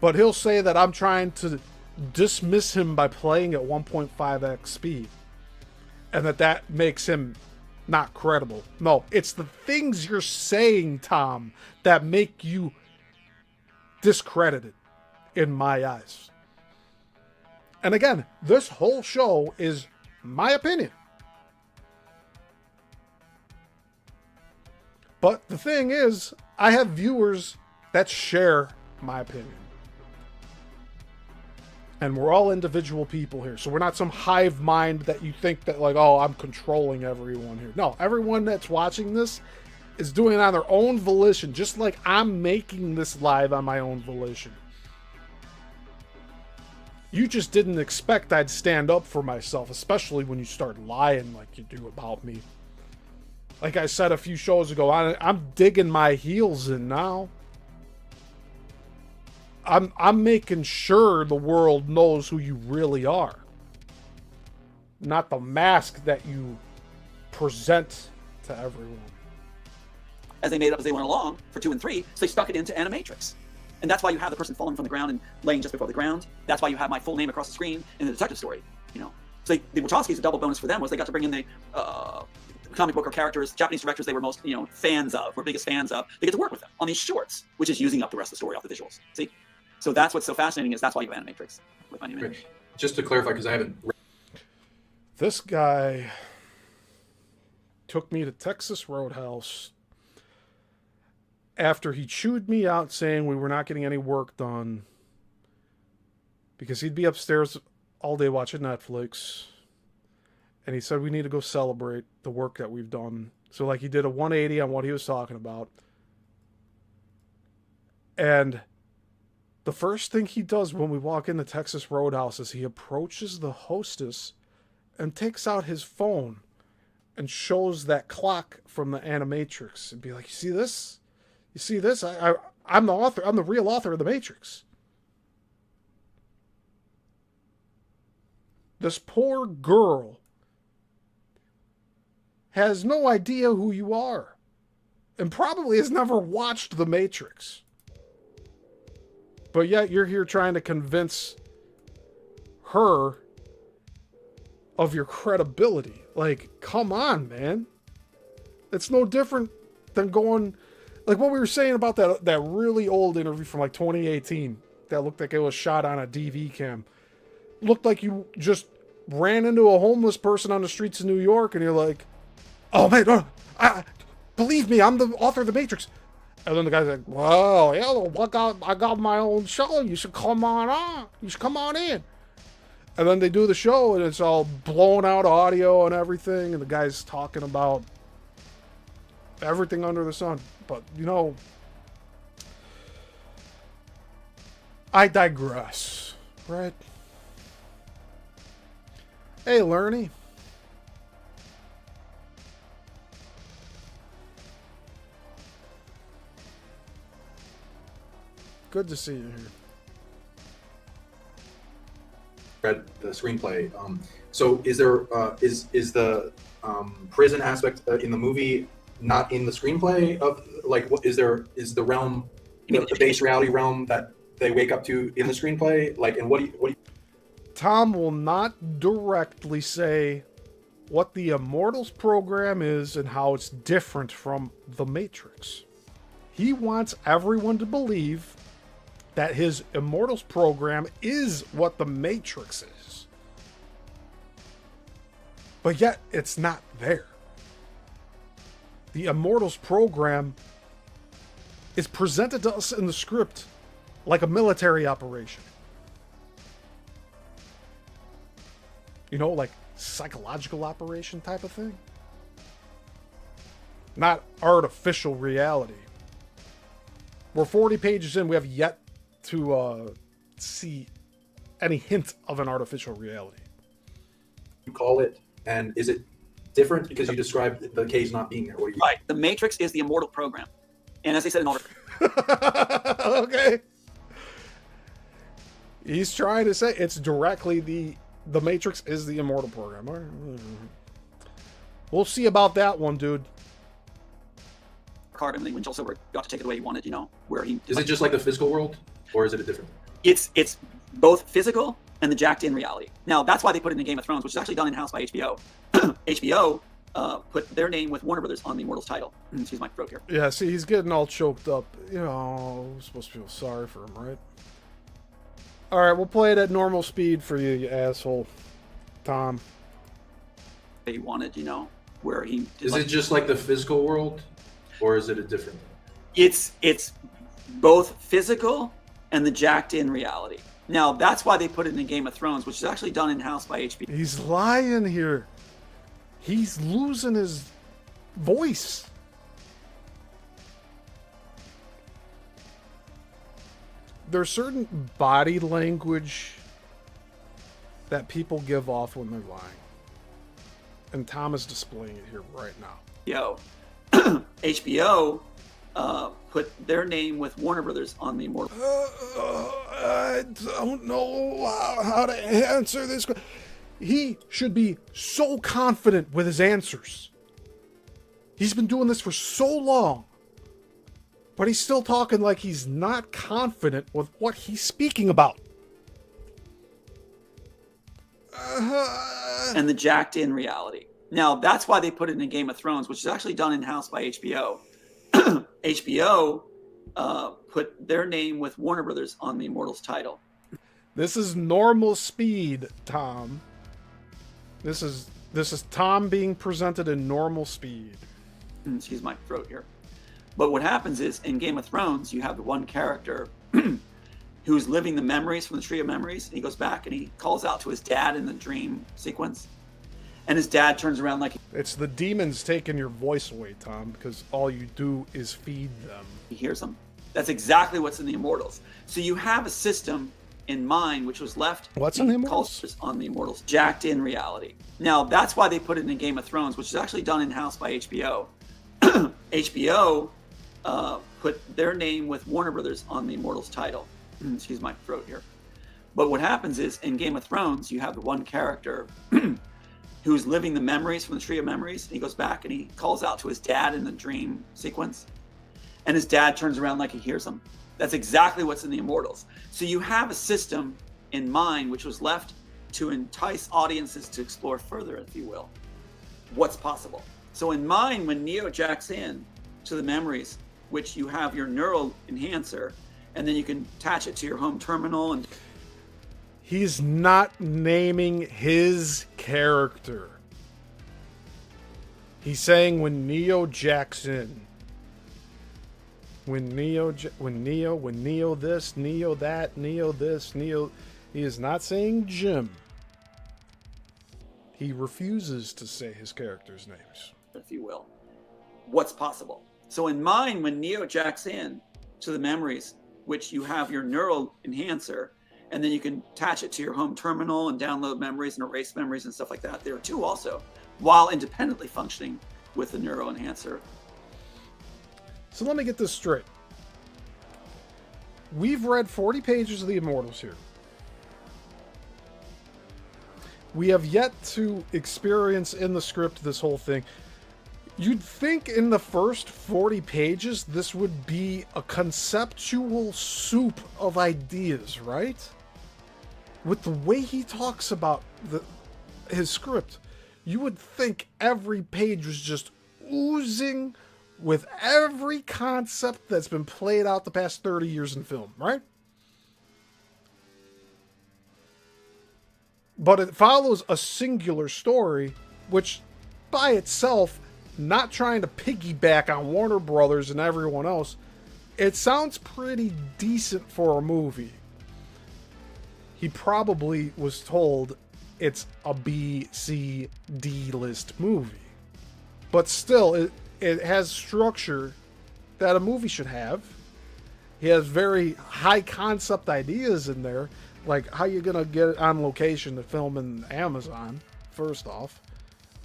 But he'll say that I'm trying to dismiss him by playing at 1.5x speed, and that makes him not credible. No, it's the things you're saying, Tom, that make you discredited in my eyes. And again, this whole show is my opinion. But the thing is, I have viewers that share my opinion. And we're all individual people here. So we're not some hive mind that you think that like, oh, I'm controlling everyone here. No, everyone that's watching this is doing it on their own volition, just like I'm making this live on my own volition. You just didn't expect I'd stand up for myself, especially when you start lying like you do about me. Like I said a few shows ago, I'm digging my heels in now. I'm making sure the world knows who you really are. Not the mask that you present to everyone. As they made it up as they went along for 2 and 3, so they stuck it into Animatrix. And that's why you have the person falling from the ground and laying just before the ground. That's why you have my full name across the screen in the detective story, you know. So the Wachowskis, a double bonus for them was they got to bring in the comic book or characters, Japanese directors they were most, you know, fans of, or biggest fans of. They get to work with them on these shorts, which is using up the rest of the story off the visuals. See? So that's what's so fascinating, is that's why you have Animatrix with my name in it. Just to clarify, because I haven't read. This guy took me to Texas Roadhouse after he chewed me out saying we were not getting any work done because he'd be upstairs all day watching Netflix, and he said we need to go celebrate the work that we've done. So like he did a 180 on what he was talking about, and the first thing he does when we walk into Texas Roadhouse is he approaches the hostess and takes out his phone and shows that clock from the Animatrix and be like, you see this? You see this? I'm the author. I'm the real author of The Matrix. This poor girl has no idea who you are and probably has never watched The Matrix. But yet you're here trying to convince her of your credibility. Like, come on, man. It's no different than going... Like what we were saying about that really old interview from like 2018 that looked like it was shot on a DV cam. Looked like you just ran into a homeless person on the streets of New York and you're like, oh man, believe me, I'm the author of The Matrix. And then the guy's like, well, yeah, I got my own show. You should come on. You should come on in. And then they do the show and it's all blown out audio and everything. And the guy's talking about everything under the sun. But, you know, I digress, right? Hey, Lerny. Good to see you here. Read the screenplay. So is there is the prison aspect in the movie not in the screenplay of, like, what is the realm, the base reality realm that they wake up to in the screenplay? Like, and what do you Tom will not directly say what the Immortals program is and how it's different from The Matrix. He wants everyone to believe that his Immortals program is what The Matrix is. But yet, it's not there. The Immortals program is presented to us in the script like a military operation. You know, like psychological operation type of thing. Not artificial reality. We're 40 pages in, we have yet to see any hint of an artificial reality. You call it, and is it different because you described the K's not being there? Right. The Matrix is the Immortal program. And as they said in all okay. He's trying to say it's directly the Matrix is the Immortal program. All right. We'll see about that one, dude. Card, and when Joel Silver got to take it the way he wanted, you know, where he... Is it just like the physical world, or is it a different? It's both physical and the jacked-in reality. Now, that's why they put it in Game of Thrones, which is actually done in-house by HBO. HBO put their name with Warner Brothers on the Immortals title. Excuse my throat here. Yeah, see, he's getting all choked up. You know, we're supposed to feel sorry for him, right? All right, we'll play it at normal speed for you, you asshole, Tom. He wanted, you know, where he... Is it just like the physical world, or is it a different? It's both physical and the jacked-in reality. Now, that's why they put it in Game of Thrones, which is actually done in-house by HBO. He's lying here. He's losing his voice. there's certain body language that people give off when they're lying. And Tom is displaying it here right now. Yo, HBO put their name with Warner Brothers on the Immortal. I don't know how to answer this. He should be so confident with his answers. He's been doing this for so long, but he's still talking like he's not confident with what he's speaking about. And the jacked in reality. Now, that's why they put it in Game of Thrones, which is actually done in-house by HBO. HBO put their name with Warner Brothers on the Immortals title. This is normal speed, Tom. This is Tom being presented in normal speed. Excuse my throat here. But what happens is, in Game of Thrones, you have the one character who's living the memories from the Tree of Memories. And he goes back and he calls out to his dad in the dream sequence. And his dad turns around like... It's the demons taking your voice away, Tom, because all you do is feed them. He hears them. That's exactly what's in the Immortals. So you have a system in mind which was left... What's in the Immortals? On the Immortals. Jacked in reality. Now, that's why they put it in Game of Thrones, which is actually done in-house by HBO. HBO put their name with Warner Brothers on the Immortals title. Excuse my throat here. But what happens is, in Game of Thrones, you have the one character who's living the memories from the Tree of Memories. And he goes back and he calls out to his dad in the dream sequence. And his dad turns around like he hears him. That's exactly what's in the Immortals. So you have a system in mind which was left to entice audiences to explore further, if you will, what's possible. So in mind, when Neo jacks in to the memories, which you have your neural enhancer, and then you can attach it to your home terminal. And he's not naming his character. He's saying when Neo jacks in. When Neo this, Neo that, Neo this, Neo... He is not saying Jim. He refuses to say his character's names. If you will, what's possible. So in mind, when Neo jacks in to the memories, which you have your neural enhancer, and then you can attach it to your home terminal and download memories and erase memories and stuff like that. There are two also, while independently functioning with the neural enhancer. So let me get this straight. We've read 40 pages of the Immortals here. We have yet to experience in the script this whole thing. You'd think in the first 40 pages this would be a conceptual soup of ideas, right? With the way he talks about his script, you would think every page was just oozing with every concept that's been played out the past 30 years in film, right? But it follows a singular story, which by itself, not trying to piggyback on Warner Brothers and everyone else, it sounds pretty decent for a movie. He probably was told it's a B, C, D list movie. But still, it has structure that a movie should have. He has very high concept ideas in there, like how you gonna get it on location to film in Amazon, first off.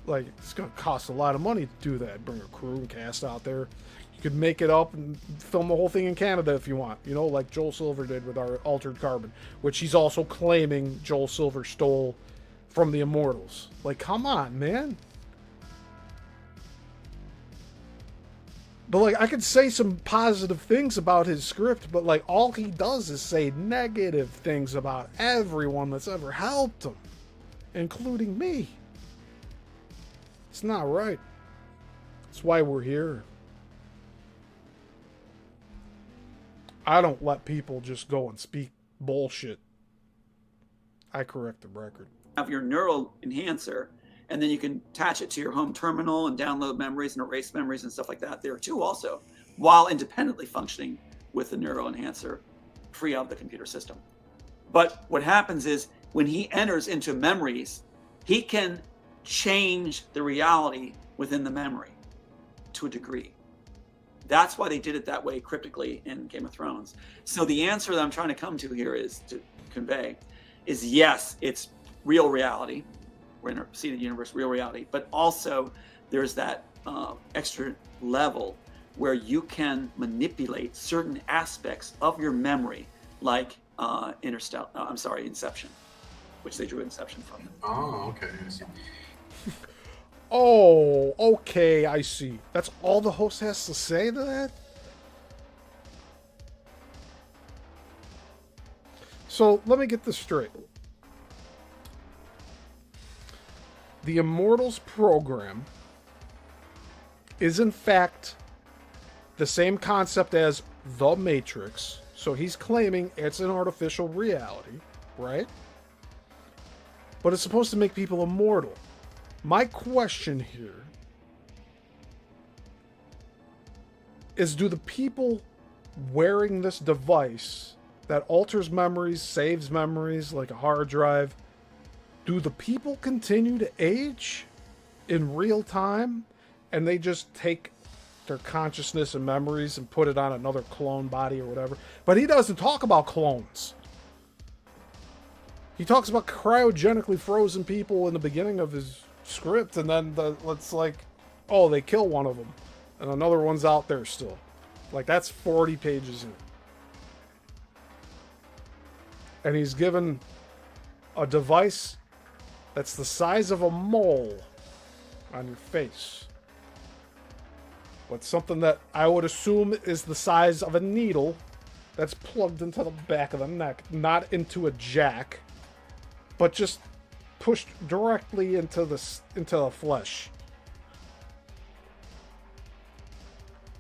Like, it's gonna cost a lot of money to do that. Bring a crew and cast out there. You could make it up and film the whole thing in Canada if you want. You know, like Joel Silver did with our Altered Carbon, which he's also claiming Joel Silver stole from the Immortals. Like, come on, man. But, like, I could say some positive things about his script, but, like, all he does is say negative things about everyone that's ever helped him, including me. It's not right. That's why we're here. I don't let people just go and speak bullshit. I correct the record. Have your neural enhancer, and then you can attach it to your home terminal and download memories and erase memories and stuff like that. There are two also, while independently functioning with the neural enhancer, free of the computer system. But what happens is when he enters into memories, he can change the reality within the memory to a degree. That's why they did it that way cryptically in Game of Thrones. So the answer that I'm trying to come to here is to convey is yes, it's real reality. We're in a seated universe, real reality, but also there's that extra level where you can manipulate certain aspects of your memory, like Inception, which they drew Inception from. Oh, okay. I see. Oh, okay, I see. That's all the host has to say to that? So, let me get this straight. The Immortals program is in fact the same concept as The Matrix. So he's claiming it's an artificial reality, right? But it's supposed to make people immortal. My question here is, do the people wearing this device that alters memories, saves memories like a hard drive, do the people continue to age in real time, and they just take their consciousness and memories and put it on another clone body or whatever? But he doesn't talk about clones. He talks about cryogenically frozen people in the beginning of his script, and then it's like, oh, they kill one of them, and another one's out there still. Like, that's 40 pages in. And he's given a device that's the size of a mole on your face. But something that I would assume is the size of a needle that's plugged into the back of the neck, not into a jack, but just pushed directly into the flesh.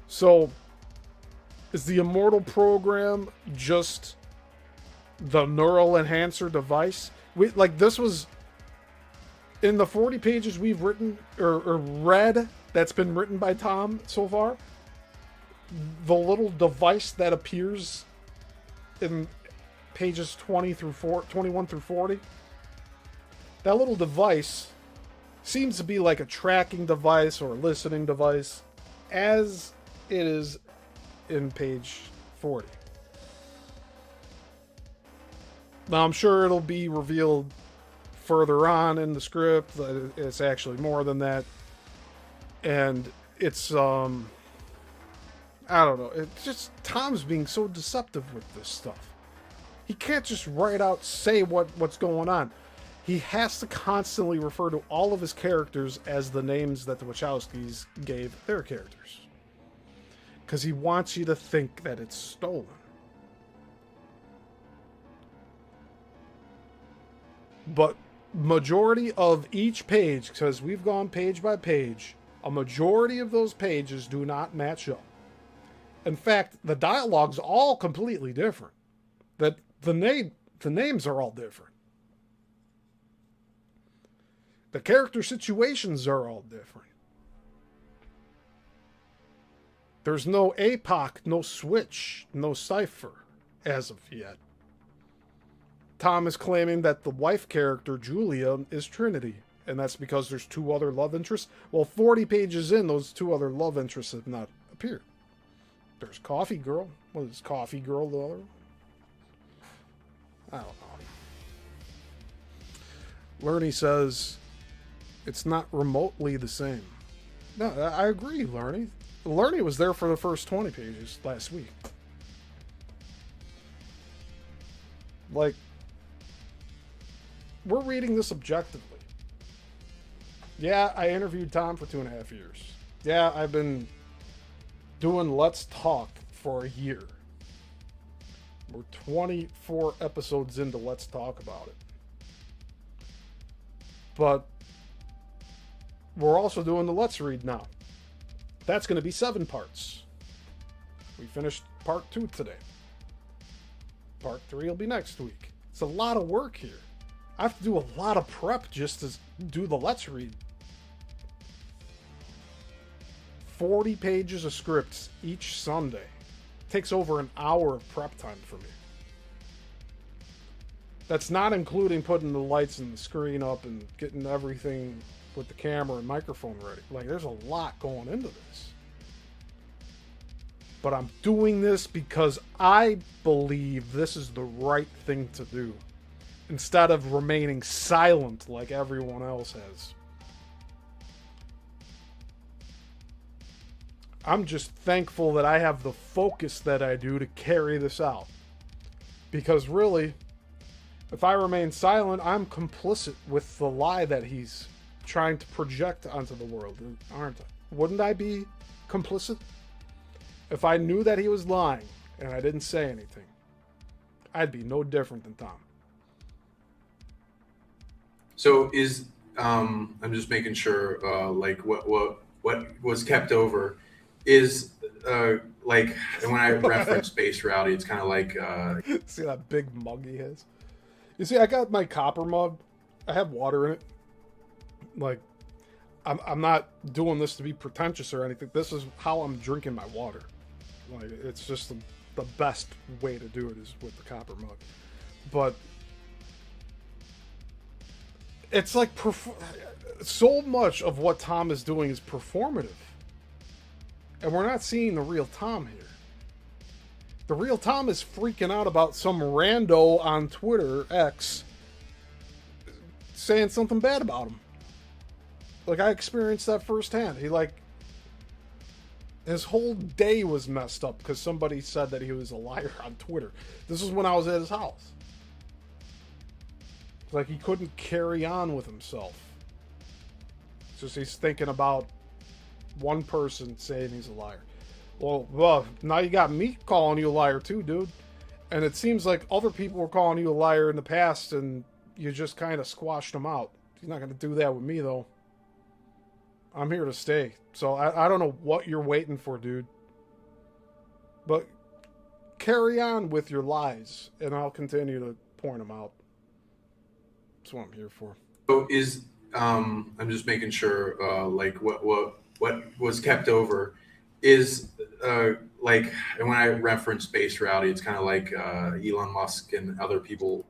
So, is the Immortal program just the neural enhancer device? This was in the 40 pages we've written or read that's been written by Tom so far. The little device that appears in pages 21 through 40. That little device seems to be like a tracking device or a listening device, as it is in page 40. Now, I'm sure it'll be revealed further on in the script that it's actually more than that. And it's, I don't know. It's just Tom's being so deceptive with this stuff. He can't just right out say what's going on. He has to constantly refer to all of his characters as the names that the Wachowskis gave their characters. Because he wants you to think that it's stolen. But majority of each page, because we've gone page by page, a majority of those pages do not match up. In fact, the dialogue's all completely different. That the names are all different. The character situations are all different. There's no APOC, no Switch, no Cypher as of yet. Tom is claiming that the wife character, Julia, is Trinity, and that's because there's two other love interests. Well, 40 pages in, those two other love interests have not appeared. There's Coffee Girl. What is Coffee Girl the other one? I don't know. Lerny says it's not remotely the same. No, I agree, Lerny. Lerny was there for the first 20 pages last week. Like, we're reading this objectively. Yeah, I interviewed Tom for 2.5 years. Yeah, I've been doing Let's Talk for a year. We're 24 episodes into Let's Talk About It. But we're also doing the Let's Read now. That's going to be 7 parts. We finished part 2 today. Part 3 will be next week. It's a lot of work here. I have to do a lot of prep just to do the Let's Read. 40 pages of scripts each Sunday. Takes over an hour of prep time for me. That's not including putting the lights and the screen up and getting everything with the camera and microphone ready. Like, there's a lot going into this. But I'm doing this because I believe this is the right thing to do, instead of remaining silent like everyone else has. I'm just thankful that I have the focus that I do to carry this out. Because really, if I remain silent, I'm complicit with the lie that he's trying to project onto the world, aren't I? Wouldn't I be complicit? If I knew that he was lying and I didn't say anything, I'd be no different than Tom. So I'm just making sure, like what was kept over is like, and when I reference space reality, it's kind of like See that big mug he has? You see, I got my copper mug. I have water in it. Like, I'm not doing this to be pretentious or anything. This is how I'm drinking my water. Like, it's just the best way to do it is with the copper mug. But it's like so much of what Tom is doing is performative. And we're not seeing the real Tom here. The real Tom is freaking out about some rando on Twitter, X, saying something bad about him. Like, I experienced that firsthand. His whole day was messed up because somebody said that he was a liar on Twitter. This is when I was at his house. It's like he couldn't carry on with himself. It's just he's thinking about one person saying he's a liar. Well, now you got me calling you a liar too, dude. And it seems like other people were calling you a liar in the past and you just kind of squashed them out. You're not going to do that with me, though. I'm here to stay. So I don't know what you're waiting for, dude. But carry on with your lies, and I'll continue to point them out. That's what I'm here for. So I'm just making sure, like what was kept over is like, and when I reference space reality, it's kind of like Elon Musk and other people.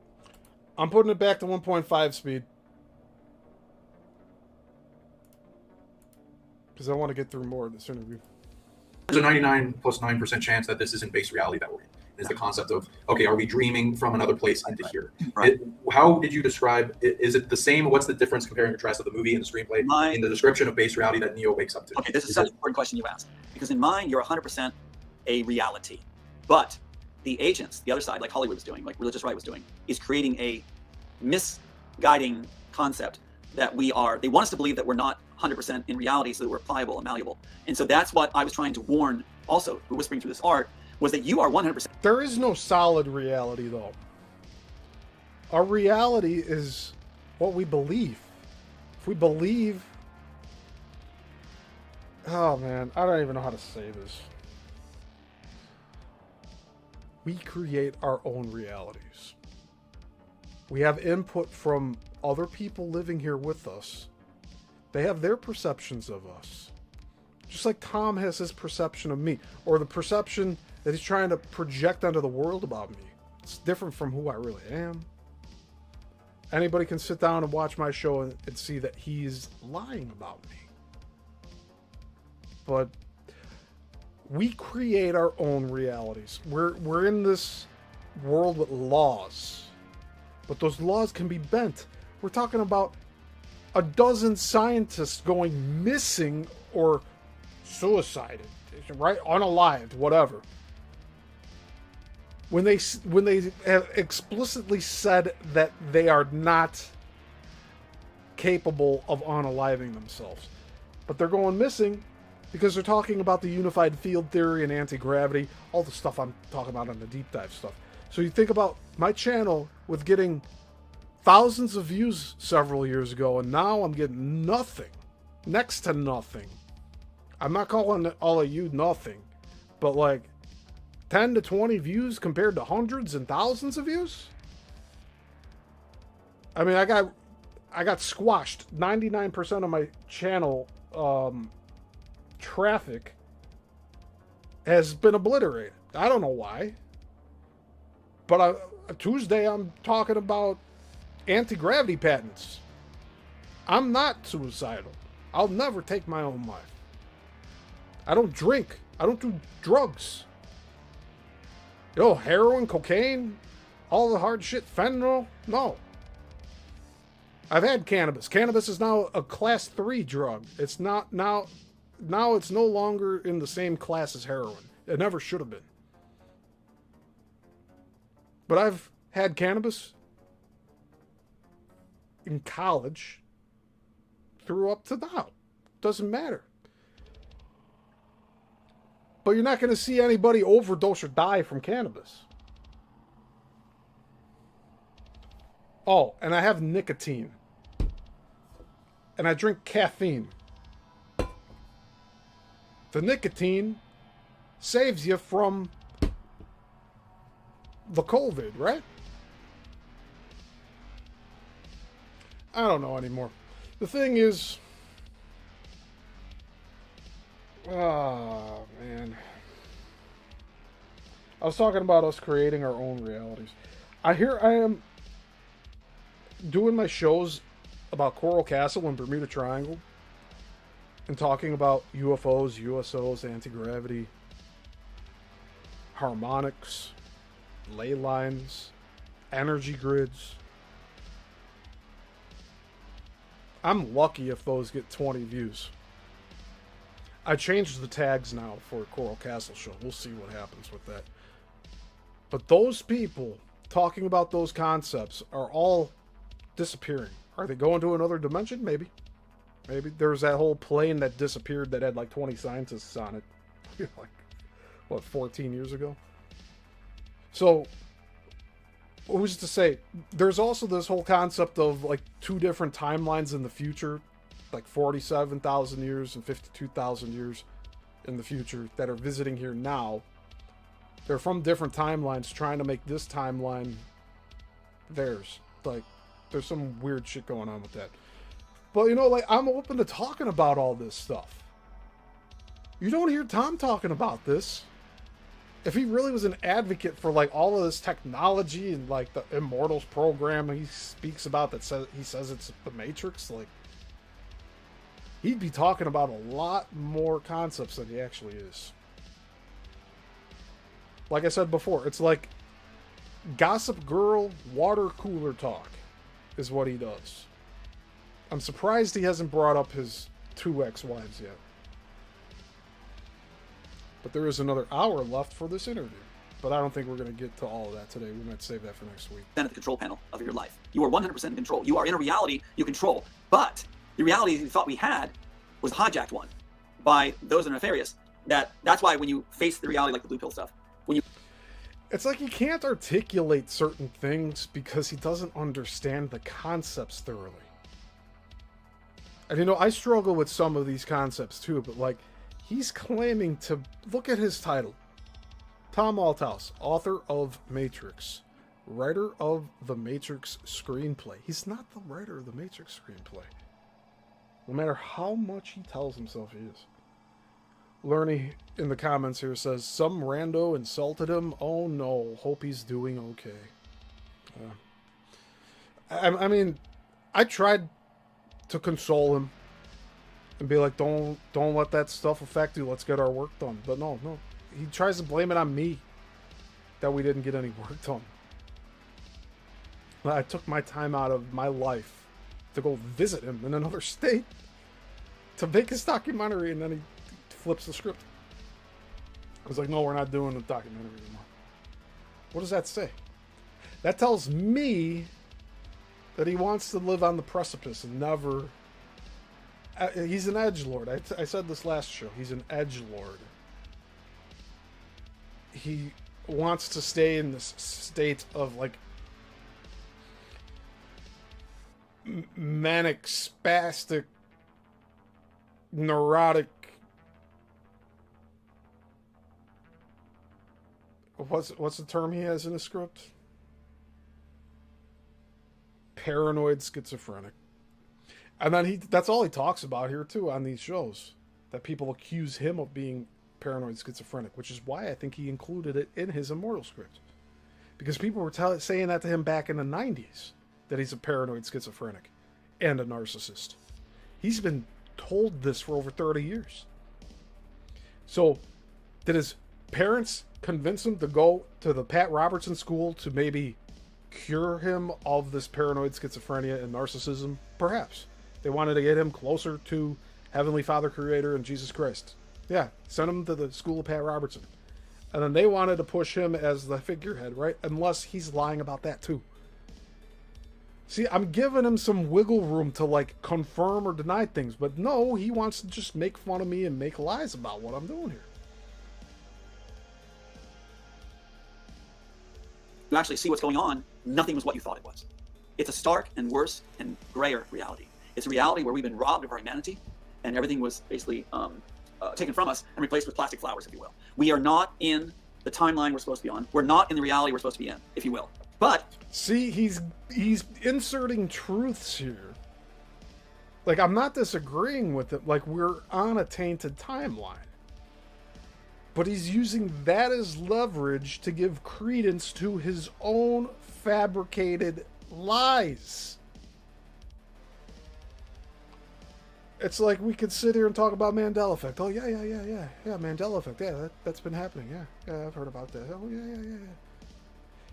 I'm putting it back to 1.5 speed. Because I want to get through more of this interview. There's a 99+9% chance that this isn't base reality that we're in. Is the concept of, okay, are we dreaming from another place into here? Right. How did you describe, is it the same? What's the difference comparing and contrast of the movie and the screenplay in the description of base reality that Neo wakes up to? Okay, this is such an important question you asked. Because in mine, you're 100% a reality. But the agents, the other side, like Hollywood was doing, like Religious Right was doing, is creating a misguiding concept that they want us to believe that we're not 100% in reality, so that we're pliable and malleable. And so that's what I was trying to warn also, whispering through this art, was that you are 100%. There is no solid reality, though. Our reality is what we believe. If we believe... Oh, man. I don't even know how to say this. We create our own realities. We have input from other people living here with us. They have their perceptions of us. Just like Tom has his perception of me, or the perception that he's trying to project onto the world about me. It's different from who I really am. Anybody can sit down and watch my show and see that he's lying about me. But we create our own realities. We're in this world with laws. But those laws can be bent. We're talking about a dozen scientists going missing or suicided, right? Unalived, whatever. When they have explicitly said that they are not capable of unaliving themselves. But they're going missing because they're talking about the unified field theory and anti-gravity, all the stuff I'm talking about on the deep dive stuff. So you think about my channel with getting thousands of views several years ago, and now I'm getting nothing. Next to nothing. I'm not calling all of you nothing, but like 10 to 20 views compared to hundreds and thousands of views? I mean, I got squashed. 99% of my channel traffic has been obliterated. I don't know why. But Tuesday I'm talking about anti-gravity patents. I'm not suicidal. I'll never take my own life. I don't drink. I don't do drugs. You know, heroin, cocaine, all the hard shit, fentanyl? No. I've had cannabis. Cannabis is now a class 3 drug. It's not now it's no longer in the same class as heroin. It never should have been. But I've had cannabis in college through up to now. Doesn't matter. But you're not going to see anybody overdose or die from cannabis. Oh, and I have nicotine. And I drink caffeine. The nicotine saves you from the COVID, right? I don't know anymore. The thing is... Oh, man. I was talking about us creating our own realities. I am doing my shows about Coral Castle and Bermuda Triangle and talking about UFOs, USOs, anti-gravity, harmonics, ley lines, energy grids. I'm lucky if those get 20 views. I changed the tags now for Coral Castle show. We'll see what happens with that. But those people talking about those concepts are all disappearing. Are they going to another dimension? Maybe. Maybe. There was that whole plane that disappeared that had like 20 scientists on it. Like, what, 14 years ago? So, who's to say? There's also this whole concept of like 2 different timelines in the future. Like 47,000 years and 52,000 years in the future that are visiting here now. They're from different timelines trying to make this timeline theirs. Like, there's some weird shit going on with that. But, you know, like, I'm open to talking about all this stuff. You don't hear Tom talking about this. If he really was an advocate for, like, all of this technology and, like, the Immortals program he speaks about that he says it's the Matrix, like, he'd be talking about a lot more concepts than he actually is. Like I said before, it's like Gossip Girl water cooler talk is what he does. I'm surprised he hasn't brought up his 2 ex-wives yet. But there is another hour left for this interview. But I don't think we're going to get to all of that today. We might save that for next week. At the control panel of your life. You are 100% in control. You are in a reality you control. But the reality you thought we had was a hijacked one by those that are nefarious. That's why when you face the reality, like the blue pill stuff, it's like he can't articulate certain things because he doesn't understand the concepts thoroughly. And you know, I struggle with some of these concepts too, but like, he's claiming to, look at his title. Tom Althouse, author of Matrix, writer of the Matrix screenplay. He's not the writer of the Matrix screenplay. No matter how much he tells himself he is. Lerny in the comments here says, some rando insulted him. Oh no, hope he's doing okay. I mean, I tried to console him and be like, don't let that stuff affect you. Let's get our work done. But no. He tries to blame it on me that we didn't get any work done. I took my time out of my life to go visit him in another state to make his documentary, and then he flips the script. I was like, no, we're not doing the documentary anymore. What does that say? That tells me that he wants to live on the precipice and never... he's an edgelord. I said this last show. He's an edgelord. He wants to stay in this state of, like, manic, spastic, neurotic... What's the term he has in the script? Paranoid schizophrenic. And then that's all he talks about here too on these shows. That people accuse him of being paranoid schizophrenic, which is why I think he included it in his Immortal script. Because people were saying that to him back in the 90s, that he's a paranoid schizophrenic and a narcissist. He's been told this for over 30 years. So, did his parents convince him to go to the Pat Robertson school to maybe cure him of this paranoid schizophrenia and narcissism? Perhaps. They wanted to get him closer to Heavenly Father, Creator, and Jesus Christ. Yeah, send him to the school of Pat Robertson. And then they wanted to push him as the figurehead, right? Unless he's lying about that too. See, I'm giving him some wiggle room to like confirm or deny things, but no, he wants to just make fun of me and make lies about what I'm doing here. You actually see what's going on, nothing was what you thought it was. It's a stark and worse and grayer reality. It's a reality where we've been robbed of our humanity, and everything was basically taken from us and replaced with plastic flowers, if you will. We are not in the timeline we're supposed to be on. We're not in the reality we're supposed to be in, if you will. But see, he's inserting truths here. Like, I'm not disagreeing with it. Like, we're on a tainted timeline. But he's using that as leverage to give credence to his own fabricated lies. It's like we could sit here and talk about Mandela effect. Oh, yeah, Mandela effect. Yeah, that's been happening. Yeah, I've heard about that. Oh, yeah.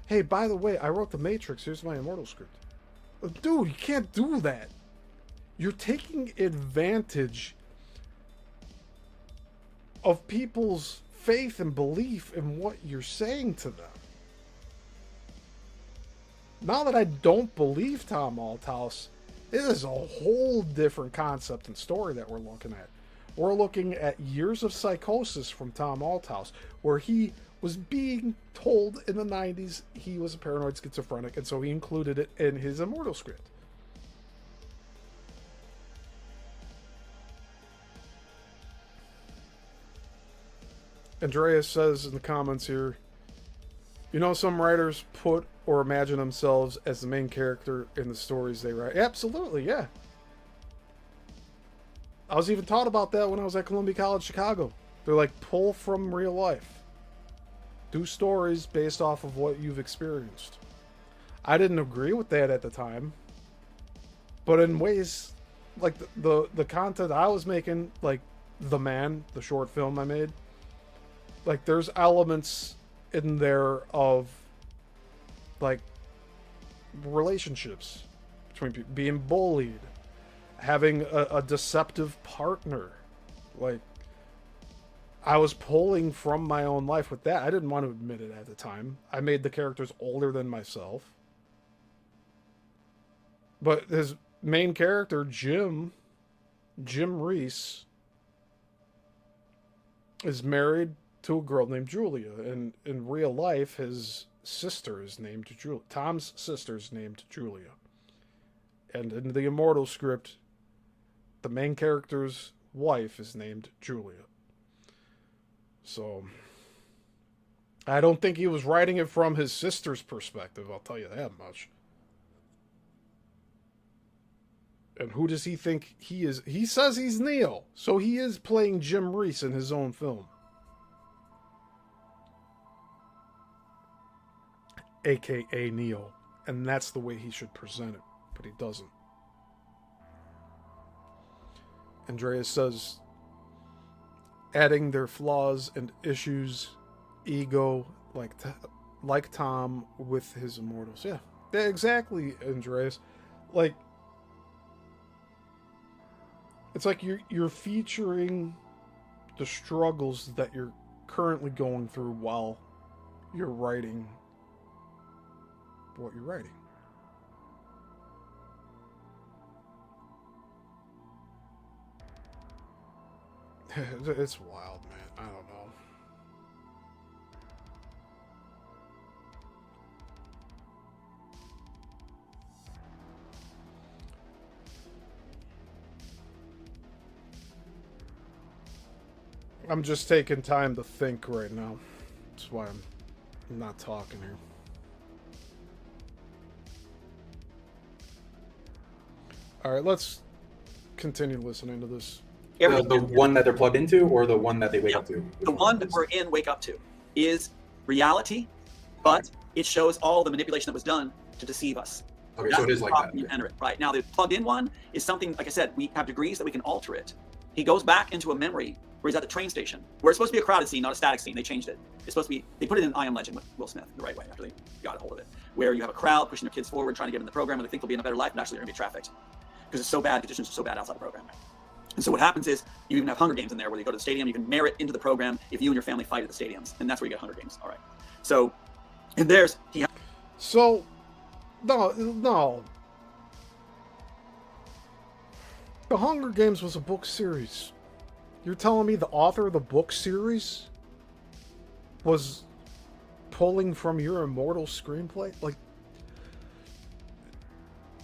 Hey, by the way, I wrote The Matrix. Here's my Immortal script. Dude, you can't do that. You're taking advantage of people's faith and belief in what you're saying to them. Now that I don't believe Tom Althouse, it is a whole different concept and story that we're looking at. We're looking at years of psychosis from Tom Althouse, where he was being told in the 90s he was a paranoid schizophrenic, and so he included it in his Immortal script. Andreas says in the comments here, you know, some writers put or imagine themselves as the main character in the stories they write. Absolutely, yeah. I was even taught about that when I was at Columbia College, Chicago. They're like, pull from real life. Do stories based off of what you've experienced. I didn't agree with that at the time. But in ways, like the content I was making, like The Man, the short film I made, like there's elements in there of like relationships between people, being bullied, having a deceptive partner. Like, I was pulling from my own life with that. I didn't want to admit it at the time. I made the characters older than myself. But his main character, Jim Reese, is married to a girl named Julia. And in real life, his sister is named Julia. Tom's sister is named Julia. And in the Immortal script, the main character's wife is named Julia. So, I don't think he was writing it from his sister's perspective, I'll tell you that much. And who does he think he is? He says he's Neo, so he is playing Jim Reese in his own film. AKA Neo. And that's the way he should present it, but he doesn't. Andreas says, adding their flaws and issues, ego, like Tom with his Immortals. Yeah, exactly, Andreas. Like, it's like you're featuring the struggles that you're currently going through while you're writing what you're writing. It's wild, man. I don't know. I'm just taking time to think right now. That's why I'm not talking here. Alright, let's continue listening to this. The one that they're plugged into, or the one that they wake up to? The one that we're in Wake Up To is reality, but it shows all the manipulation that was done to deceive us. Okay, so it is like that. You enter it, right? Now, the plugged in one is something, like I said, we have degrees that we can alter it. He goes back into a memory where he's at the train station, where it's supposed to be a crowded scene, not a static scene. They changed it. It's supposed to be, they put it in I Am Legend with Will Smith the right way after they got a hold of it, where you have a crowd pushing their kids forward, trying to get in the program, and they think they'll be in a better life, and actually they're going to be trafficked. Because it's so bad, conditions are so bad outside the program. And so what happens is, you even have Hunger Games in there, where you go to the stadium, you can merit into the program if you and your family fight at the stadiums. And that's where you get Hunger Games. All right. So, and there's, So, no. The Hunger Games was a book series. You're telling me the author of the book series was pulling from your immortal screenplay? Like,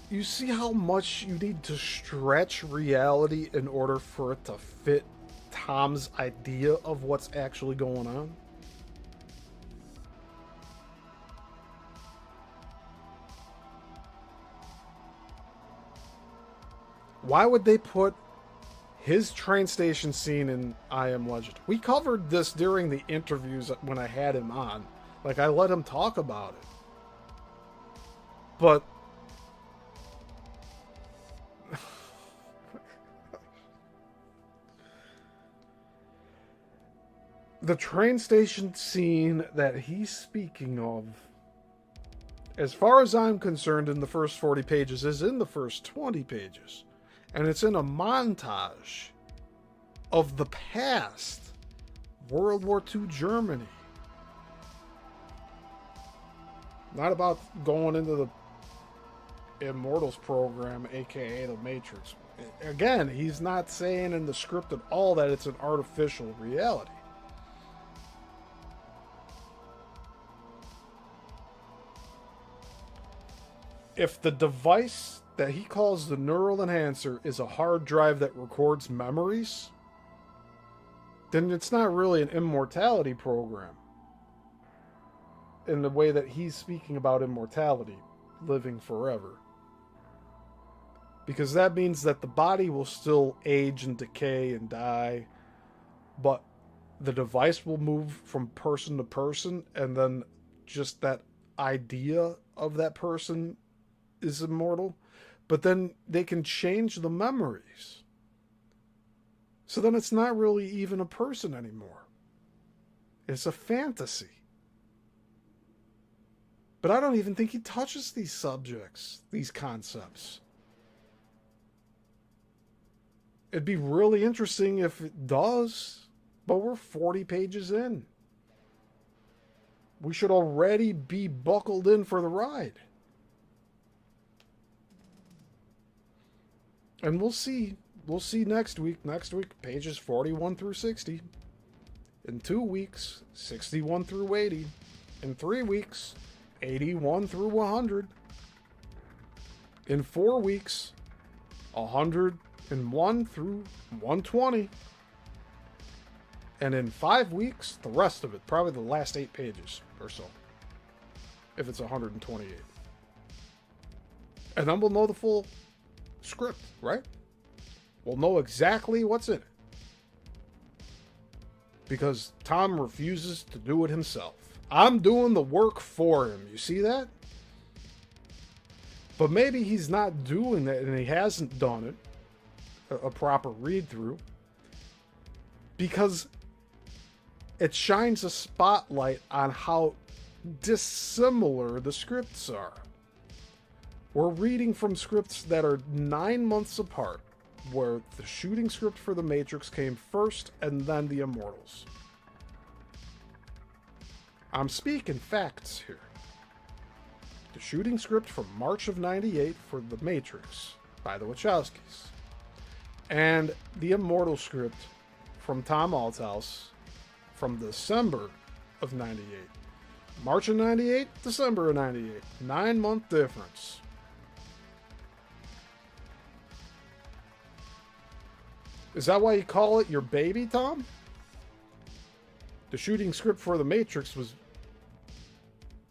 you see how much you need to stretch reality in order for it to fit Tom's idea of what's actually going on? Why would they put his train station scene in I Am Legend? We covered this during the interviews when I had him on. Like, I let him talk about it. But the train station scene that he's speaking of, as far as I'm concerned, in the first 40 pages, is in the first 20 pages. And it's in a montage of the past, World War II Germany. Not about going into the Immortals program, aka the Matrix. Again, he's not saying in the script at all that it's an artificial reality. If the device that he calls the neural enhancer is a hard drive that records memories, then it's not really an immortality program in the way that he's speaking about immortality, living forever. Because that means that the body will still age and decay and die, but the device will move from person to person, and then just that idea of that person is immortal. But then they can change the memories. So then it's not really even a person anymore. It's a fantasy. But I don't even think he touches these subjects, these concepts. It'd be really interesting if it does, but we're 40 pages in. We should already be buckled in for the ride. And we'll see. We'll see next week. Next week, pages 41 through 60. In 2 weeks, 61 through 80. In 3 weeks, 81 through 100. In 4 weeks, 101 through 120. And in 5 weeks, the rest of it. Probably the last 8 pages or so. If it's 128. And then we'll know the full script, right? We'll know exactly what's in it. Because Tom refuses to do it himself. I'm doing the work for him. You see that? But maybe he's not doing that, and he hasn't done it, a proper read through, because it shines a spotlight on how dissimilar the scripts are. We're reading from scripts that are 9 months apart, where the shooting script for The Matrix came first and then The Immortals. I'm speaking facts here. The shooting script from March of '98 for The Matrix by the Wachowskis, and the Immortal script from Tom Althouse from December of '98. March of '98, December of '98. 9-month difference. Is that why you call it your baby, Tom? The shooting script for The Matrix was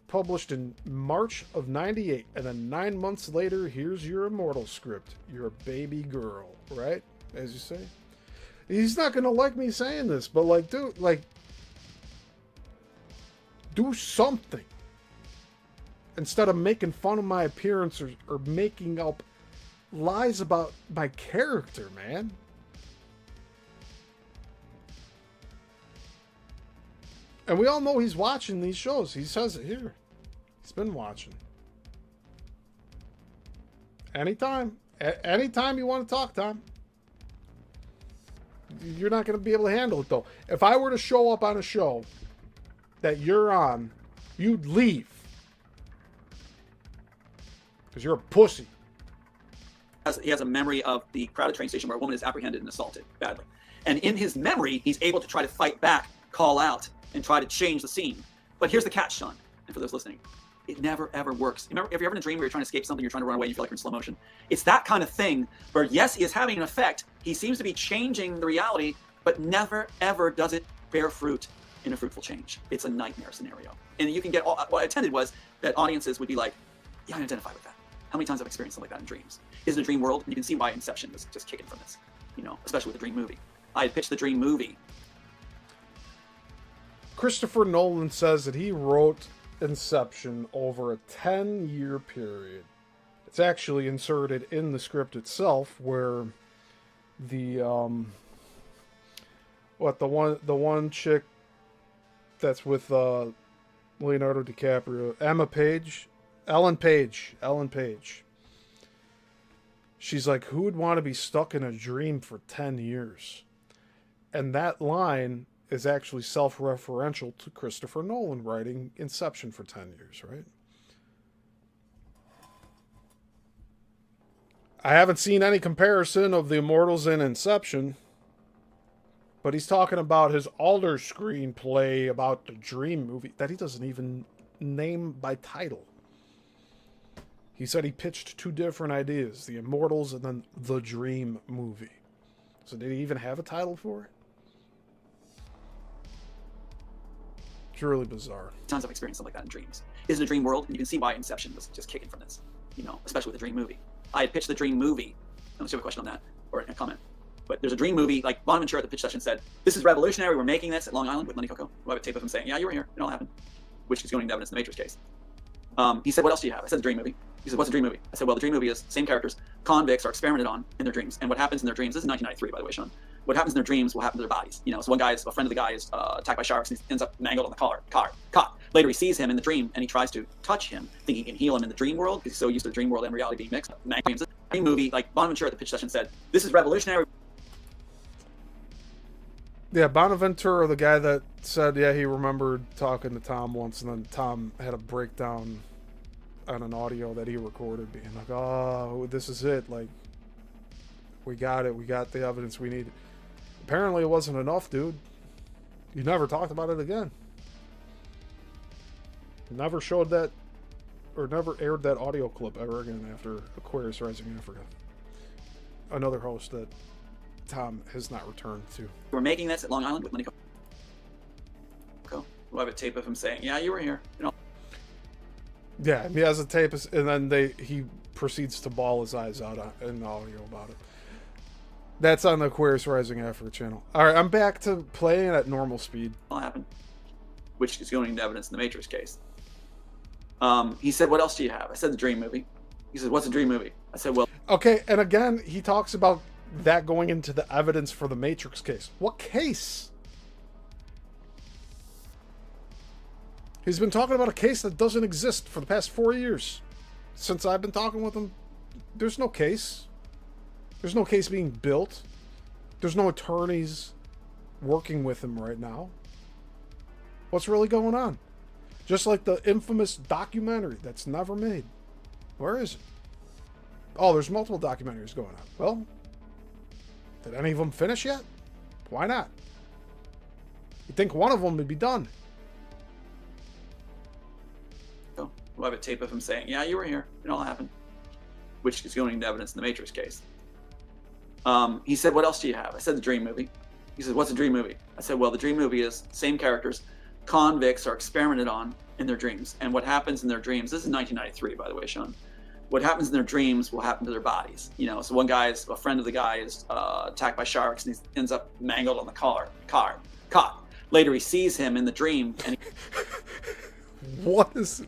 published in March of '98, and then 9 months later, here's your Immortal script, your baby girl, right? As you say. He's not gonna like me saying this, but like, dude, like, do something instead of making fun of my appearance or making up lies about my character, man. And we all know he's watching these shows. He says it here. He's been watching. Anytime. Anytime you want to talk, Tom. You're not going to be able to handle it, though. If I were to show up on a show that you're on, you'd leave. Because you're a pussy. He has a memory of the crowded train station where a woman is apprehended and assaulted badly. And in his memory, he's able to try to fight back, call out, and try to change the scene. But here's the catch, Sean, and for those listening. It never, ever works. Remember, if you're ever in a dream where you're trying to escape something, you're trying to run away, you feel like you're in slow motion. It's that kind of thing where, yes, he is having an effect. He seems to be changing the reality, but never, ever does it bear fruit in a fruitful change. It's a nightmare scenario. And you can get, what I intended was that audiences would be like, yeah, I identify with that. How many times have I experienced something like that in dreams? Is it a dream world? And you can see why Inception was just kicking from this, especially with the dream movie. I had pitched the dream movie. Christopher Nolan says that he wrote Inception over a 10-year period. It's actually inserted in the script itself, where the the one chick that's with Leonardo DiCaprio, Ellen Page. She's like, who would want to be stuck in a dream for 10 years? And that line is actually self-referential to Christopher Nolan writing Inception for 10 years, right? I haven't seen any comparison of the Immortals in Inception, but he's talking about his older screenplay about the Dream movie that he doesn't even name by title. He said he pitched two different ideas, the Immortals and then the Dream movie. So did he even have a title for it? It's really bizarre. Tons of experience something like that in dreams. Is it a dream world? And you can see why Inception was just kicking from this, especially with the dream movie. I had pitched the dream movie. Unless you have a question on that or a comment. But there's a dream movie, like Bonaventure at the pitch session said, this is revolutionary. We're making this at Long Island with Lenny Coco. I have a tape of him saying, yeah, you were here. It all happened. Which is going to evidence in the Matrix case. He said, what else do you have? I said the dream movie. He said, what's a dream movie? I said, well, the dream movie is same characters. Convicts are experimented on in their dreams. And what happens in their dreams, this is 1993, by the way, Sean. What happens in their dreams will happen to their bodies. So one guy is, a friend of the guy is attacked by sharks and he ends up mangled on the car, caught. Later he sees him in the dream and he tries to touch him, thinking he can heal him in the dream world because he's so used to the dream world and reality being mixed. Dreams. Dream movie, like Bonaventure at the pitch session said, this is revolutionary. Yeah, Bonaventure, the guy that said, yeah, he remembered talking to Tom once, and then Tom had a breakdown on an audio that he recorded, being like, oh, this is it. Like, we got it. We got the evidence we needed. Apparently it wasn't enough, dude. You never talked about it again. Never showed that, or never aired that audio clip ever again after Aquarius Rising Africa. Another host that Tom has not returned to. We're making this at Long Island with Lenny Coco. We'll have a tape of him saying, yeah, you were here. Yeah, he has a tape, and then he proceeds to bawl his eyes out in audio about it. That's on the Aquarius Rising Africa channel. All right, I'm back to playing at normal speed. All happened, which is going into evidence in the Matrix case. He said, what else do you have? I said the dream movie. He said, what's a dream movie? I said, well... Okay, and again, he talks about that going into the evidence for the Matrix case. What case? He's been talking about a case that doesn't exist for the past 4 years. Since I've been talking with him, there's no case. There's no case being built. There's no attorneys working with him right now. What's really going on? Just like the infamous documentary that's never made. Where is it? Oh, there's multiple documentaries going on. Well, did any of them finish yet? Why not? You'd think one of them would be done. We'll have a tape of him saying, yeah, you were here. It all happened. Which is going into evidence in the Matrix case. He said, what else do you have? I said the dream movie. He said, what's a dream movie? I said, well, the dream movie is same characters. Convicts are experimented on in their dreams. And what happens in their dreams, this is 1993, by the way, Sean. What happens in their dreams will happen to their bodies. So one guy is, a friend of the guy is attacked by sharks and he ends up mangled on the car, caught. Later he sees him in the dream and What is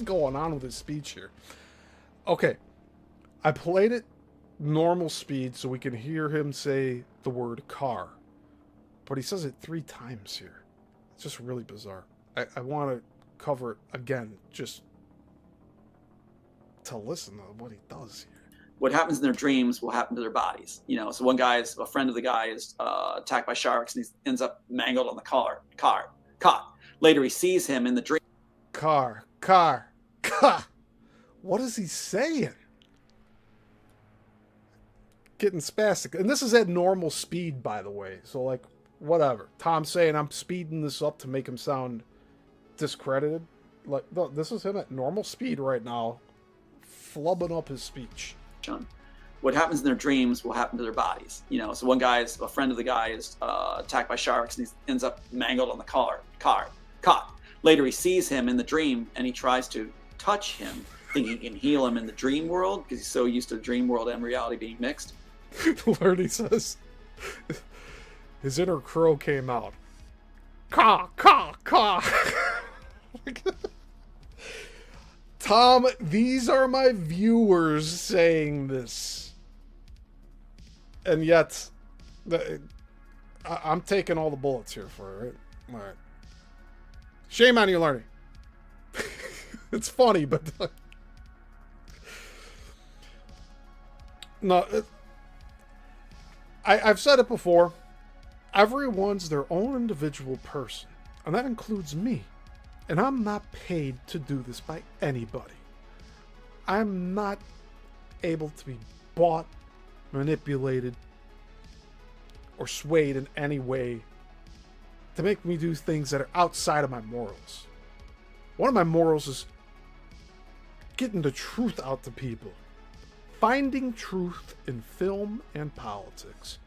going on with his speech here? Okay, I played it normal speed so we can hear him say the word car, but he says it 3 times here. It's just really bizarre. I want to cover it again, just to listen to what he does here. What happens in their dreams will happen to their bodies. So one guy's, a friend of the guy is attacked by sharks, and he ends up mangled on the car. Caught. Later, he sees him in the dream. Car. What is he saying? Getting spastic. And this is at normal speed, by the way. So, like, whatever. Tom's saying I'm speeding this up to make him sound discredited. Like, no, this is him at normal speed right now, flubbing up his speech. What happens in their dreams will happen to their bodies. So one guy's, a friend of the guy is attacked by sharks, and he ends up mangled on the car. Caught. Later, he sees him in the dream, and he tries to touch him, thinking he can heal him in the dream world, because he's so used to the dream world and reality being mixed. Lerny says his inner crow came out. Caw. Tom, these are my viewers saying this. And yet, I'm taking all the bullets here for it. All right. Shame on you, Lerny. It's funny, but... No, I've said it before. Everyone's their own individual person. And that includes me. And I'm not paid to do this by anybody. I'm not able to be bought, manipulated, or swayed in any way to make me do things that are outside of my morals. One of my morals is getting the truth out to people. Finding truth in film and politics.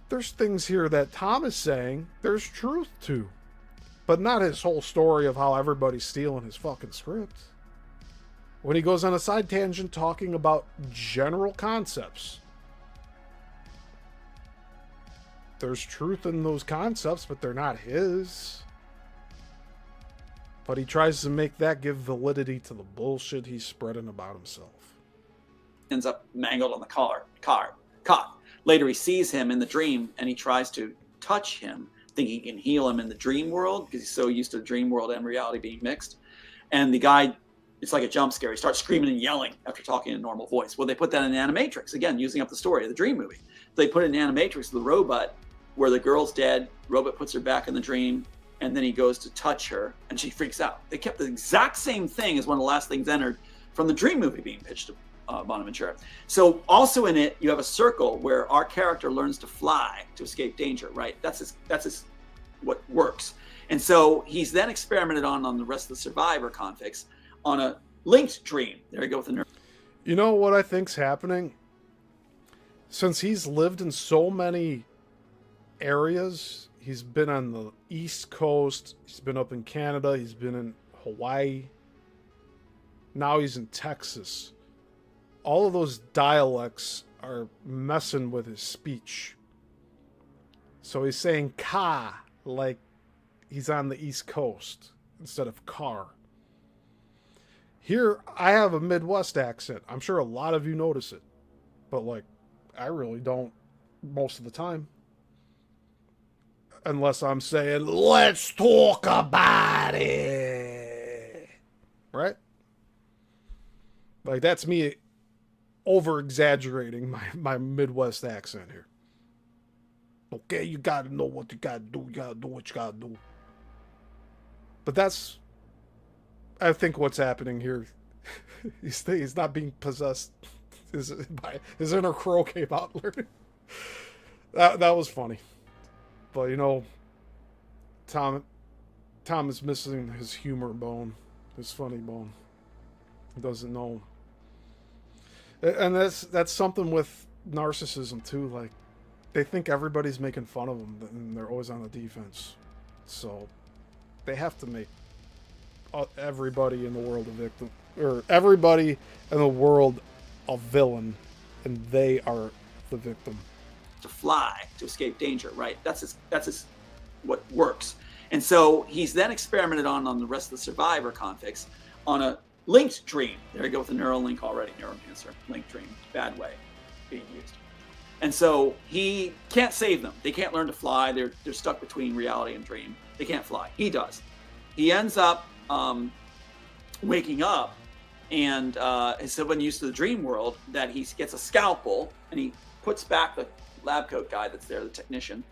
There's things here that Tom is saying there's truth to. But not his whole story of how everybody's stealing his fucking script. When he goes on a side tangent talking about general concepts. There's truth in those concepts, but they're not his. But he tries to make that give validity to the bullshit he's spreading about himself. Ends up mangled on the car. Caught. Later, he sees him in the dream, and he tries to touch him, thinking he can heal him in the dream world, because he's so used to the dream world and reality being mixed. And the guy, it's like a jump scare. He starts screaming and yelling after talking in a normal voice. Well, they put that in Animatrix, again, using up the story of the dream movie. They put it in Animatrix, the robot, where the girl's dead, robot puts her back in the dream, and then he goes to touch her, and she freaks out. They kept the exact same thing as one of the last things entered from the dream movie being pitched to Bonaventura. So also in it, you have a circle where our character learns to fly to escape danger, right? That's what works. And so he's then experimented on the rest of the survivor convicts on a linked dream. There you go with the nerd. You know what I think's happening? Since he's lived in so many areas, he's been on the East Coast, he's been up in Canada, he's been in Hawaii, now he's in Texas. All of those dialects are messing with his speech. So he's saying ka, like he's on the East Coast, instead of car. Here, I have a Midwest accent. I'm sure a lot of you notice it. But, like, I really don't most of the time. Unless I'm saying, let's talk about it. Right? Like, that's me over-exaggerating my Midwest accent here. Okay, you gotta know what you gotta do. You gotta do what you gotta do. But that's, I think, what's happening here. He's not being possessed. His inner crow came out. That was funny. But, you know, Tom is missing his humor bone. His funny bone. He doesn't know. And that's something with narcissism, too. Like, they think everybody's making fun of them, and they're always on the defense. So, they have to make everybody in the world a victim. Or everybody in the world a villain, and they are the victim. To fly to escape danger, right? That's what works. And so he's then experimented on the rest of the survivor convicts on a linked dream. There you go with the neural link already, neuromancer, linked dream, bad way being used. And so he can't save them. They can't learn to fly. They're stuck between reality and dream. They can't fly. He does. He ends up waking up, and so when used to the dream world, that he gets a scalpel and he puts back the lab coat guy that's there, the technician,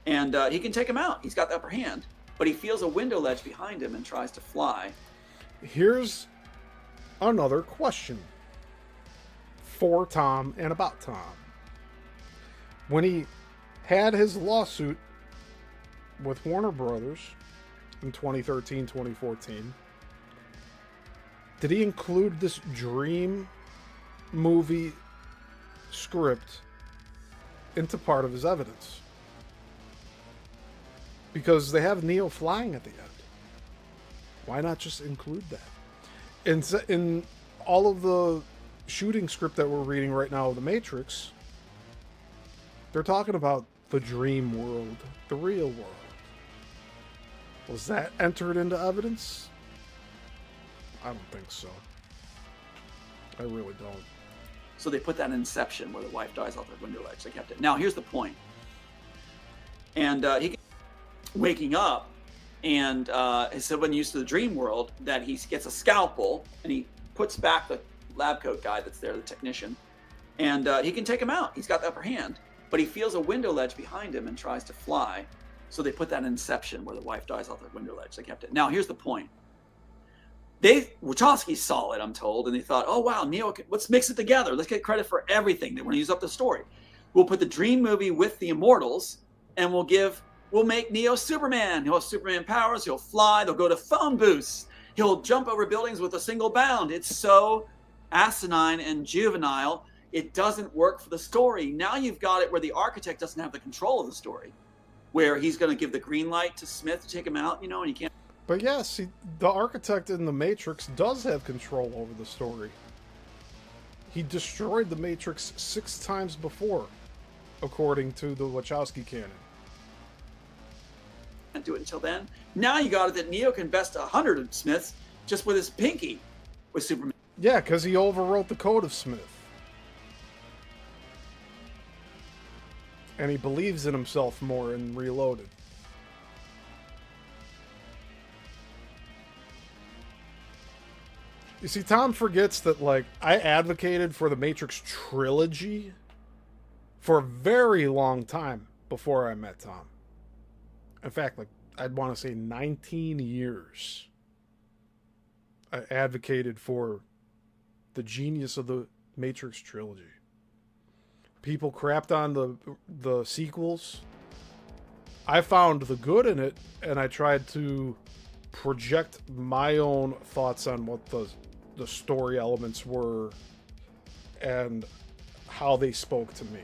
and he can take him out. He's got the upper hand, but he feels a window ledge behind him and tries to fly. Here's another question for Tom and about Tom. When he had his lawsuit with Warner Brothers in 2013, 2014, did he include this dream movie script into part of his evidence? Because they have Neo flying at the end. Why not just include that? In all of the shooting script that we're reading right now of The Matrix, they're talking about the dream world, the real world. Was that entered into evidence? I don't think so. I really don't. So they put that in Inception, where the wife dies off the window ledge. They kept it. Now here's the point. And he waking up, and so when used to the dream world, that he gets a scalpel and he puts back the lab coat guy that's there, the technician, and he can take him out. He's got the upper hand, but he feels a window ledge behind him and tries to fly. So they put that in Inception, where the wife dies off the window ledge. They kept it. Now here's the point. Wachowski saw it, I'm told, and they thought, oh wow, Neo, let's mix it together. Let's get credit for everything. They want to use up the story. We'll put the dream movie with the Immortals, and we'll make Neo Superman. He'll have Superman powers. He'll fly. They'll go to phone booths. He'll jump over buildings with a single bound. It's so asinine and juvenile. It doesn't work for the story. Now you've got it where the architect doesn't have the control of the story, where he's going to give the green light to Smith to take him out, and he can't. But yes, the architect in The Matrix does have control over the story. He destroyed the Matrix 6 times before, according to the Wachowski canon. Can't do it until then. Now you got it that Neo can best 100 of Smiths just with his pinky with Superman. Yeah, because he overwrote the code of Smith. And he believes in himself more in Reloaded. You see, Tom forgets that, I advocated for the Matrix trilogy for a very long time before I met Tom. In fact, I'd want to say 19 years. I advocated for the genius of the Matrix trilogy. People crapped on the sequels. I found the good in it, and I tried to project my own thoughts on what the story elements were and how they spoke to me.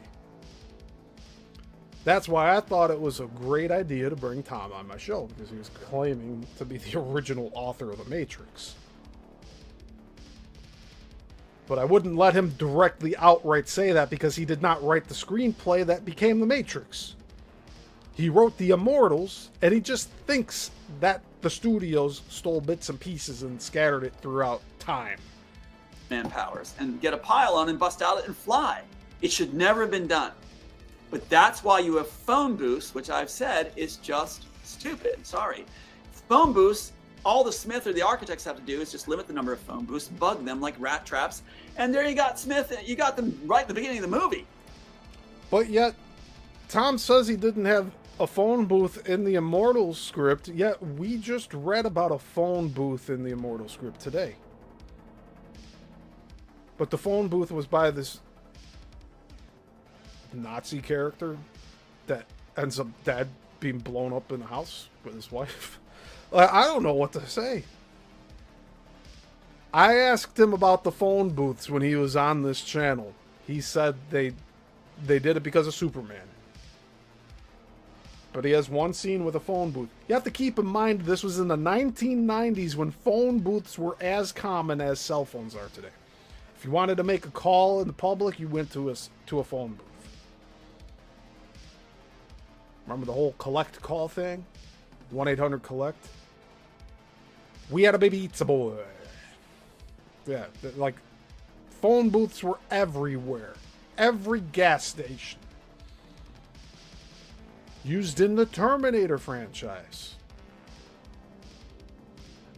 That's why I thought it was a great idea to bring Tom on my show, because he was claiming to be the original author of The Matrix. But I wouldn't let him directly outright say that, because he did not write the screenplay that became The Matrix. He wrote The Immortals, and he just thinks that the studios stole bits and pieces and scattered it throughout time. Man powers and get a pylon and bust out it and fly. It should never have been done. But that's why you have phone booths, which I've said is just stupid. Sorry. Phone booths, all the Smith or the architects have to do is just limit the number of phone booths, bug them like rat traps, and there you got Smith. You got them right at the beginning of the movie. But yet, Tom says he didn't have a phone booth in the Immortals script, yet we just read about a phone booth in the Immortals script today. But the phone booth was by this Nazi character that ends up dead, being blown up in a house with his wife. I don't know what to say. I asked him about the phone booths when he was on this channel. He said they did it because of Superman. But he has one scene with a phone booth. You have to keep in mind this was in the 1990s when phone booths were as common as cell phones are today. If you wanted to make a call in the public, you went to a phone booth. Remember the whole collect call thing? 1-800-COLLECT? We had a baby pizza boy. Yeah, phone booths were everywhere. Every gas station. Used in the Terminator franchise.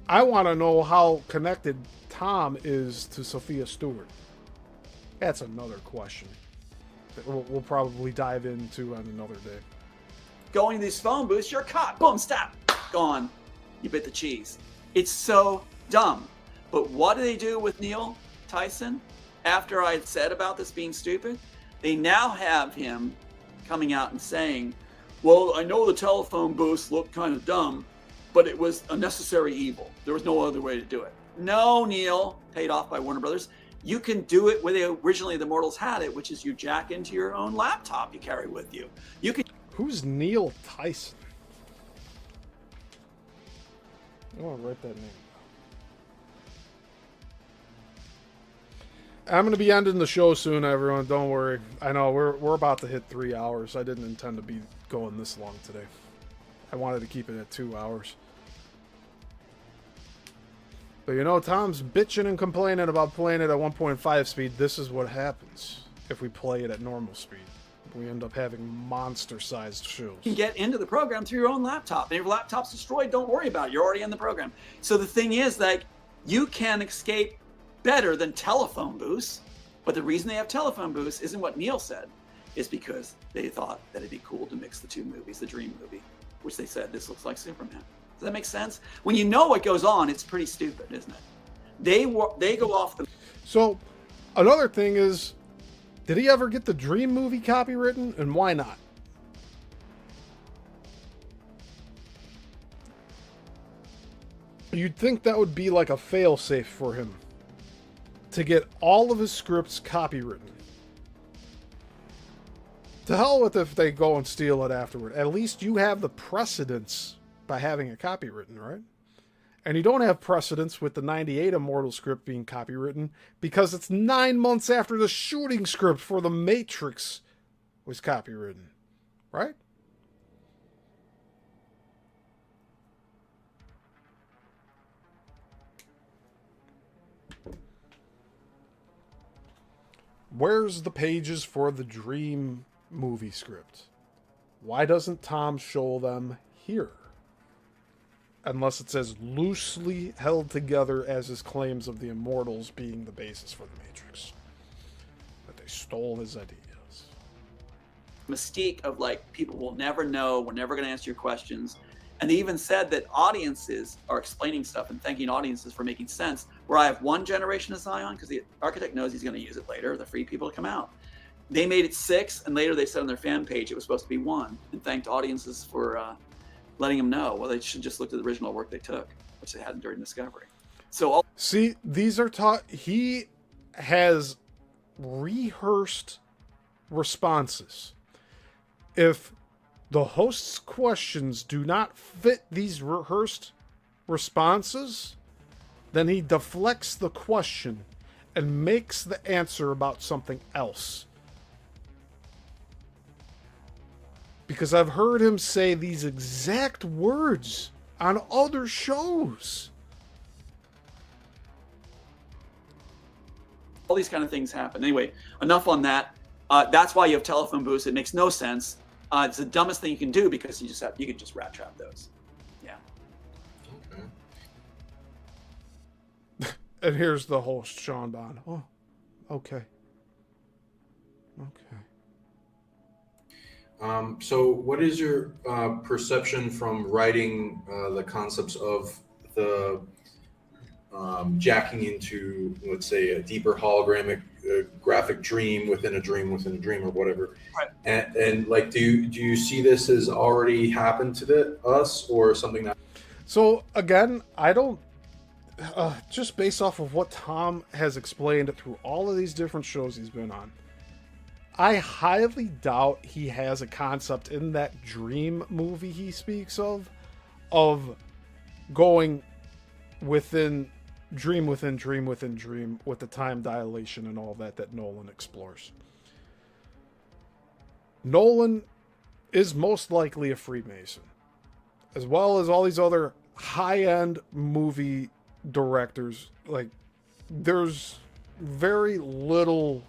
I want to know how connected Tom is to Sophia Stewart. That's another question that we'll probably dive into on another day. Going to these phone booths, you're caught. Boom, stop. Gone. You bit the cheese. It's so dumb. But what do they do with Neil Tyson after I had said about this being stupid? They now have him coming out and saying, well, I know the telephone booths look kind of dumb, but it was a necessary evil. There was no other way to do it. No, Neil, paid off by Warner Brothers. You can do it where originally the mortals had it, which is you jack into your own laptop you carry with you. You can. Who's Neil Tyson? I want to write that name. I'm going to be ending the show soon, everyone. Don't worry. I know we're about to hit 3 hours. I didn't intend to be going this long today. I wanted to keep it at 2 hours. But you know, Tom's bitching and complaining about playing it at 1.5 speed. This is what happens if we play it at normal speed. We end up having monster-sized shows. You can get into the program through your own laptop. And if your laptop's destroyed, don't worry about it. You're already in the program. So the thing is, like, you can escape better than telephone booths. But the reason they have telephone booths isn't what Neil said. It's because they thought that it'd be cool to mix the two movies, the Dream movie, which they said, this looks like Superman. Does that make sense? When you know what goes on, it's pretty stupid, isn't it? They go off the... So, another thing is, did he ever get the Dream movie copywritten, and why not? You'd think that would be like a fail-safe for him, to get all of his scripts copywritten. To hell with if they go and steal it afterward. At least you have the precedence by having a copywritten, right? And you don't have precedence with the 98 Immortal script being copywritten because it's 9 months after the shooting script for The Matrix was copywritten, right? Where's the pages for the Dream movie script? Why doesn't Tom show them here? Unless it says loosely held together as his claims of the Immortals being the basis for the Matrix. That they stole his ideas. Mystique of, like, people will never know, we're never going to answer your questions. And they even said that audiences are explaining stuff and thanking audiences for making sense. Where I have one generation of Zion, because the architect knows he's going to use it later, the free people to come out. They made it 6, and later they said on their fan page it was supposed to be 1, and thanked audiences for letting them know. Well, they should just look at the original work they took, which they hadn't during Discovery. So see, these are taught. He has rehearsed responses. If the host's questions do not fit these rehearsed responses, then he deflects the question and makes the answer about something else. Because I've heard him say these exact words on other shows. all these kind of things happen. Anyway, enough on that. That's why you have telephone booths. It makes no sense. It's the dumbest thing you can do because you can just rat trap those. Yeah. Okay. And here's the host, Sean Bond. Oh, okay. Okay. So what is your perception from writing the concepts of the jacking into, let's say, a deeper hologramic graphic dream within a dream within a dream or whatever? Right. And like, do you see this as already happened to us or something that? So again, I don't. Just based off of what Tom has explained through all of these different shows he's been on, I highly doubt he has a concept in that dream movie he speaks of going within dream within dream within dream with the time dilation and all that Nolan explores. Nolan is most likely a Freemason, as well as all these other high-end movie directors. Like, there's very little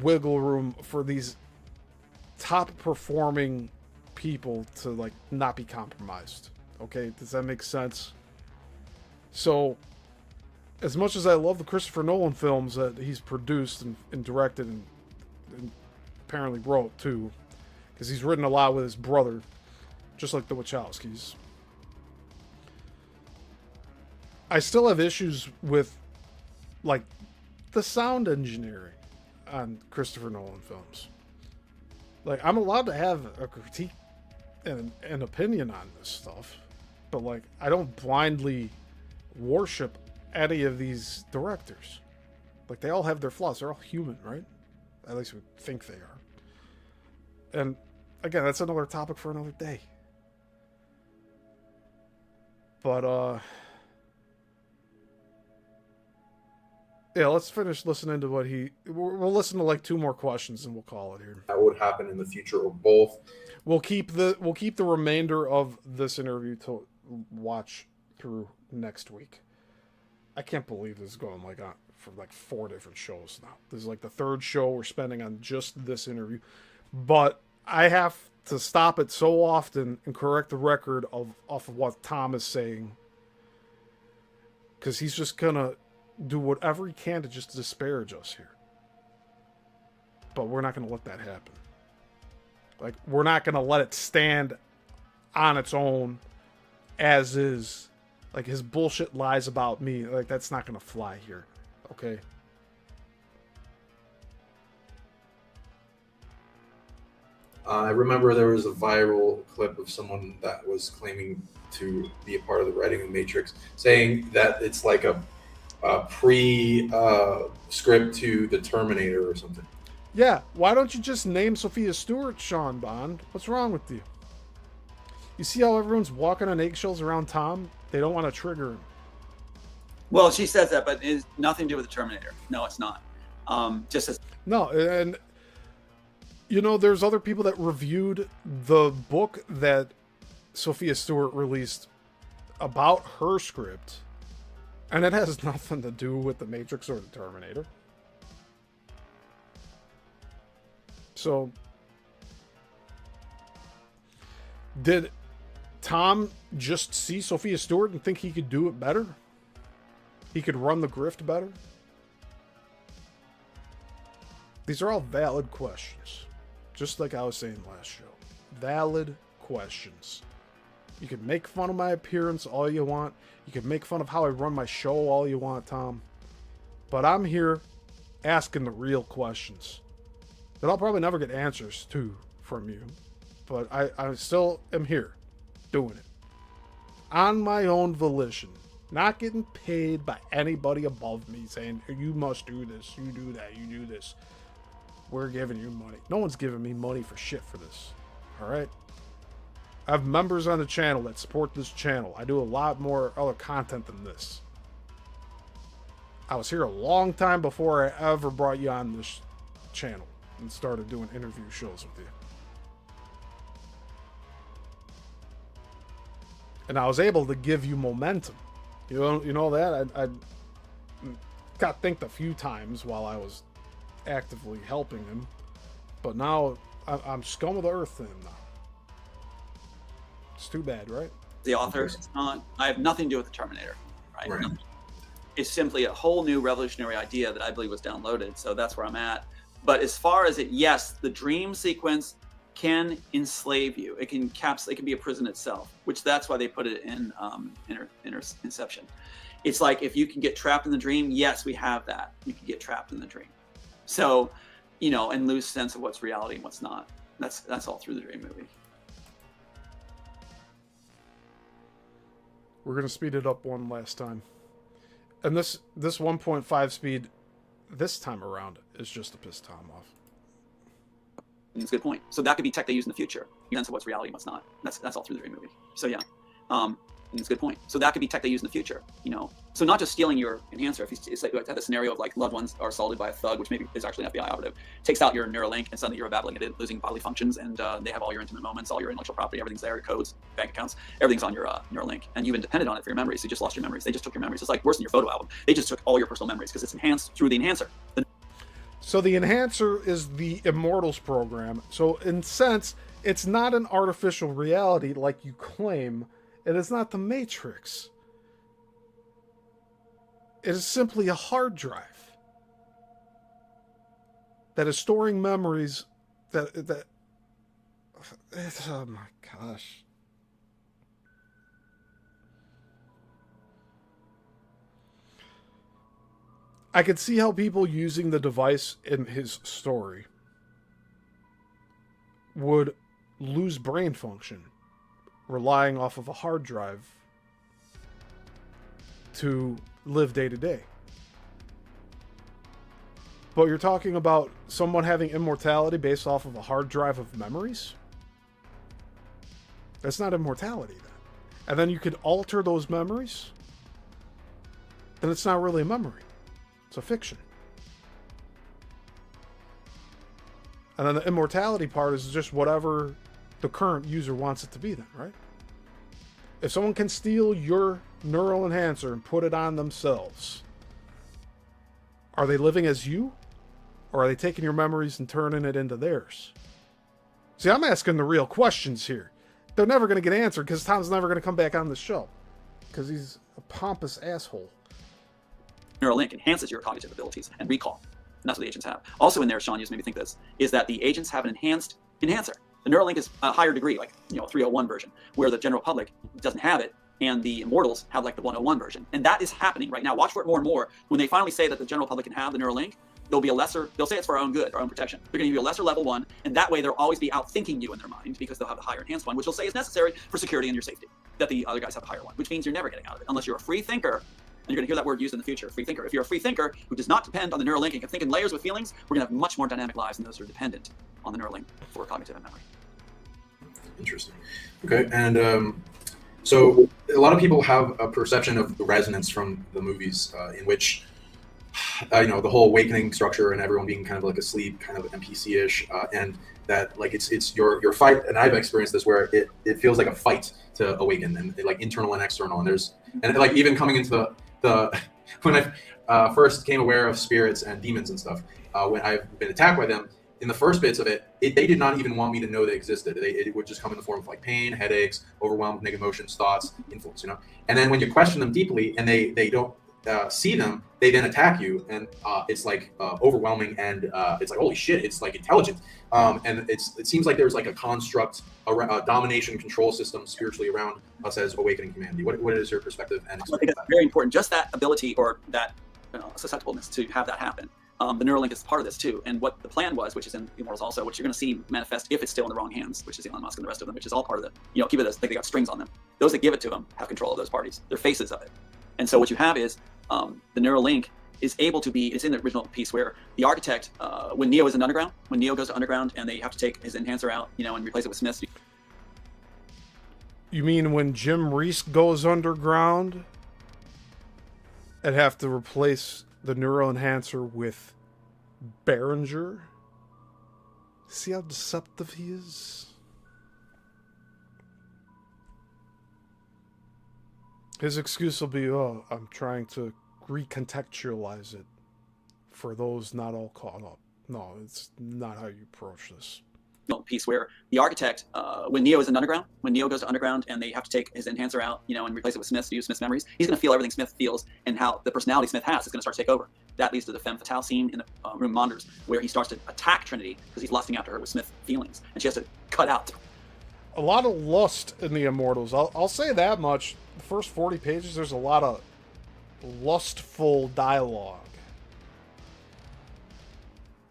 wiggle room for these top performing people to like not be compromised. Okay, does that make sense? So, as much as I love the Christopher Nolan films that he's produced and directed and apparently wrote too, because he's written a lot with his brother, just like the Wachowskis, I still have issues with, like, the sound engineering on Christopher Nolan films. Like, I'm allowed to have a critique and an opinion on this stuff, but, like, I don't blindly worship any of these directors. Like, they all have their flaws. They're all human, right? At least we think they are. And, again, that's another topic for another day. But, yeah, let's finish listening to what we'll listen to like 2 more questions and we'll call it here. That would happen in the future, or both. We'll keep the remainder of this interview to watch through next week. I can't believe this is going like on for like 4 different shows now. This is like the 3rd show we're spending on just this interview. But I have to stop it so often and correct the record off of what Tom is saying. Because he's just gonna do whatever he can to just disparage us here. But we're not going to let that happen. Like, we're not going to let it stand on its own as is. Like, his bullshit lies about me. Like, that's not going to fly here. Okay? I remember there was a viral clip of someone that was claiming to be a part of the writing of Matrix, saying that it's like a pre-script to the Terminator or something. Yeah, why don't you just name Sophia Stewart Sean Bond? What's wrong with you? You see how everyone's walking on eggshells around Tom? They don't want to trigger him. Well, she says that, but it's nothing to do with the Terminator. No, it's not. Just as No, and you know, there's other people that reviewed the book that Sophia Stewart released about her script, and it has nothing to do with the Matrix or the Terminator. So, did Tom just see Sophia Stewart and think he could do it better? He could run the grift better? These are all valid questions. Just like I was saying last show. Valid questions. You can make fun of my appearance all you want. You can make fun of how I run my show all you want, Tom. But I'm here asking the real questions that I'll probably never get answers to from you. But I still am here doing it. On my own volition. Not getting paid by anybody above me saying, you must do this, you do that, you do this. We're giving you money. No one's giving me money for shit for this. Alright? I have members on the channel that support this channel. I do a lot more other content than this. I was here a long time before I ever brought you on this channel and started doing interview shows with you. And I was able to give you momentum. You know that? I got thanked a few times while I was actively helping him. But now I'm scum of the earth to him now. It's too bad, right? the author, it's not. I have nothing to do with the Terminator, right? It's simply a whole new revolutionary idea that I believe was downloaded. So that's where I'm at. But as far as it, yes, the dream sequence can enslave you. It can it can be a prison itself, which that's why they put it in Inception. It's like, if you can get trapped in the dream, yes, we have that. You can get trapped in the dream. So, you know, and lose sense of what's reality and what's not. That's all through the dream movie. We're going to speed it up one last time. And this 1.5 speed this time around is just to piss Tom off. That's a good point. So that could be tech they use in the future. Sense of what's reality and what's not. That's all through the dream movie. So yeah. It's a good point. So that could be tech they use in the future, you know. So not just stealing your enhancer. If it's like had a scenario of like loved ones are assaulted by a thug, which maybe is actually an FBI operative, takes out your Neuralink and suddenly you're babbling it, losing bodily functions, and they have all your intimate moments, all your intellectual property, everything's there, your codes, bank accounts, everything's on your Neuralink, and you've been dependent on it for your memories. So you just lost your memories. They just took your memories. It's like worse than your photo album. They just took all your personal memories because it's enhanced through the enhancer. So the enhancer is the Immortals program. So in sense, it's not an artificial reality like you claim. It is not the Matrix. It is simply a hard drive that is storing memories that oh my gosh. I could see how people using the device in his story would lose brain function relying off of a hard drive to live day to day. But you're talking about someone having immortality based off of a hard drive of memories? That's not immortality then. And then you could alter those memories? Then it's not really a memory. It's a fiction. And then the immortality part is just whatever the current user wants it to be then, right? If someone can steal your neural enhancer and put it on themselves, are they living as you? Or are they taking your memories and turning it into theirs? See, I'm asking the real questions here. They're never going to get answered because Tom's never going to come back on the show. Because he's a pompous asshole. Neuralink enhances your cognitive abilities and recall. And that's what the agents have. Also in there, Sean, you just made me think this, is that the agents have an enhanced enhancer. The Neuralink is a higher degree, like, 301 version, where the general public doesn't have it, and the immortals have like the 101 version. And that is happening right now. Watch for it more and more. When they finally say that the general public can have the Neuralink, they'll say it's for our own good, our own protection. They're going to give you a lesser level one, and that way they'll always be outthinking you in their mind because they'll have the higher enhanced one, which they'll say is necessary for security and your safety. That the other guys have a higher one, which means you're never getting out of it unless you're a free thinker. And you're going to hear that word used in the future, free thinker. If you're a free thinker who does not depend on the Neuralink and can think in layers with feelings, we're going to have much more dynamic lives than those who are dependent on the Neuralink for cognitive and memory. Interesting. Okay, and so a lot of people have a perception of the resonance from the movies in which, the whole awakening structure and everyone being kind of like asleep, kind of NPC-ish, and that like it's your fight. And I've experienced this where it feels like a fight to awaken, and like internal and external. And like even coming into the when I first became aware of spirits and demons and stuff, when I've been attacked by them. In the first bits of it, they did not even want me to know they existed. It would just come in the form of like pain, headaches, overwhelmed, negative emotions, thoughts, influence, And then when you question them deeply and they don't see them, they then attack you, and it's like overwhelming, and it's like, holy shit, it's like intelligent. And it seems like there's like a construct, a domination control system spiritually around us as awakening humanity. What is your perspective and I think that's very important. Just that ability or that susceptibleness to have that happen. The Neuralink is part of this too, and what the plan was, which is in the Immortals also, which you're going to see manifest if it's still in the wrong hands, which is Elon Musk and the rest of them, which is all part of the, keep it as like they got strings on them. Those that give it to them have control of those parties. They're faces of it. And so what you have is the Neuralink is able to be, it's in the original piece where the architect, when Neo is in Underground, when Neo goes to Underground and they have to take his enhancer out, and replace it with Smith's. You mean when Jim Reese goes underground and have to replace the neural enhancer with Behringer? See how deceptive he is? His excuse will be, I'm trying to recontextualize it for those not all caught up. No, it's not how you approach this. Piece where the architect, when Neo is in Underground, when Neo goes to Underground and they have to take his enhancer out, and replace it with Smith's, to use Smith's memories, he's going to feel everything Smith feels, and how the personality Smith has is going to start to take over. That leads to the femme fatale scene in the room monitors, where he starts to attack Trinity because he's lusting after her with Smith feelings, and she has to cut out. A lot of lust in the Immortals. I'll say that much. The first 40 pages, there's a lot of lustful dialogue.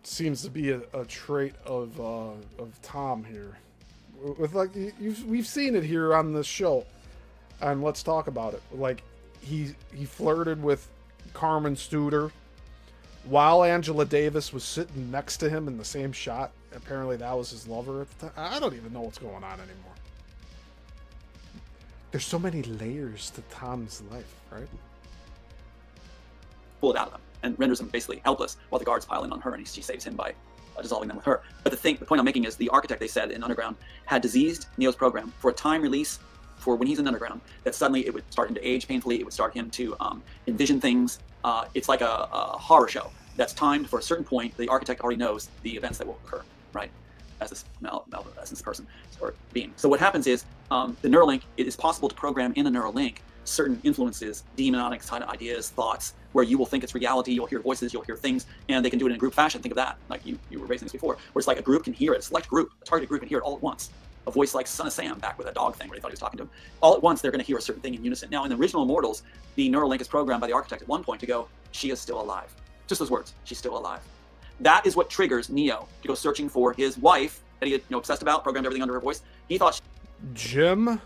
Seems to be a trait of Tom here. With like we've seen it here on this show, and let's talk about it. Like he flirted with Carmen Studer while Angela Davis was sitting next to him in the same shot. Apparently that was his lover at the time. I don't even know what's going on anymore. There's so many layers to Tom's life, right? Pull it out of them and renders him basically helpless while the guards pile in on her, and she saves him by dissolving them with her. But the point I'm making is the architect, they said in Underground, had diseased Neo's program for a time release for when he's in Underground, that suddenly it would start him to age painfully, it would start him to envision things. It's like a horror show that's timed for a certain point. The architect already knows the events that will occur, right? As this essence person or being. So what happens is the Neuralink, it is possible to program in a Neuralink certain influences, demonic kind of ideas, thoughts, where you will think it's reality, you'll hear voices, you'll hear things, and they can do it in a group fashion. Think of that, like you were raising this before, where it's like a group can hear it, a select group, a targeted group can hear it all at once. A voice like Son of Sam back with that dog thing where he thought he was talking to him. All at once, they're going to hear a certain thing in unison. Now, in the original Immortals, the Neuralink is programmed by the architect at one point to go, she is still alive. Just those words, she's still alive. That is what triggers Neo to go searching for his wife that he had obsessed about, programmed everything under her voice. He thought Jim,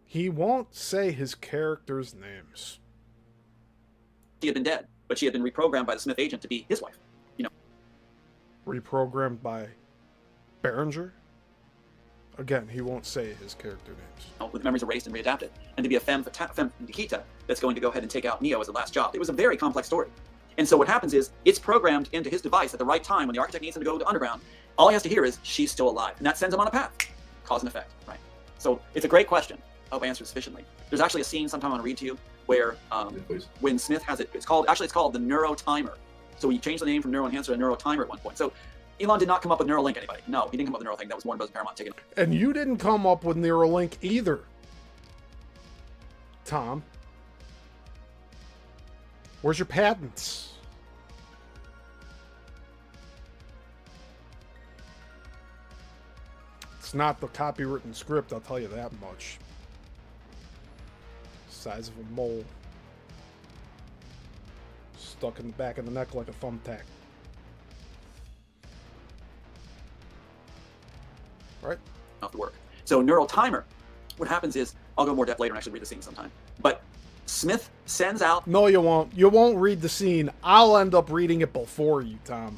he won't say his characters' names. she had been dead, but she had been reprogrammed by the Smith agent to be his wife. Reprogrammed by Behringer? Again, he won't say his character names. With memories erased and readapted, and to be a femme nikita that's going to go ahead and take out Neo as the last job. It was a very complex story. And so what happens is, it's programmed into his device at the right time when the architect needs him to go to underground. All he has to hear is, she's still alive. And that sends him on a path. Cause and effect, right? So it's a great question. I hope I answered sufficiently. There's actually a scene sometime I want to read to you where when Smith has it, it's called the Neurotimer. So he changed the name from Neuroenhancer to Neurotimer at one point. So Elon did not come up with Neuralink, anybody. No, he didn't come up with Neuralink. That was Warner Bros. Paramount taking it. And you didn't come up with Neuralink either, Tom. Where's your patents? It's not the copywritten script, I'll tell you that much. Size of a mole. Stuck in the back of the neck like a thumbtack. Right? Off the work. So Neurotimer, what happens is, I'll go more depth later and actually read the scene sometime. But Smith sends out... No, you won't. You won't read the scene. I'll end up reading it before you, Tom.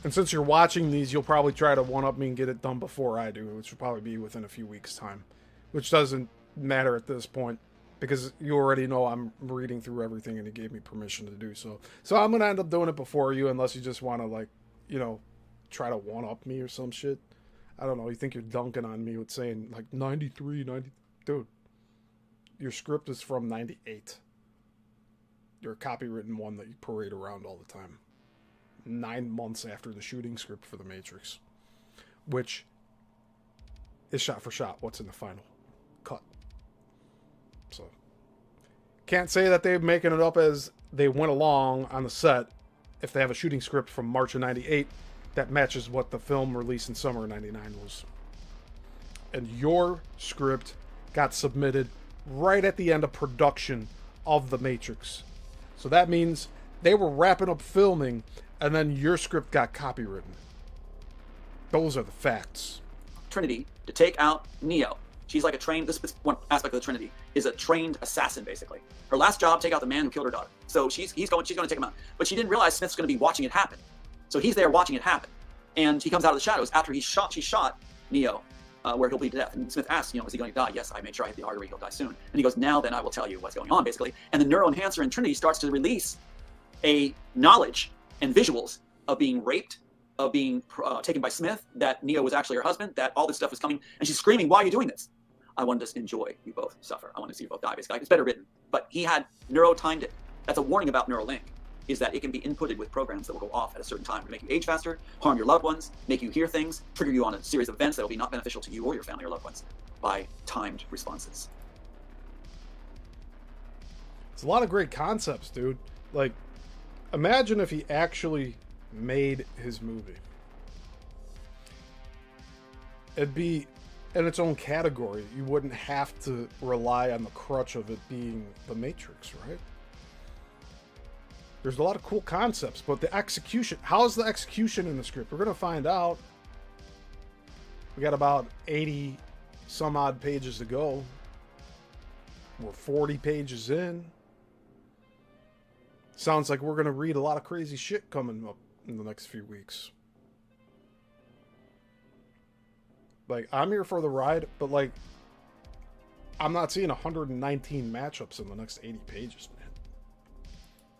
And since you're watching these, you'll probably try to one-up me and get it done before I do, which will probably be within a few weeks' time. Which doesn't matter at this point, because you already know I'm reading through everything and you gave me permission to do so. So I'm going to end up doing it before you, unless you just want to, like, you know, try to one-up me or some shit. I don't know. You think you're dunking on me with saying, like, 93, 90... Dude, your script is from 98. You're a copywritten one that you parade around all the time. 9 months after the shooting script for The Matrix, which is shot for shot what's in the final cut. So can't say that they're making it up as they went along on the set if they have a shooting script from March of 98 that matches what the film released in summer of 99 was. And your script got submitted right at the end of production of The Matrix. So that means they were wrapping up filming and then your script got copywritten. Those are the facts. Trinity to take out Neo. She's like a trained, this one aspect of the Trinity is a trained assassin, basically. Her last job, take out the man who killed her daughter. So she's going to take him out. But she didn't realize Smith's going to be watching it happen. So he's there watching it happen. And he comes out of the shadows after she shot Neo, where he'll bleed to death. And Smith asks, is he going to die? Yes, I made sure I hit the artery, he'll die soon. And he goes, now then I will tell you what's going on, basically. And the neuroenhancer in Trinity starts to release a knowledge and visuals of being raped, of being taken by Smith, that Neo was actually her husband, that all this stuff was coming. And she's screaming, why are you doing this? I wanted to enjoy you both suffer. I want to see you both die, basically. It's better written. But he had neuro-timed it. That's a warning about Neuralink, is that it can be inputted with programs that will go off at a certain time to make you age faster, harm your loved ones, make you hear things, trigger you on a series of events that will be not beneficial to you or your family or loved ones by timed responses. It's a lot of great concepts, dude. Like, imagine if he actually made his movie. It'd be in its own category. You wouldn't have to rely on the crutch of it being The Matrix, right? There's a lot of cool concepts, but the execution, how's the execution in the script? We're going to find out. We got about 80 some odd pages to go. We're 40 pages in. Sounds like we're going to read a lot of crazy shit coming up in the next few weeks. Like, I'm here for the ride, but, like, I'm not seeing 119 matchups in the next 80 pages, man.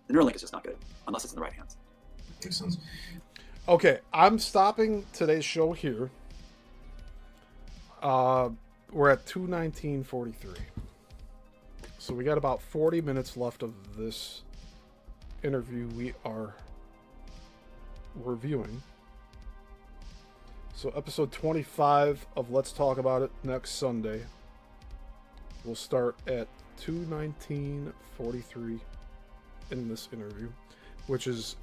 The Neuralink is just not good, unless it's in the right hands. Makes sense. Okay, I'm stopping today's show here. We're at 2:19:43. So we got about 40 minutes left of this interview we are reviewing. So episode 25 of Let's Talk About It next Sunday. will start at 2:19:43 in this interview, which is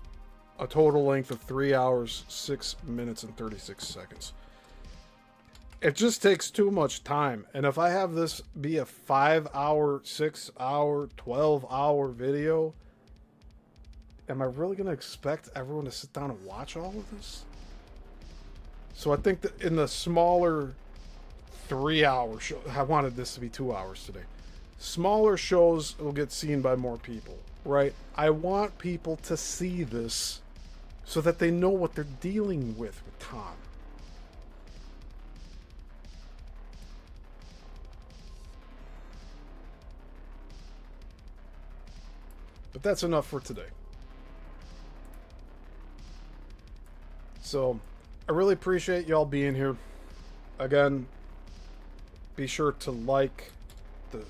a total length of 3 hours, 6 minutes, and 36 seconds. It just takes too much time. And if I have this be a 5-hour, 6-hour, 12-hour video, am I really going to expect everyone to sit down and watch all of this? So I think that in the smaller 3-hour show, I wanted this to be 2 hours today. Smaller shows will get seen by more people, right? I want people to see this so that they know what they're dealing with Tom. But that's enough for today. So, I really appreciate y'all being here. Again, be sure to like the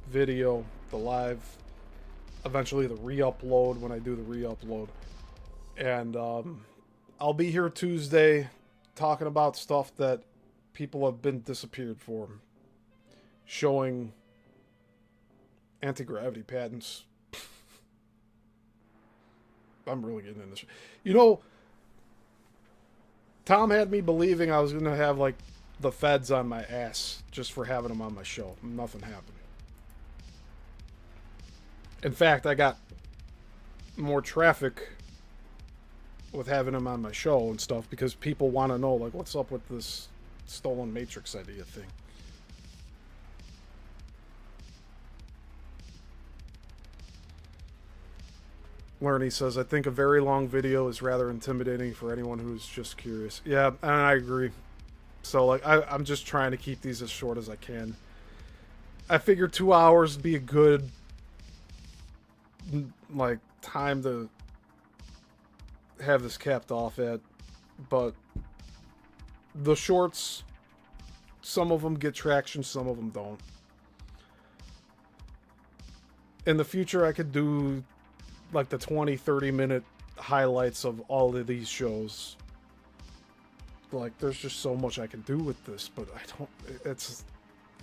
video, the live, eventually the re-upload when I do the re-upload. And I'll be here Tuesday talking about stuff that people have been disappeared for. Showing anti-gravity patents. I'm really getting into this. You know, Tom had me believing I was going to have, like, the feds on my ass just for having him on my show. Nothing happened. In fact, I got more traffic with having him on my show and stuff because people want to know, like, what's up with this stolen Matrix idea thing. Lerny says, I think a very long video is rather intimidating for anyone who's just curious. Yeah, and I agree. So, like, I'm just trying to keep these as short as I can. I figure 2 hours would be a good, like, time to have this capped off at. But the shorts, some of them get traction, some of them don't. In the future, I could do like the 20-30 minute highlights of all of these shows. Like, there's just so much I can do with this, but I don't,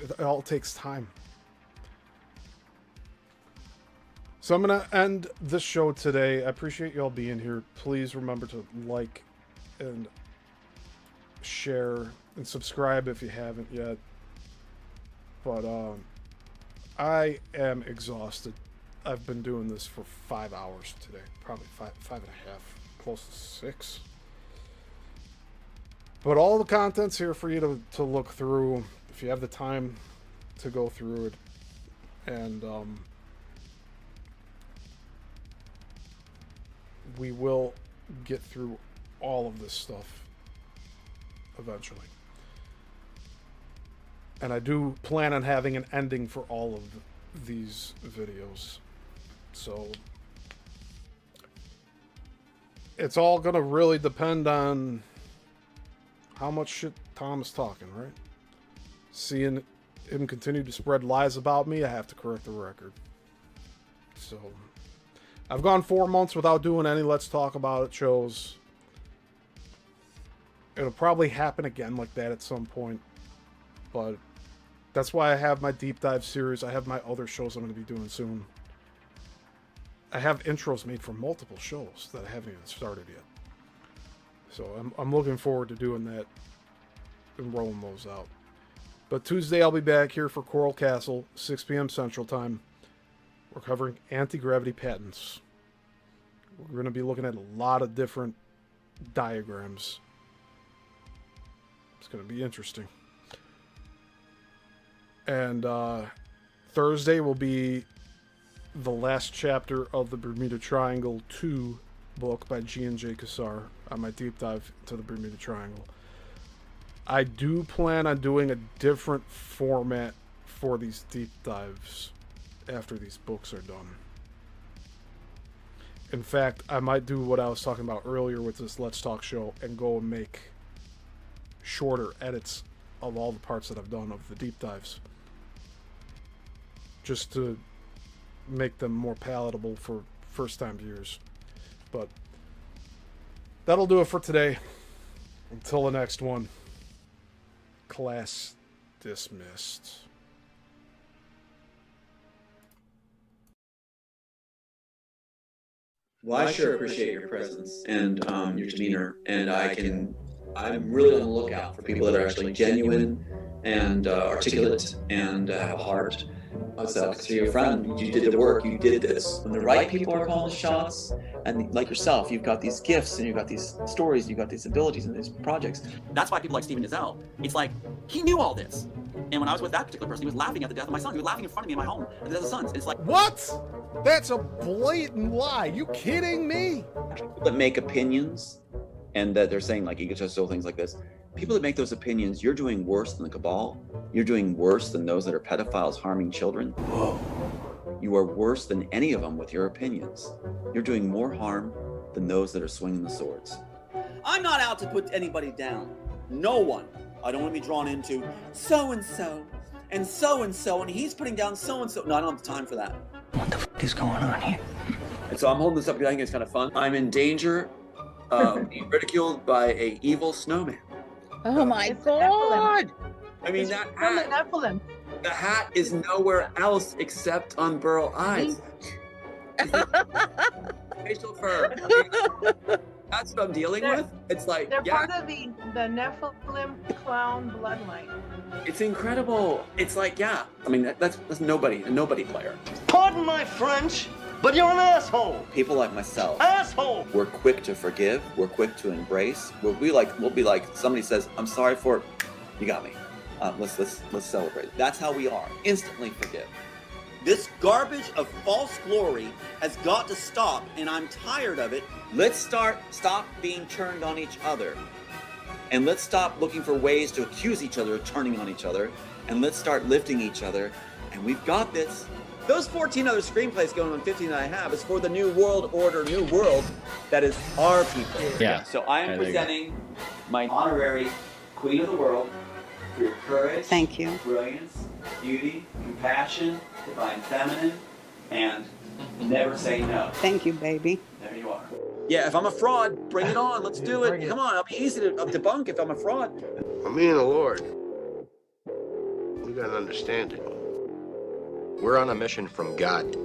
it all takes time. So I'm gonna end this show today. I appreciate y'all being here. Please remember to like and share and subscribe if you haven't yet. But I am exhausted. I've been doing this for 5 hours today. Probably five and a half, close to 6. But all the content's here for you to look through if you have the time to go through it. And we will get through all of this stuff eventually. And I do plan on having an ending for all of these videos. So it's all gonna really depend on how much shit Tom is talking, right? Seeing him continue to spread lies about me, I have to correct the record. So I've gone 4 months without doing any Let's Talk About It shows. It'll probably happen again like that at some point. But that's why I have my deep dive series. I have my other shows I'm going to be doing soon. I have intros made for multiple shows that I haven't even started yet. So I'm looking forward to doing that and rolling those out. But Tuesday I'll be back here for Coral Castle, 6 p.m. Central Time. We're covering anti-gravity patents. We're going to be looking at a lot of different diagrams. It's going to be interesting. And Thursday will be the last chapter of the Bermuda Triangle 2 book by G&J Kassar on my deep dive into the Bermuda Triangle. I do plan on doing a different format for these deep dives after these books are done. In fact, I might do what I was talking about earlier with this Let's Talk show and go and make shorter edits of all the parts that I've done of the deep dives. Just to make them more palatable for first-time viewers. But that'll do it for today. Until the next one. Class dismissed. Well, I sure appreciate your presence and your demeanor, and I'm really on the lookout for people that are actually genuine and articulate and have a heart. Because you're a friend, you did the work, you did this. When the right people are calling the shots, and like yourself, you've got these gifts and you've got these stories, you've got these abilities and these projects. That's why people like Stephen Nizzell. It's like, he knew all this. And when I was with that particular person, he was laughing at the death of my son. He was laughing in front of me in my home at the death of the sons. It's like, What? That's a blatant lie. You kidding me? People that make opinions and that they're saying like egotistical things like this, people that make those opinions, you're doing worse than the cabal. You're doing worse than those that are pedophiles harming children. Whoa. You are worse than any of them with your opinions. You're doing more harm than those that are swinging the swords. I'm not out to put anybody down. No one. I don't want to be drawn into so-and-so and so-and-so, and he's putting down so-and-so. No, I don't have time for that. What the is going on here? And so I'm holding this up because I think it's kind of fun. I'm in danger of being ridiculed by a evil snowman. Oh my It's the Nephilim. God! I mean, It's that from the hat, Nephilim. the hat is nowhere else except on Burl Eyes. Facial fur. That's what I'm dealing with. It's like, They're yeah, part of the Nephilim clown bloodline. it's incredible. It's like, yeah. I mean, that's nobody, a nobody player. Pardon my French, but you're an asshole. People like myself. Asshole. We're quick to forgive. We're quick to embrace. We'll be like somebody says, "I'm sorry for, you got me. Let's celebrate." That's how we are. Instantly forgive. This garbage of false glory has got to stop, and I'm tired of it. Let's stop being turned on each other, and let's stop looking for ways to accuse each other of turning on each other, and let's start lifting each other. And we've got this. Those 14 other screenplays going on 15 that I have is for the new world order, new world that is our people. Yeah. So I am presenting my honorary Queen of the World for your courage, Thank you. brilliance, beauty, compassion, divine feminine, and never say no. Thank you, baby. There you are. Yeah, if I'm a fraud, bring it on. Let's do it. Come on, it'll be easy to debunk if I'm a fraud. For me and the Lord, we got an understanding. We're on a mission from God.